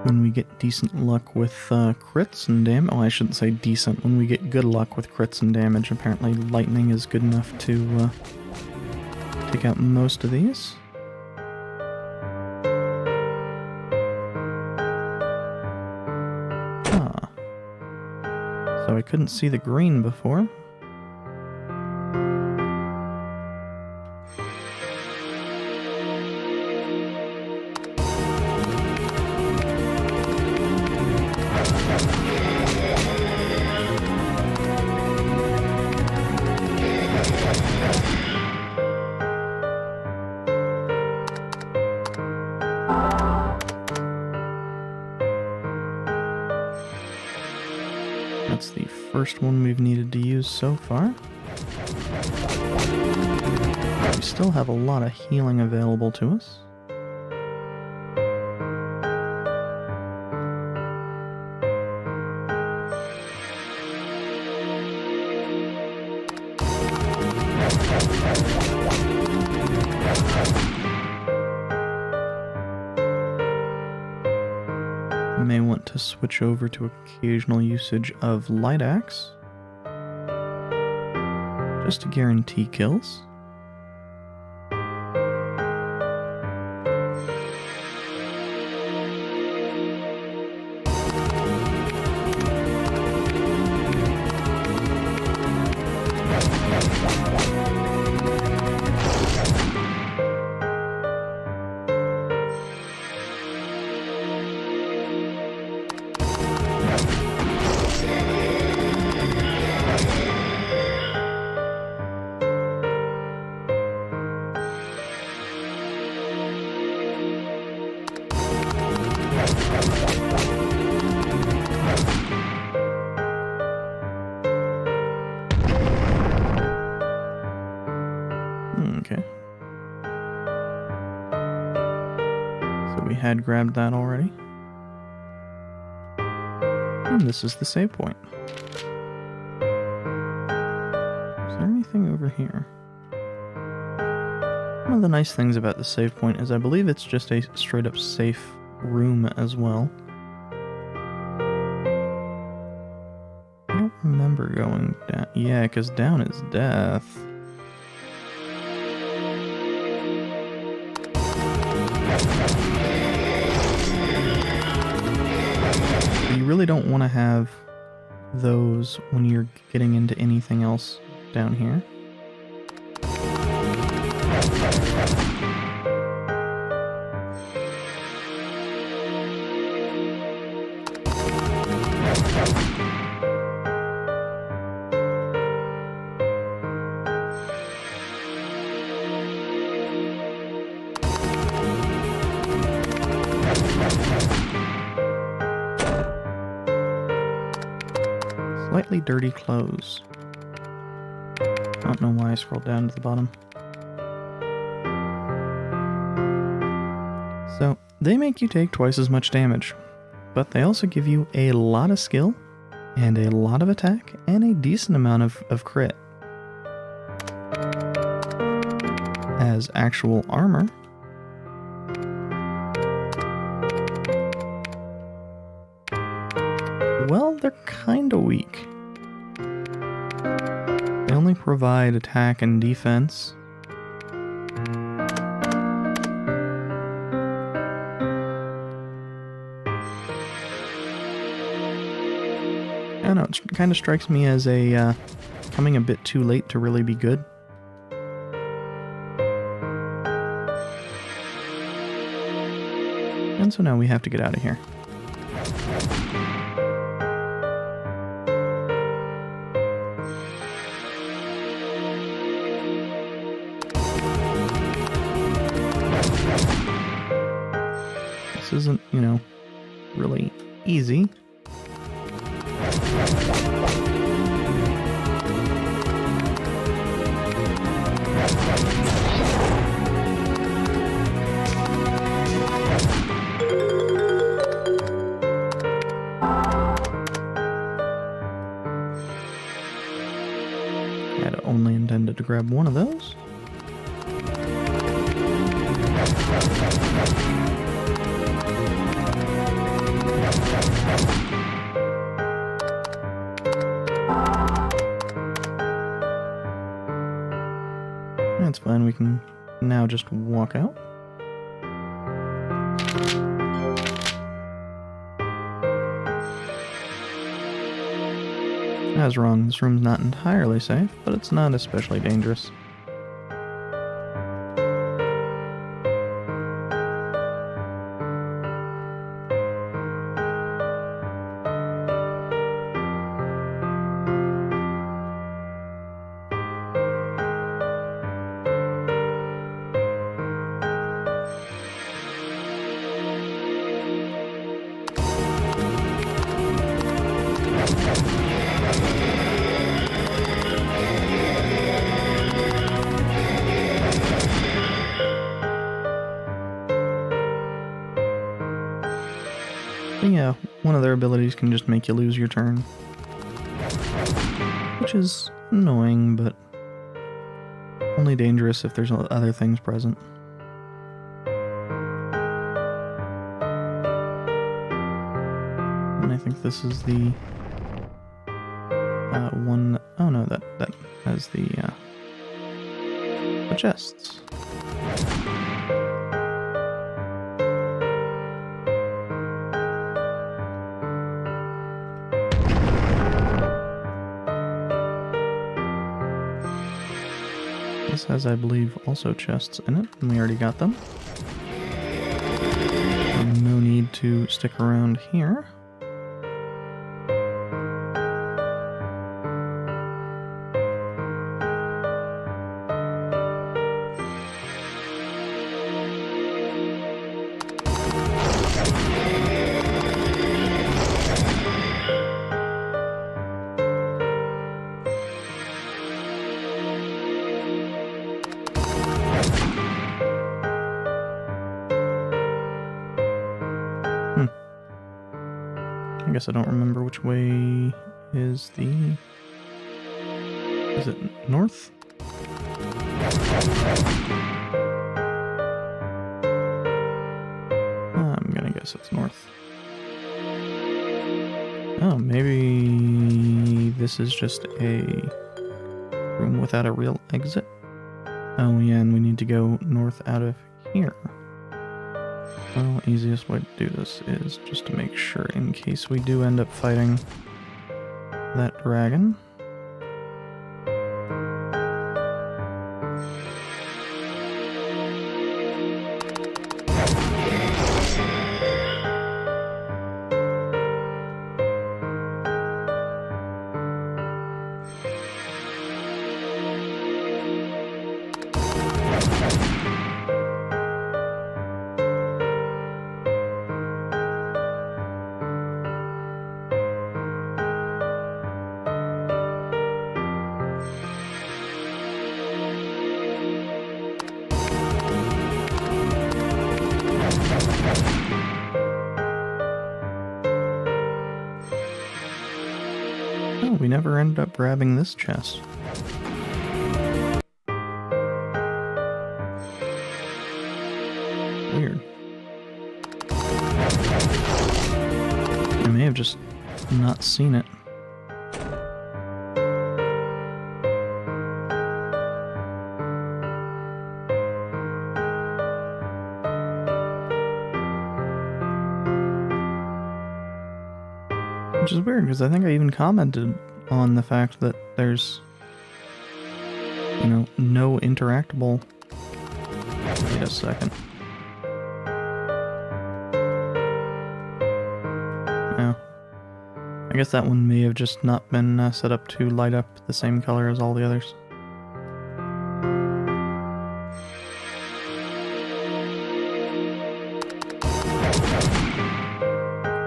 When we get decent luck with crits and damage, oh, I shouldn't say decent, when we get good luck with crits and damage, apparently lightning is good enough to take out most of these. Ah. So I couldn't see the green before. That's the first one we've needed to use so far. We still have a lot of healing available to us. May want to switch over to occasional usage of Light Axe, just to guarantee kills. Okay. So we had grabbed that already. And this is the save point. Is there anything over here? One of the nice things about the save point is I believe it's just a straight up safe room as well. I don't remember going down. Yeah, because down is death. You really don't want to have those when you're getting into anything else down here. Slightly dirty clothes. I don't know why I scrolled down to the bottom. So, they make you take twice as much damage, but they also give you a lot of skill, and a lot of attack, and a decent amount of crit. As actual armor, well, they're kinda weak. They only provide attack and defense. I don't know, it kind of strikes me as a coming a bit too late to really be good. And so now we have to get out of here. This isn't, you know, really easy. I had only intended to grab one of those. That's fine, we can now just walk out. I was wrong, this room's not entirely safe, but it's not especially dangerous. But yeah, one of their abilities can just make you lose your turn. Which is annoying, but only dangerous if there's other things present. And I think this is the one... Oh no, that has the chests. This has, I believe, also chests in it, and we already got them. No need to stick around here. I guess I don't remember which way is the... Is it north? I'm gonna guess it's north. Oh, maybe this is just a room without a real exit? Oh yeah, and we need to go north out of here. Well, easiest way to do this is just to make sure in case we do end up fighting that dragon. Oh, we never ended up grabbing this chest. Weird. I may have just not seen it. Which is weird, because I think I even commented on the fact that there's, you know, no interactable... Wait a second. guess that one may have just not been set up to light up the same color as all the others.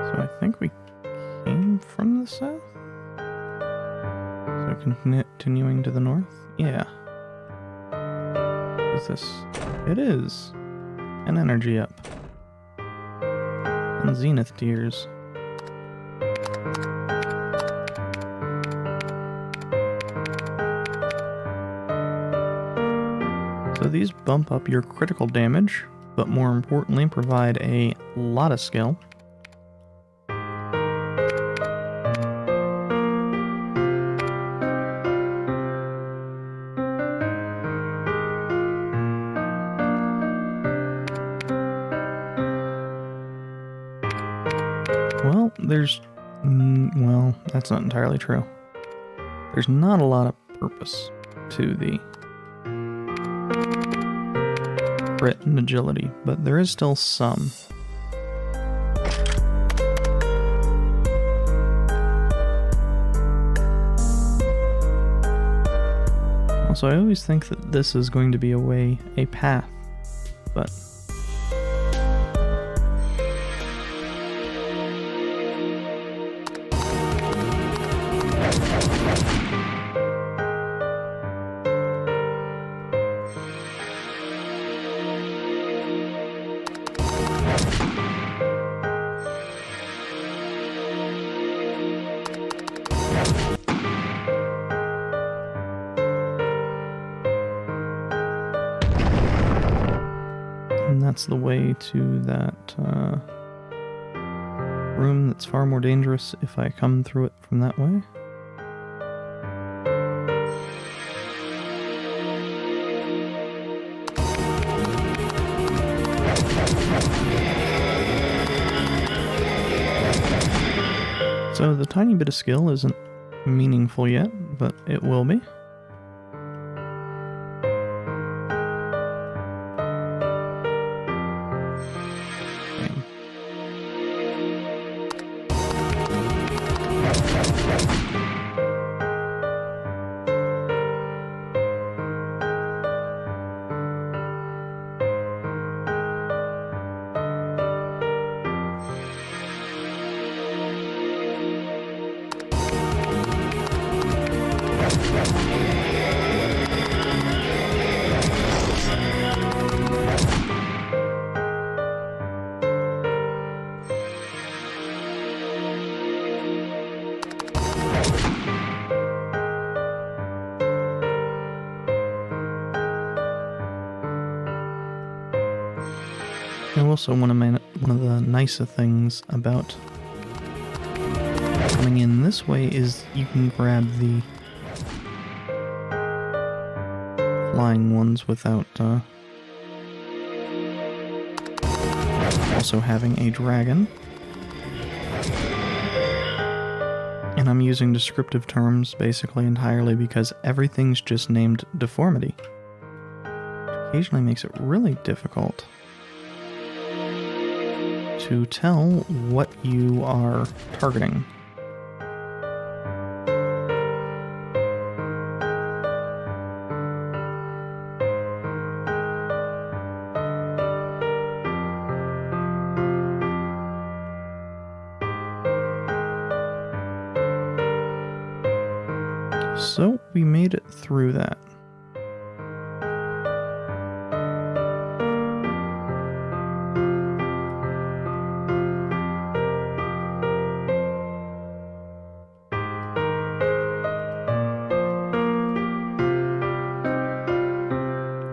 So I think we came from the south? So continuing to the north? Yeah. What is this? It is an energy up. And zenith tears. So these bump up your critical damage, but more importantly provide a lot of skill. Well, well, that's not entirely true. There's not a lot of purpose to the crit and agility, but there is still some. Also, I always think that this is going to be a path, but and that's the way to that room that's far more dangerous if I come through it from that way. So the tiny bit of skill isn't meaningful yet, but it will be. Also, one of the nicer things about coming in this way is you can grab the flying ones without also having a dragon. And I'm using descriptive terms basically entirely because everything's just named deformity. It occasionally makes it really difficult to tell what you are targeting. So we made it through that.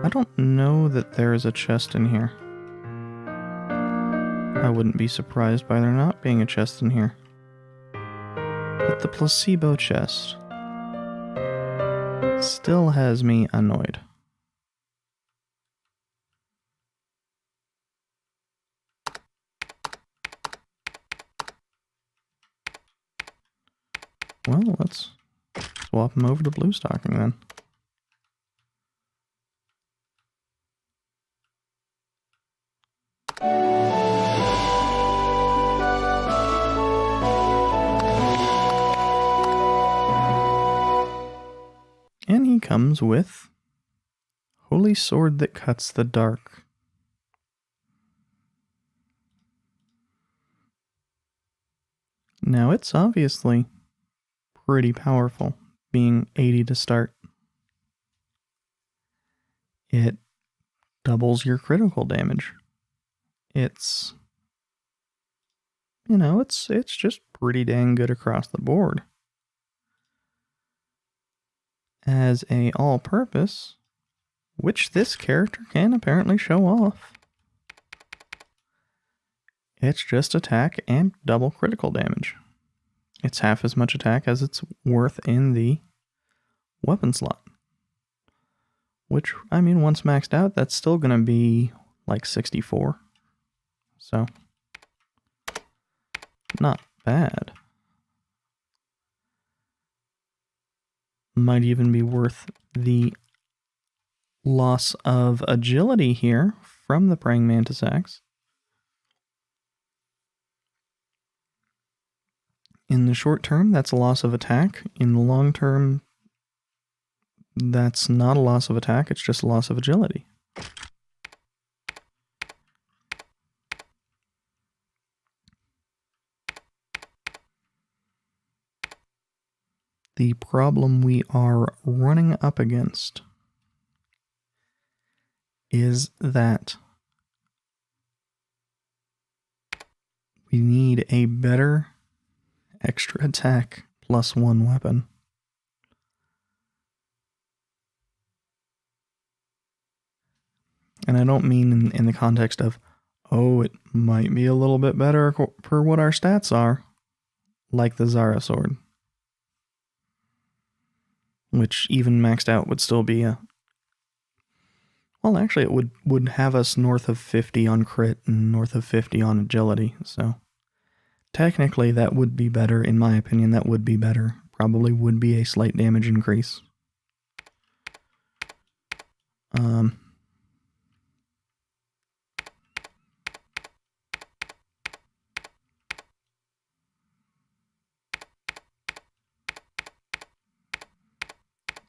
I don't know that there is a chest in here. I wouldn't be surprised by there not being a chest in here. But the placebo chest still has me annoyed. Well, let's swap him over to blue stocking then. comes with Holy Sword that Cuts the Dark. Now it's obviously pretty powerful, being 80 to start. It doubles your critical damage. It's, you know, it's just pretty dang good across the board. As a all-purpose, which this character can apparently show off. It's just attack and double critical damage. It's half as much attack as it's worth in the weapon slot. Which, I mean, once maxed out, that's still going to be like 64. So, not bad. Might even be worth the loss of agility here from the Praying Mantis Axe. In the short term, that's a loss of attack. In the long term, that's not a loss of attack, it's just a loss of agility. The problem we are running up against is that we need a better extra attack +1 weapon. And I don't mean in the context of, oh, it might be a little bit better for what our stats are, like the Zara sword. Which, even maxed out, would still be a... Well, actually, it would have us north of 50 on crit and north of 50 on agility, so... Technically, that would be better, in my opinion, that would be better. Probably would be a slight damage increase.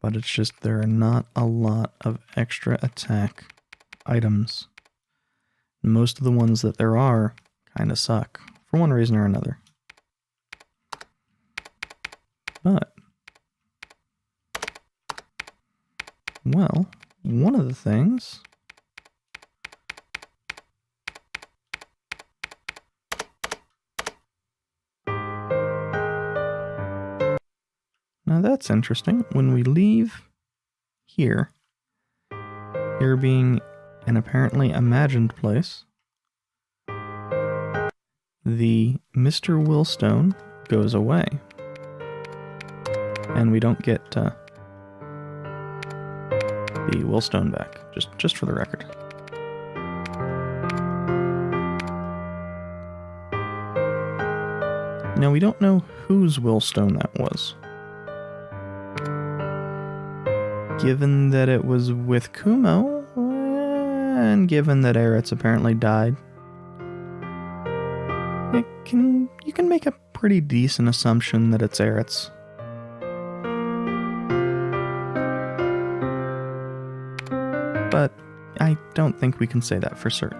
But it's just there are not a lot of extra attack items. Most of the ones that there are kind of suck, for one reason or another. But, well, one of the things... Now that's interesting. When we leave here, here being an apparently imagined place, the Mr. Willstone goes away. And we don't get the Willstone back, just for the record. Now we don't know whose Willstone that was. Given that it was with Kumo, and given that Eretz apparently died, you can make a pretty decent assumption that it's Eretz. But I don't think we can say that for certain.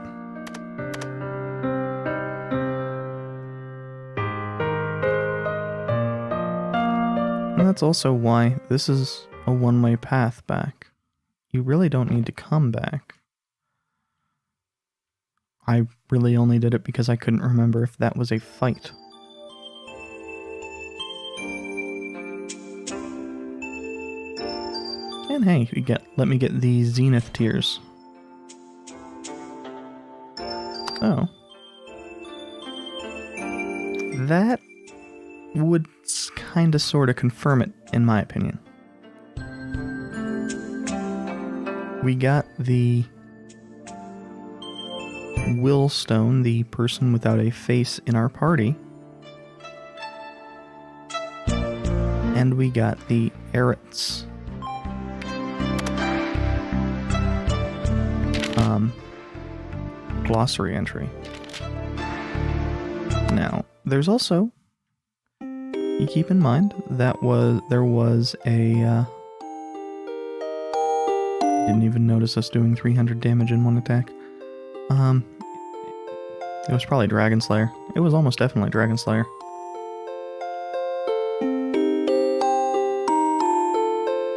And that's also why this is a one-way path back. You really don't need to come back. I really only did it because I couldn't remember if that was a fight. And hey, let me get the Zenith Tears. So, that would kind of sort of confirm it, in my opinion. We got the Willstone, the person without a face in our party. And we got the Eretz. Glossary entry. Now, there's also, you keep in mind, that there was a Didn't even notice us doing 300 damage in one attack. It was probably Dragon Slayer. It was almost definitely Dragon Slayer.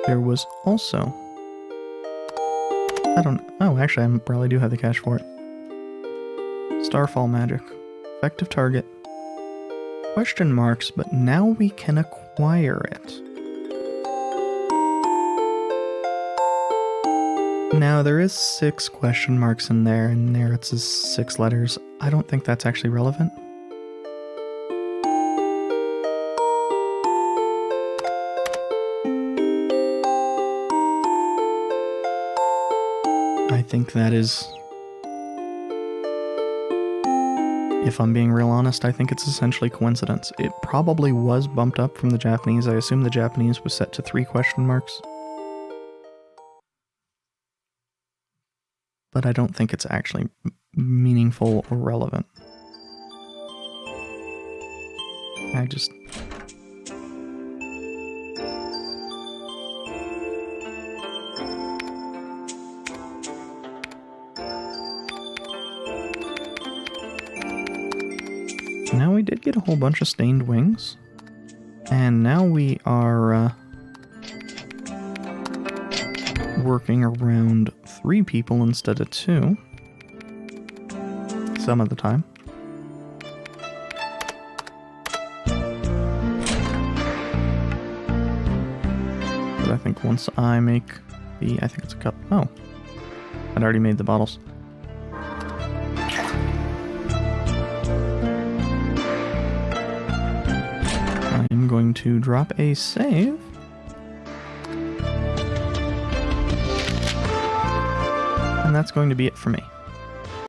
There was also... Oh, actually, I probably do have the cash for it. Starfall magic. Effective target. Question marks, but now we can acquire it. Now, there is 6 question marks in there, and there it says 6 letters. I don't think that's actually relevant. I think that is... If I'm being real honest, I think it's essentially coincidence. It probably was bumped up from the Japanese. I assume the Japanese was set to 3 question marks. But I don't think it's actually meaningful or relevant. I just... Now we did get a whole bunch of stained wings. And now we are working around 3 people instead of 2. Some of the time. But I think once I make the... I think it's a cup. Oh. I'd already made the bottles. I'm going to drop a save. And that's going to be it for me.